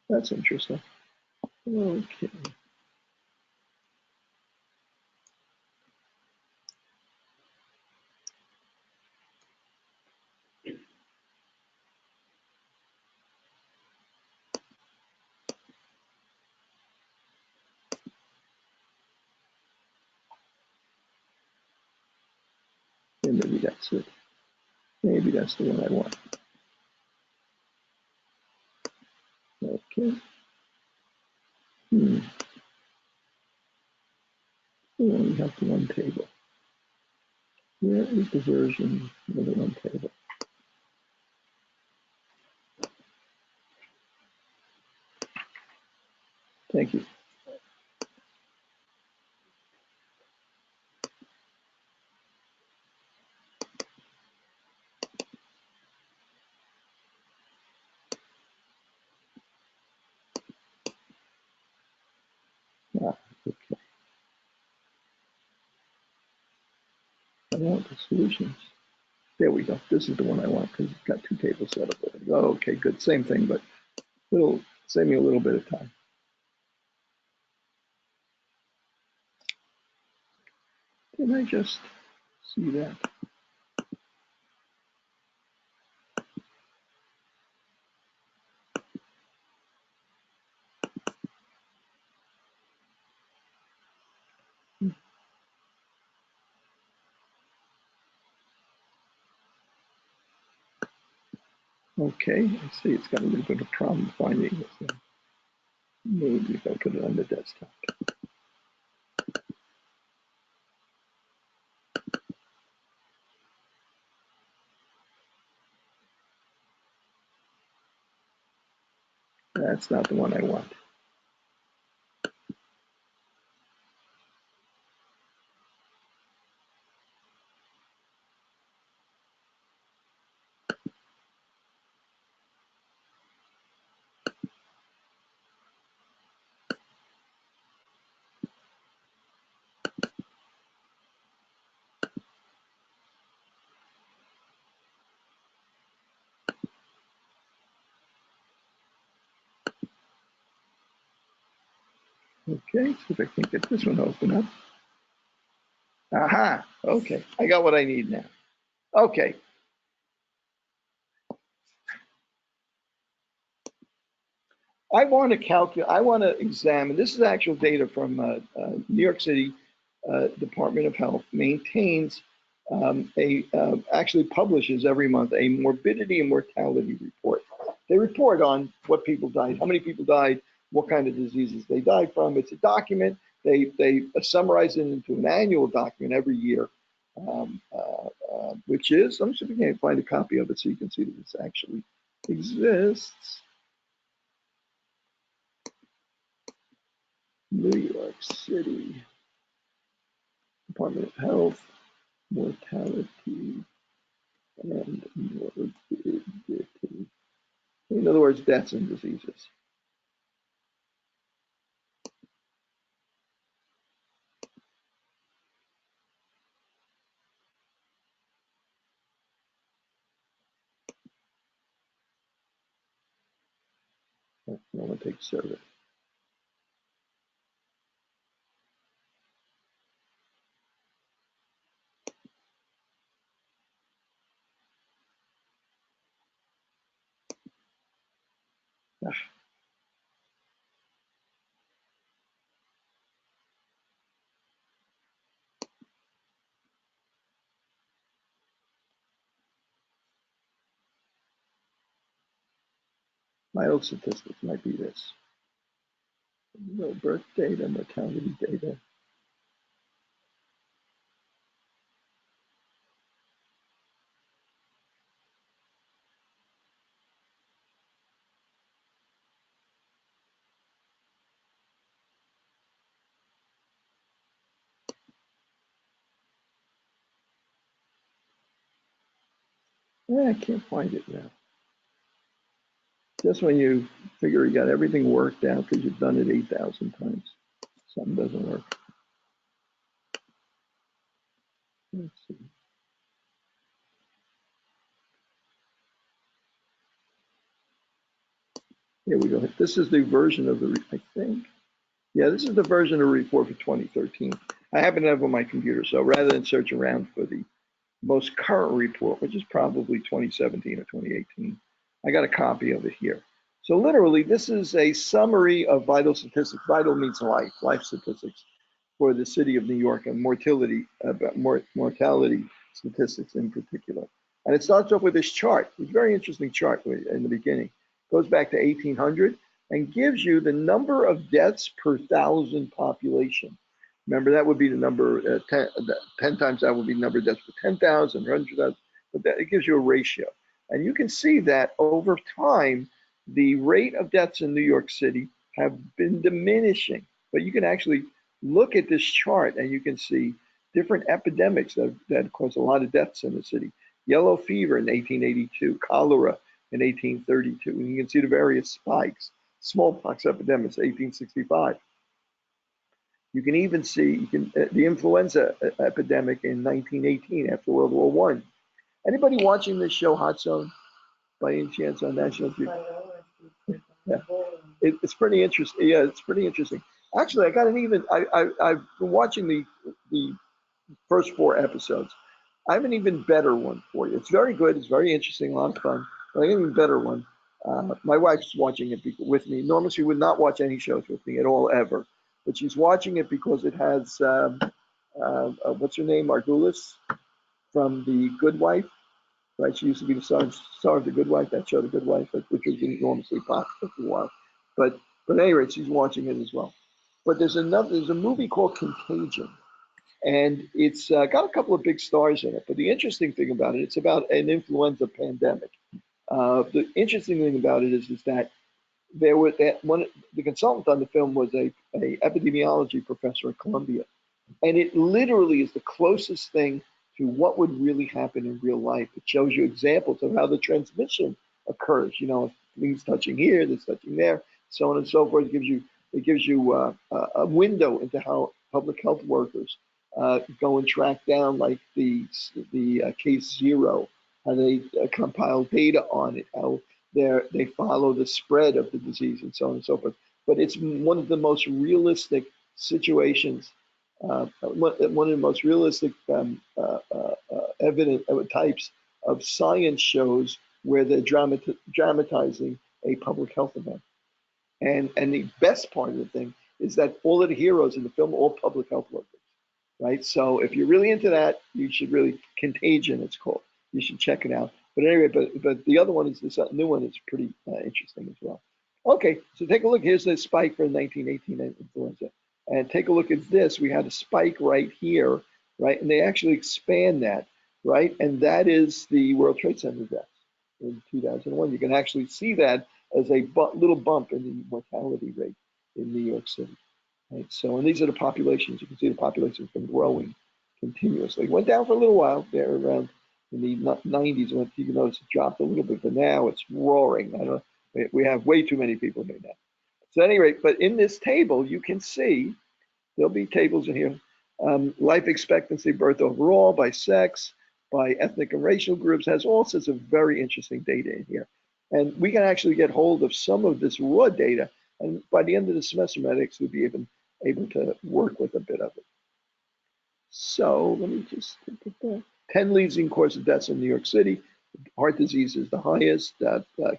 That's interesting. Okay. And maybe that's it. Maybe that's the one I want. Okay. We only have the one table. Where is the version of the one table? Thank you. Okay. I want the solutions. There we go. This is the one I want because it's got two tables set up. Oh, okay, good. Same thing, but it'll save me a little bit of time. Can I just see that? Okay, I see it's got a little bit of problem finding this. Maybe if I put it on the desktop. That's not the one I want. Okay, see if I can get this one open up. Aha, okay, I got what I need now. Okay. I want to calculate, I want to examine, this is actual data from New York City Department of Health, maintains actually publishes every month a morbidity and mortality report. They report on what people died, how many people died, what kind of diseases they died from. It's a document. They summarize it into an annual document every year, which is, I'm just going to find a copy of it so you can see that this actually exists. New York City Department of Health, mortality and morbidity. In other words, deaths and diseases. No one takes care of it. Ah. My old statistics might be this. No birth data, mortality data. I can't find it now. Just when you figure you got everything worked out because you've done it 8,000 times, something doesn't work. Let's see. Here we go. This is the version of the, I think. Yeah, this is the version of the report for 2013. I happen to have it on my computer, so rather than search around for the most current report, which is probably 2017 or 2018, I got a copy of it here. So literally, this is a summary of vital statistics. Vital means life statistics for the city of New York and mortality statistics in particular. And it starts off with this chart. It's a very interesting chart in the beginning. Goes back to 1800 and gives you the number of deaths per thousand population. Remember, that would be the number, 10 times that would be the number of deaths per 10,000, 100,000, but it gives you a ratio. And you can see that over time, the rate of deaths in New York City have been diminishing. But you can actually look at this chart and you can see different epidemics that caused a lot of deaths in the city. Yellow fever in 1882, cholera in 1832, and you can see the various spikes. Smallpox epidemics, 1865. You can even see the influenza epidemic in 1918 after World War I. Anybody watching this show, Hot Zone, by any chance on National Geographic? Yeah. It's pretty interesting. Yeah, it's pretty interesting. Actually, I got an even. I've been watching the first 4 episodes. I have an even better one for you. It's very good. It's very interesting. A lot of fun. But I have an even better one. My wife's watching it with me. Normally, she would not watch any shows with me at all, ever. But she's watching it because it has, what's her name, Margulis from The Good Wife, right? She used to be the star of The Good Wife, that show, The Good Wife, which was enormously popular for a while. But at any rate, she's watching it as well. But there's a movie called Contagion, and it's got a couple of big stars in it. But the interesting thing about it, it's about an influenza pandemic. The interesting thing about it is that the consultant on the film was a epidemiology professor at Columbia, and it literally is the closest thing to what would really happen in real life. It shows you examples of how the transmission occurs. You know, things touching here, this touching there, so on and so forth. It gives you a window into how public health workers go and track down like the case zero, how they compile data on it, how they follow the spread of the disease, and so on and so forth. but it's one of the most realistic situations, one of the most realistic evident types of science shows where they're dramatizing a public health event. And the best part of the thing is that all of the heroes in the film are all public health workers, right? So if you're really into that, you should really, Contagion it's called. You should check it out. But anyway, but the other one is this new one. It's pretty interesting as well. Okay, so take a look. Here's the spike for 1918 influenza, and take a look at this. We had a spike right here, right? And they actually expand that, right? And that is the World Trade Center deaths in 2001. You can actually see that as a little bump in the mortality rate in New York City. Right? So, and these are the populations. You can see the population has been growing continuously. It went down for a little while there around in the 90s. When you can notice it dropped a little bit, but now it's roaring. I don't know. We have way too many people here now. So, at any rate, but in this table, you can see there'll be tables in here. Life expectancy, birth overall, by sex, by ethnic and racial groups, has all sorts of very interesting data in here. And we can actually get hold of some of this raw data. And by the end of the semester, medics will be even able to work with a bit of it. So let me just look at that. 10 leading causes of deaths in New York City. Heart disease is the highest,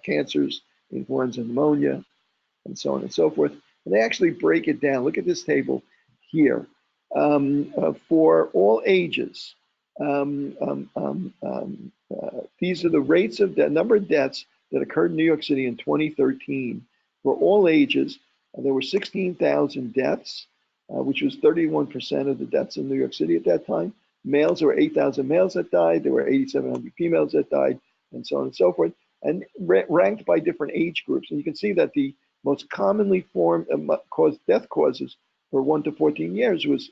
cancers, influenza, pneumonia, and so on and so forth. And they actually break it down. Look at this table here. For all ages, these are the rates of the number of deaths that occurred in New York City in 2013. For all ages, there were 16,000 deaths, which was 31% of the deaths in New York City at that time. Males, there were 8,000 males that died. There were 8,700 females that died, and so on and so forth, and ranked by different age groups. And you can see that the most commonly formed death causes for 1 to 14 years was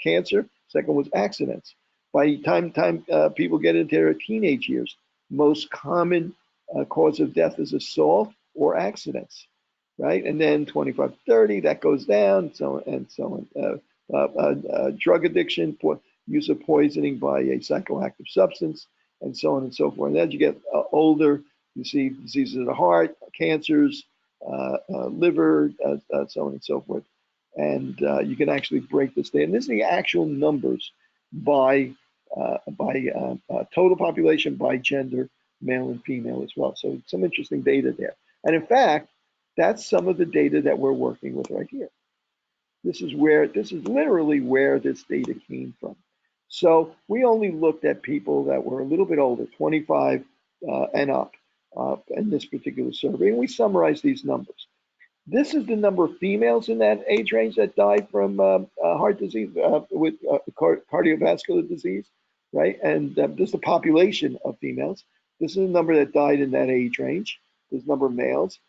cancer. Second was accidents. By the time people get into their teenage years, most common cause of death is assault or accidents, right? And then 25 to 30, that goes down, so and so on. Drug addiction, use of poisoning by a psychoactive substance, and so on and so forth. And as you get older, you see diseases of the heart, cancers, liver, so on and so forth. And you can actually break this down. And this is the actual numbers by total population, by gender, male and female as well. So some interesting data there. And in fact, that's some of the data that we're working with right here. This is literally where this data came from. So we only looked at people that were a little bit older, 25 and up in this particular survey, and we summarized these numbers. This is the number of females in that age range that died from heart disease with cardiovascular disease, right? And this is the population of females. This is the number that died in that age range. This number of males.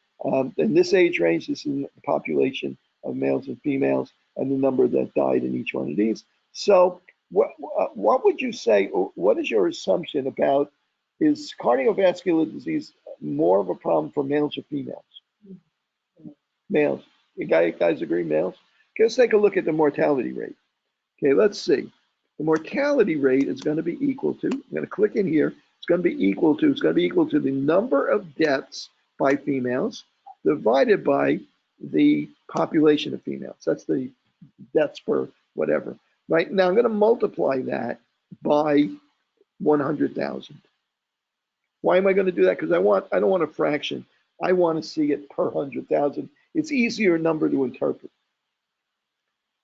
In this age range, this is the population of males and females, and the number that died in each one of these. So what would you say, what is your assumption about, is cardiovascular disease more of a problem for males or females? Males. You guys agree, males? Okay, let's take a look at the mortality rate. Okay, let's see. The mortality rate is going to be equal to, I'm going to click in here, it's going to be equal to the number of deaths by females divided by the population of females. That's the deaths per whatever. Right now, I'm going to multiply that by 100,000. Why am I going to do that? Because I don't want a fraction. I want to see it per 100,000. It's easier number to interpret.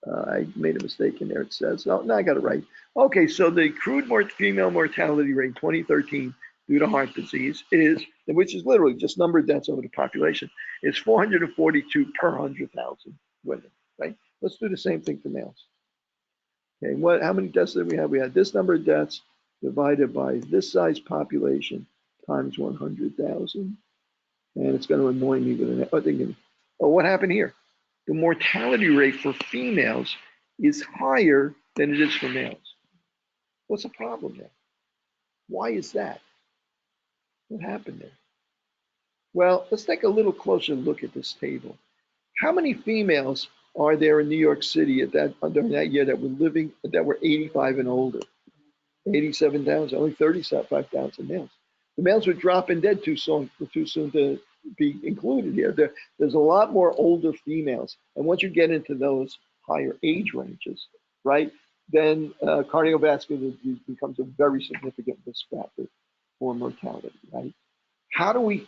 I made a mistake in there. It says, no, I got it right. Okay, so the crude female mortality rate in 2013 due to heart disease is, which is literally just number of deaths over the population, is 442 per 100,000 women, right? Let's do the same thing for males. Okay, how many deaths did we have? We had this number of deaths divided by this size population times 100,000. And it's going to annoy me with an, what happened here? The mortality rate for females is higher than it is for males. What's the problem there? Why is that? What happened there? Well, let's take a little closer look at this table. How many females are there in New York City during that year that were 85 and older? 87,000, only 35,000 males. The males were dropping dead too soon to be included here. There's a lot more older females, and once you get into those higher age ranges, right, then cardiovascular disease becomes a very significant risk factor for mortality, right? How do we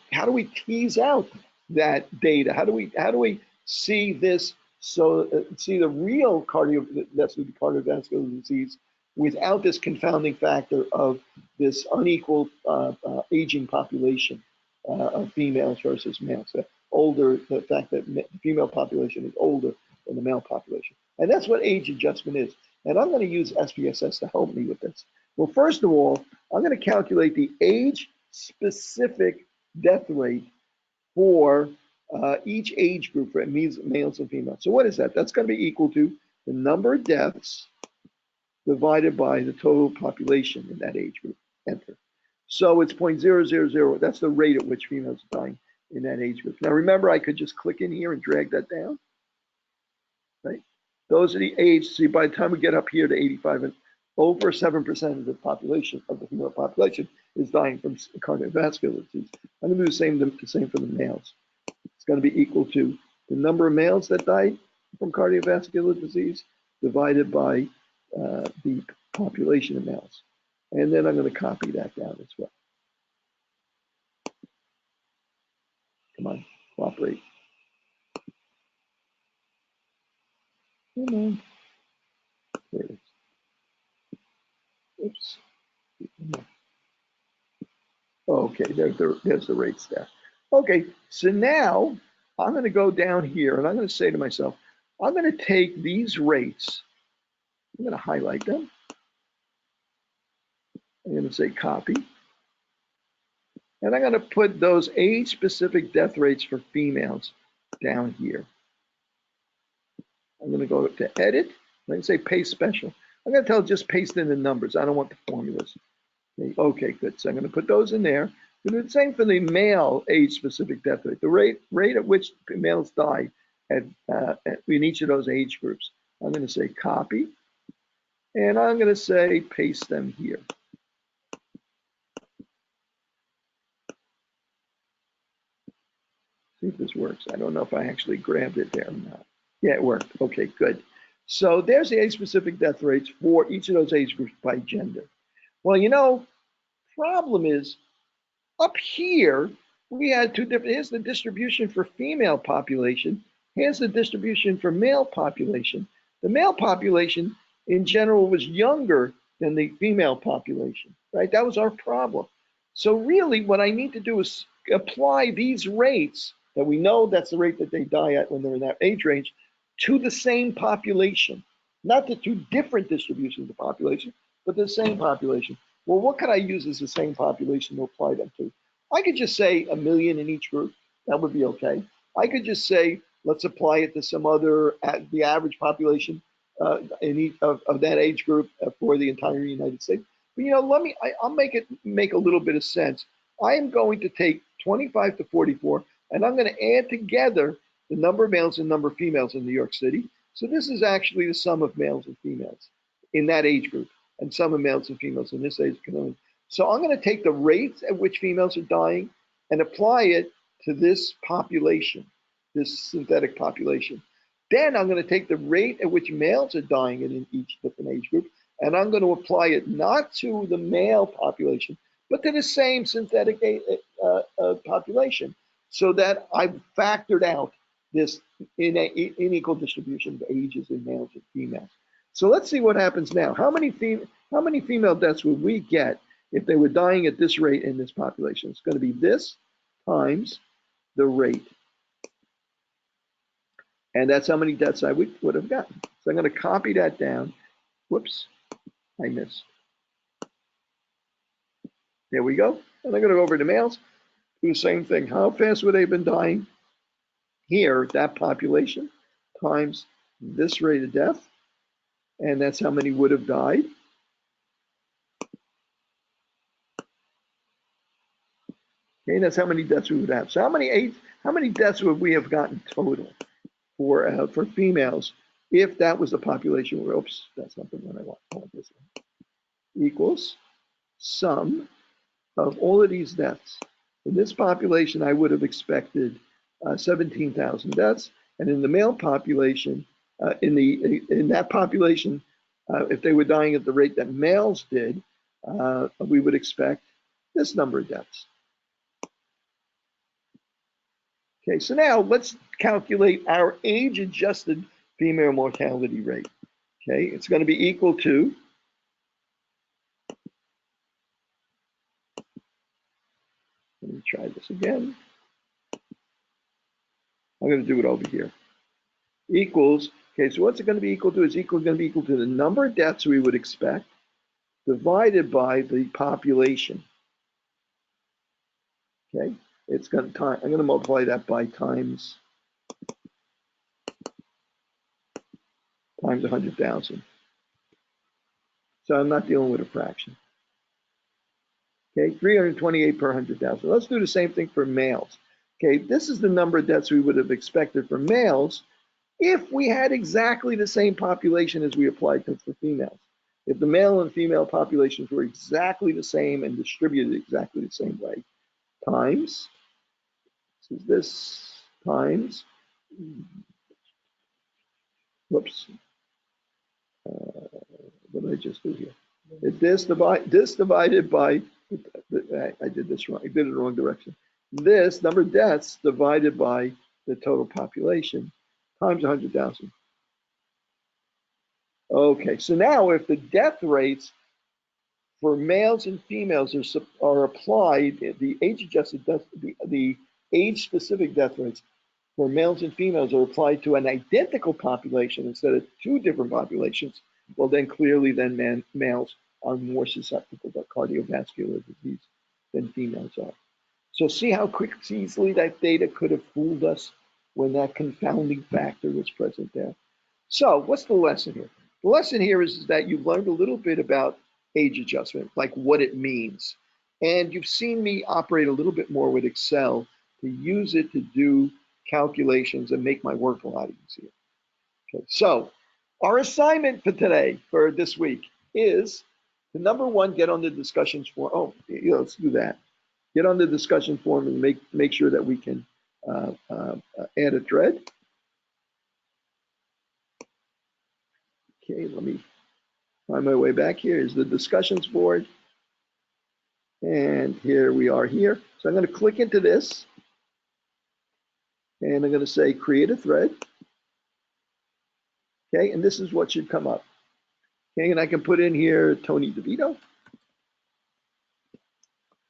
tease out that data? How do we see this? So see the real cardiovascular disease without this confounding factor of this unequal aging population of females versus males. The fact that the female population is older than the male population. And that's what age adjustment is. And I'm going to use SPSS to help me with this. Well, first of all, I'm going to calculate the age-specific death rate for each age group for males and females. So what is that? That's going to be equal to the number of deaths divided by the total population in that age group. Enter. So it's 0.000. That's the rate at which females are dying in that age group. Now remember, I could just click in here and drag that down, right? Those are the age. See, by the time we get up here to 85, and over 7% of the population, of the female population, is dying from cardiovascular disease. I'm going to do the same for the males. It's going to be equal to the number of males that died from cardiovascular disease divided by the population of males. And then I'm going to copy that down as well. Come on, cooperate. Come on. There it is. Oops. Okay, there's the rates there. Okay, so now I'm going to go down here and I'm going to say to myself, I'm going to take these rates, I'm going to highlight them. I'm going to say copy. And I'm going to put those age-specific death rates for females down here. I'm going to go to edit. I'm going to say paste special. I'm going to tell it just paste in the numbers. I don't want the formulas. Okay, good. So I'm going to put those in there. I'm going to do the same for the male age-specific death rate, the rate at which males die in each of those age groups. I'm going to say copy. And I'm going to say paste them here. See if this works. I don't know if I actually grabbed it there or not. Yeah, it worked. Okay, good. So there's the age-specific death rates for each of those age groups by gender. Well, you know, problem is up here, we had two different, here's the distribution for female population. Here's the distribution for male population. The male population in general was younger than the female population, right? That was our problem. So really what I need to do is apply these rates that we know that's the rate that they die at when they're in that age range to the same population, not the two different distributions of the population, but the same population. Well, what could I use as the same population to apply them to? I could just say 1 million in each group. That would be okay. I could just say, let's apply it to some other, the average population in each of that age group for the entire United States. But you know, I'll make a little bit of sense. I am going to take 25 to 44, and I'm going to add together the number of males and number of females in New York City. So this is actually the sum of males and females in that age group, and sum of males and females in this age group. So I'm going to take the rates at which females are dying and apply it to this population, this synthetic population. Then I'm going to take the rate at which males are dying in each different age group, and I'm going to apply it not to the male population, but to the same synthetic population, so that I've factored out this unequal distribution of ages in males and females. So let's see what happens now. How many female deaths would we get if they were dying at this rate in this population? It's going to be this times the rate. And that's how many deaths I would have gotten. So I'm going to copy that down. Whoops, I missed. There we go. And I'm going to go over to males. Do the same thing. How fast would they have been dying? Here, that population times this rate of death. And that's how many would have died. Okay, that's how many deaths we would have. So how many deaths would we have gotten total for females if that was the population? Oops, that's not the one I want. I want this one. Equals sum of all of these deaths In this population, I would have expected 17,000 deaths. And in the male population, in that population, if they were dying at the rate that males did, we would expect this number of deaths. Okay, so now let's calculate our age-adjusted female mortality rate. Okay, it's going to be equal to, let me try this again. I'm going to do it over here. Equals, okay, so what's it going to be equal to? It's going to be equal to the number of deaths we would expect divided by the population. Okay, it's going to I'm going to multiply that by times 100,000. So I'm not dealing with a fraction. Okay, 328 per 100,000. Let's do the same thing for males. Okay, this is the number of deaths we would have expected for males if we had exactly the same population as we applied to for females. If the male and female populations were exactly the same and distributed exactly the same way, times, this is this, times, whoops, what did I just do here? If this divided by, I did this wrong, I did it the wrong direction. This number of deaths divided by the total population times 100,000. Okay, so now if the death rates for males and females are applied, the age-adjusted death, the age-specific death rates for males and females are applied to an identical population instead of two different populations, well then clearly then males are more susceptible to cardiovascular disease than females are. So see how easily that data could have fooled us when that confounding factor was present there. So what's the lesson here? The lesson here is that you've learned a little bit about age adjustment, like what it means. And you've seen me operate a little bit more with Excel to use it to do calculations and make my work a lot easier. Okay, so our assignment for today, for this week, is to number one, get on the discussions forum. Oh, yeah, let's do that. Get on the discussion forum and make sure that we can add a thread. Okay, let me find my way back. Here is the discussions board. And here we are here. So I'm going to click into this. And I'm going to say create a thread. Okay, and this is what should come up. Okay, and I can put in here Tony DeVito.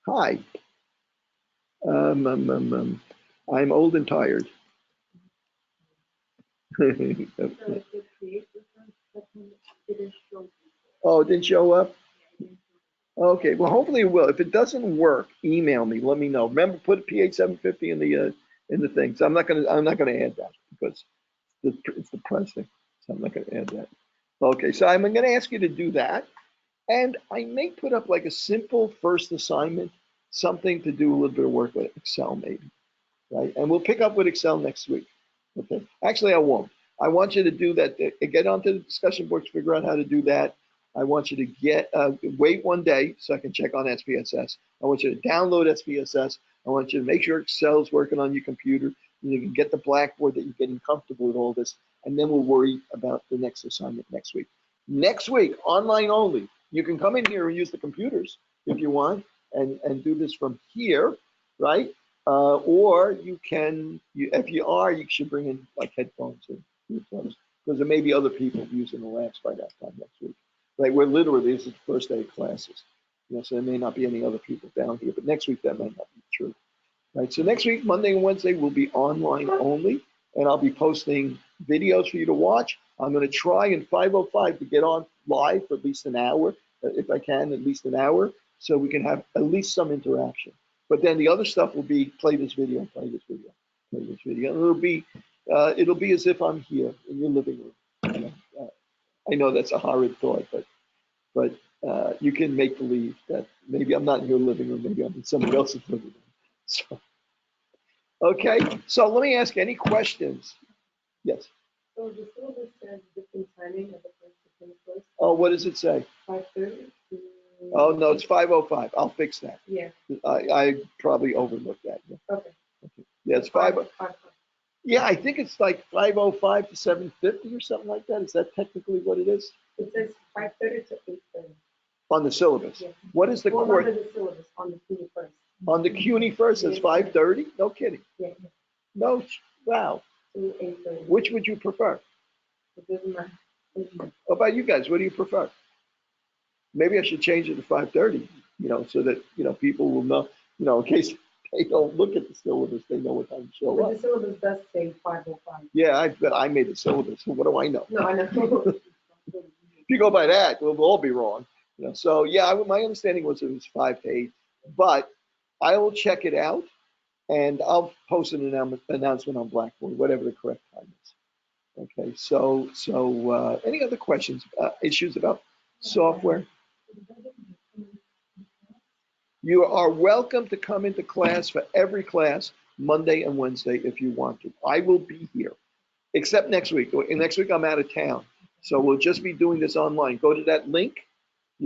Hi. I'm old and tired. Oh, it didn't show up? Okay, well, hopefully it will. If it doesn't work, email me. Let me know. Remember, put PH750 in the thing. So I'm not gonna add that because it's depressing. So I'm not gonna add that. Okay, so I'm gonna ask you to do that, and I may put up like a simple first assignment, something to do a little bit of work with Excel maybe, right? And we'll pick up with Excel next week. Okay. Actually, I won't. I want you to do that. Get onto the discussion boards, figure out how to do that. I want you to wait one day so I can check on SPSS. I want you to download SPSS. I want you to make sure Excel's working on your computer. And you can get the Blackboard, that you're getting comfortable with all this. And then we'll worry about the next assignment next week. Next week, online only. You can come in here and use the computers if you want and do this from here, right? Or you can, if you should bring in like headphones and earphones, because there may be other people using the labs by that time next week. Right, we're literally, this is the first day of classes. You know, so there may not be any other people down here, but next week that might not be true. Right, so next week, Monday and Wednesday, will be online only, and I'll be posting videos for you to watch. I'm going to try in 5:05 to get on live for at least an hour, if I can, at least an hour, so we can have at least some interaction. But then the other stuff will be play this video, play this video, play this video. And it'll be as if I'm here in your living room. You know, I know that's a horrid thought, but you can make believe that maybe I'm not in your living room, maybe I'm in somebody else's living room. So, okay, so let me ask any questions. Yes. So the syllabus says different timing of the first to finish course. Oh, what does it say? 5:30 to Oh, no, it's 5:05. I'll fix that. Yeah, I probably overlooked that. Yeah, okay. yeah it's 5. Yeah, I think it's like 5:05 to 7:50 or something like that. Is that technically what it is? It says 5:30 to 8:30. On the syllabus. Yes. What is the Well, court? under the syllabus, on the CUNY first. On the CUNY first, it's Yes. 5:30? No kidding. Yeah, No, wow. to 8:30. Which would you prefer? It doesn't matter. How about you guys? What do you prefer? Maybe I should change it to 5:30, so that, people will know, in case they don't look at the syllabus, they know what time to show But up. the syllabus does say 5:05. Yeah, but I made the syllabus, so what do I know? No, I know. If you go by that, we'll all be wrong. So yeah, my understanding was it was 5 to 8, but I will check it out and I'll post an announcement on Blackboard, whatever the correct time is. Okay, so any other questions, issues about software? You are welcome to come into class for every class, Monday and Wednesday, if you want to. I will be here, except next week. Next week I'm out of town. So we'll just be doing this online. Go to that link,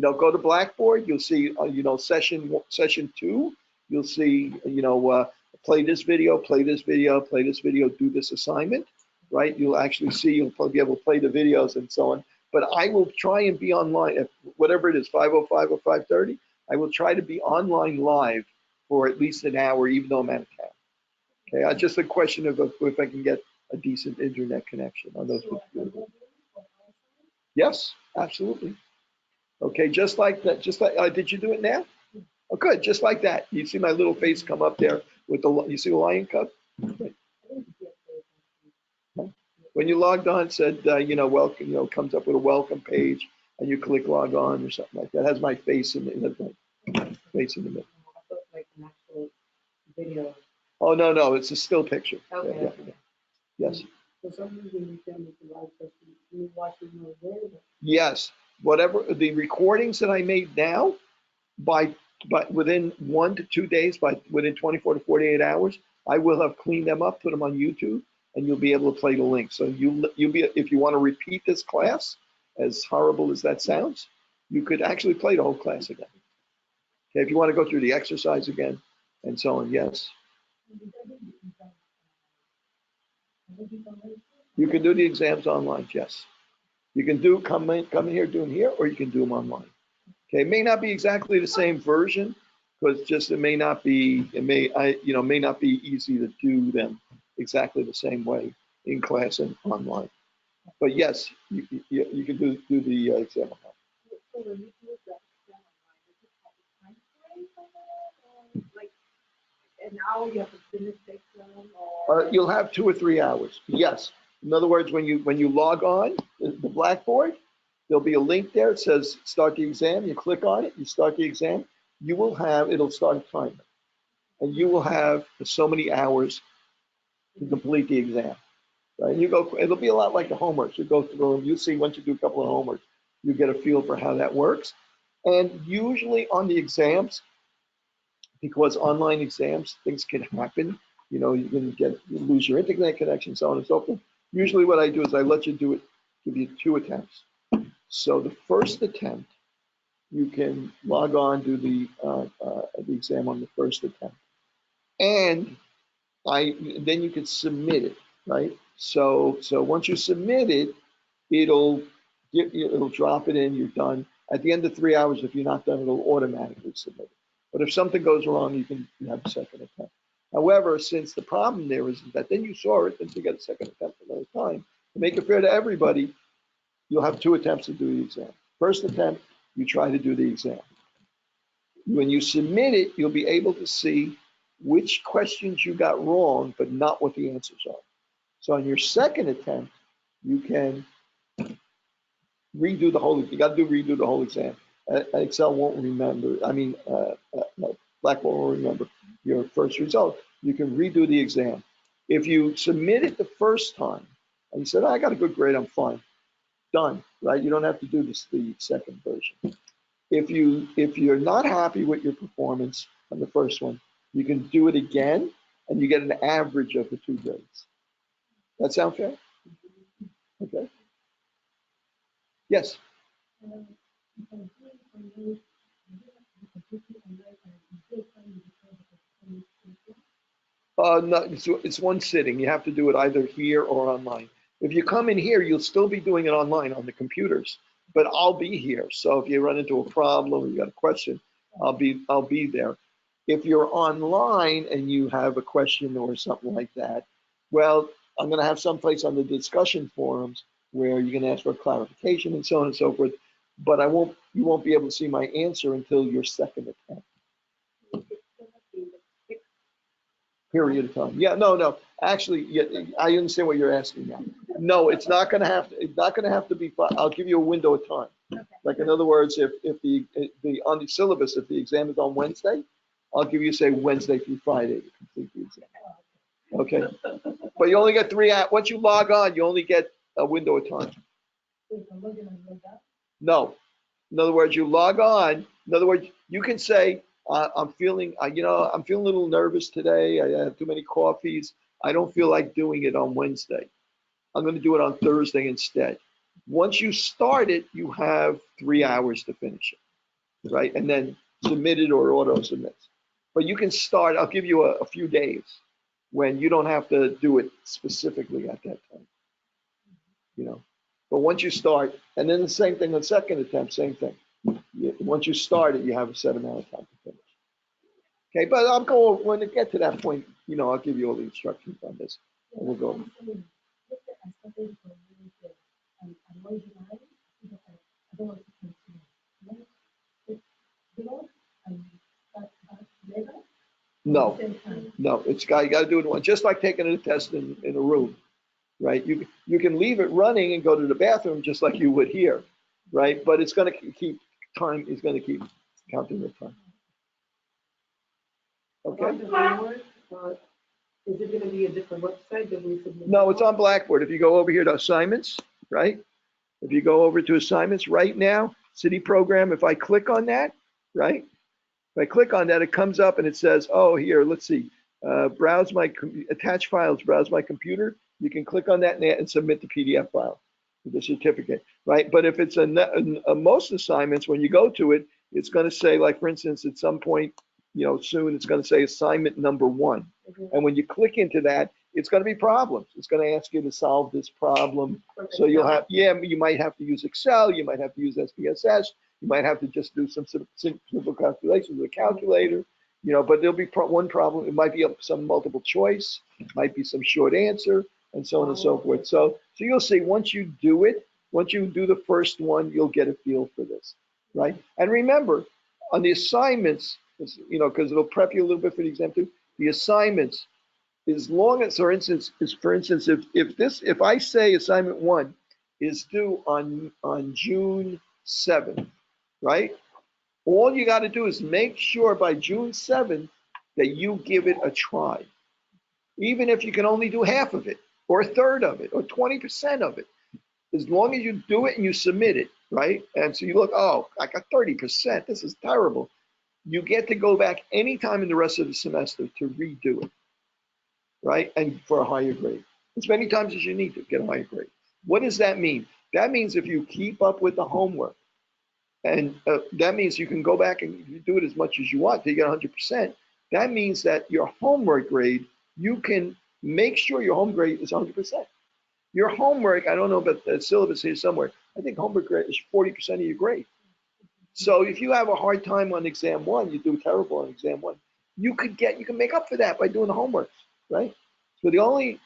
go to Blackboard. You'll see, session 2. You'll see, play this video, play this video, play this video, do this assignment, right? You'll actually see, you'll probably be able to play the videos and so on. But I will try and be online, if whatever it is, 5:05 or 5:30. I will try to be online live for at least an hour, even though I'm out of town. Okay, just a question of if I can get a decent internet connection on those. Yes, absolutely. Okay, just like that. Just like, did you do it now? Oh, good. Just like that. You see my little face come up there with you see the lion cub? When you logged on, it said, welcome, comes up with a welcome page, and you click log on or something like that. It has my face in the middle. Face in the middle. Like an actual video. Oh, no, it's a still picture. Okay. Yeah. Yes. For some reason, you tell me to live session, you watch it more available. Yes. Whatever the recordings that I made now, by within 1 to 2 days, within 24 to 48 hours, I will have cleaned them up, put them on YouTube, and you'll be able to play the link. So you'll be, if you want to repeat this class, as horrible as that sounds, you could actually play the whole class again. Okay, if you want to go through the exercise again and so on, yes. You can do the exams online, yes. You can come in here, do them here, or you can do them online. Okay, it may not be exactly the same version, because just it may not be easy to do them exactly the same way in class and online. But yes, you can do the exam online. Like an hour, you have to finish the exam, or You'll have 2 or 3 hours. Yes. In other words, when you log on the Blackboard, there'll be a link there. It says start the exam. You click on it. You start the exam. It'll start a timer, and you will have so many hours to complete the exam. Right? It'll be a lot like the homework. You go through them. You see, once you do a couple of homework, you get a feel for how that works. And usually on the exams, because online exams, things can happen. You can lose your internet connection, so on and so forth. Usually what I do is I let you do it, give you 2 attempts. So the first attempt, you can log on, do the exam on the first attempt. And then you can submit it, right? So once you submit it, it'll drop it in, you're done. At the end of 3 hours, if you're not done, it'll automatically submit it. But if something goes wrong, you have a second attempt. However, since the problem there is that then you saw it, then you get a second attempt another time. To make it fair to everybody, you'll have 2 attempts to do the exam. First attempt, you try to do the exam. When you submit it, you'll be able to see which questions you got wrong, but not what the answers are. So on your second attempt, you can redo the whole exam. Excel won't remember, Blackboard won't remember your first result. You can redo the exam. If you submit it the first time and you said, I got a good grade, I'm fine, done, right? You don't have to do the second version. If you're not happy with your performance on the first one, you can do it again and you get an average of the 2 grades. That sound fair? Okay. Yes. No, it's one sitting. You have to do it either here or online. If you come in here, you'll still be doing it online on the computers, but I'll be here. So if you run into a problem or you got a question, I'll be there. If you're online and you have a question or something like that, well, I'm going to have someplace on the discussion forums where you can ask for clarification and so on and so forth. But you won't be able to see my answer until your second attempt. Period of time. Yeah, no. Actually, yeah, I understand what you're asking now. No, it's not going to have to be. I'll give you a window of time. Okay. Like in other words, if the on the syllabus, if the exam is on Wednesday, I'll give you say Wednesday through Friday to complete the exam. Okay, but you only get 3 hours. Once you log on, you only get a window of time. No, in other words, you log on. In other words, you can say, I'm feeling a little nervous today. I had too many coffees. I don't feel like doing it on Wednesday. I'm going to do it on Thursday instead. Once you start it, you have 3 hours to finish it, right? And then submit it or auto submits. But you can start. I'll give you a few days when you don't have to do it specifically at that time. But once you start, and then the same thing on second attempt, same thing. Once you start it, you have a set amount of time to finish. Okay, but I'll go when it get to that point. I'll give you all the instructions on this, and we'll go. No, you got to do it one, just like taking a test in a room, right? You can leave it running and go to the bathroom just like you would here, right? But it's going to keep time. It's going to keep counting the time. Okay. Is it going to be a different website that we submit? No, it's on Blackboard. If you go over here to assignments, right? If you go over to assignments right now, city program, if I click on that, right? If I click on that, it comes up and it says, oh, here, let's see, browse my attached files, browse my computer. You can click on that and submit the PDF file with the certificate, right? But if it's most assignments, when you go to it, it's going to say, like, for instance, at some point, soon it's going to say assignment number 1. And when you click into that, it's going to be problems. It's going to ask you to solve this problem. So you'll have, you might have to use Excel. You might have to use SPSS. You might have to just do some simple calculations with a calculator, but there'll be one problem. It might be some multiple choice, might be some short answer, and so on and so forth. So you'll see once you do it, once you do the first one, you'll get a feel for this, right? And remember, on the assignments, because it'll prep you a little bit for the exam too, the assignments, as long as, for instance, if I say assignment 1 is due on June 7th, right? All you got to do is make sure by June 7th that you give it a try. Even if you can only do half of it, or a third of it, or 20% of it. As long as you do it and you submit it, right? And so you look, oh, I got 30%. This is terrible. You get to go back anytime in the rest of the semester to redo it, right? And for a higher grade. As many times as you need to get a higher grade. What does that mean? That means if you keep up with the homework, and that means you can go back and you do it as much as you want till you get 100%. That means that your homework grade, you can make sure your home grade is 100%. Your homework, I don't know, but the syllabus here somewhere, I think homework grade is 40% of your grade. So if you have a hard time on exam 1, you do terrible on exam 1, you can make up for that by doing the homework, right? So the only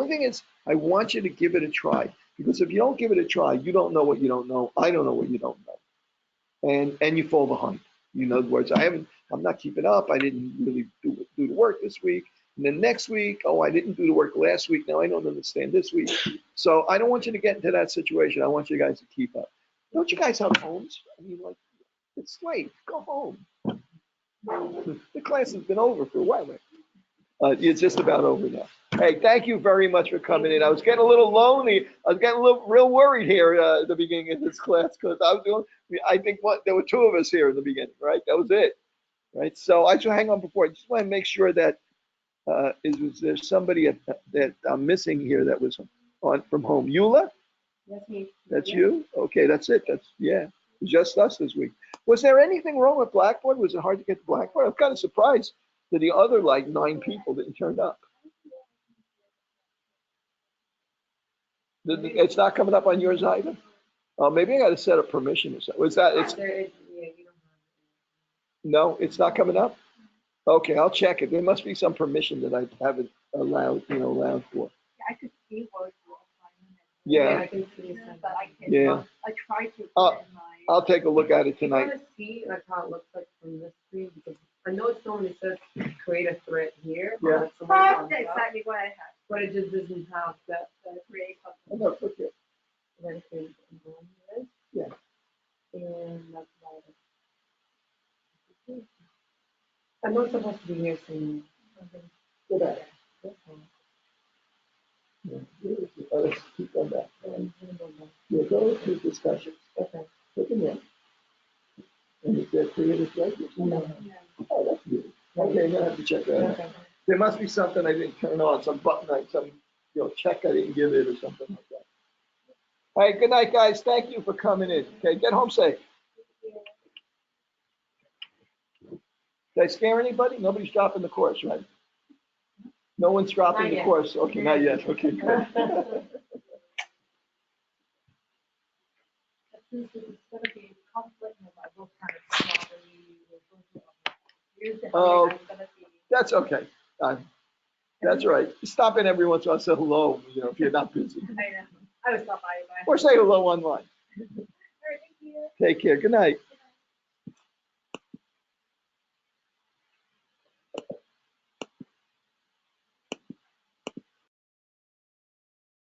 thing is, I want you to give it a try, because if you don't give it a try, you don't know what you don't know. I don't know what you don't know. And you fall behind. In other words, I'm not keeping up. I didn't really do the work this week. And then next week, oh, I didn't do the work last week. Now I don't understand this week. So I don't want you to get into that situation. I want you guys to keep up. Don't you guys have homes? I mean, like, it's late. Go home. The class has been over for a while. It's just about over now. Hey, thank you very much for coming in. I was getting a little lonely. I was getting real worried here at the beginning of this class, because I think there were 2 of us here in the beginning, right? That was it, right? So I should hang on before. I just want to make sure that is there somebody that I'm missing here that was on from home? Eula? That's me. That's you? Okay, that's it. That's just us this week. Was there anything wrong with Blackboard? Was it hard to get to Blackboard? I'm kind of surprised that the other like 9 people didn't turn up. It's not coming up on yours either? Oh, maybe I got to set a permission or something. Was that, it's, no, it's not coming up? Okay, I'll check it. There must be some permission that I haven't allowed for. I could see what you're Yeah. I can see some. but I can't. Yeah. I tried to Uh, put in my. I'll take a look at it You tonight. want to see like how it looks like from this screen, because I know it normally says create a thread here. But Yeah. it's the one on That's top, exactly what I had. but it just doesn't have that Create Oh, no, okay. rented. Yeah. And that's about it. I know it's supposed to be here soon. Go back. Yeah. Let's keep on that. Yeah, go to discussions. Okay. Look in there. And it's there, creative writing. No. Oh, that's good. Okay, I'm gonna have to check that out. Okay. There must be something I didn't turn on, some button, some, check I didn't give it or something like that. All right, good night, guys. Thank you for coming in. Okay, get home safe. Did I scare anybody? Nobody's dropping the course, right? No one's dropping Not the yet. course. Okay, not yet. Okay, good. It's gonna be conflict with my book kind of properly. Here's the Oh. heading I'm gonna be. That's okay. That's all right. Stop in every once in a while, say hello, if you're not busy. I know. I was not by. Or say hello online. All right, thank you. Take care. Good night.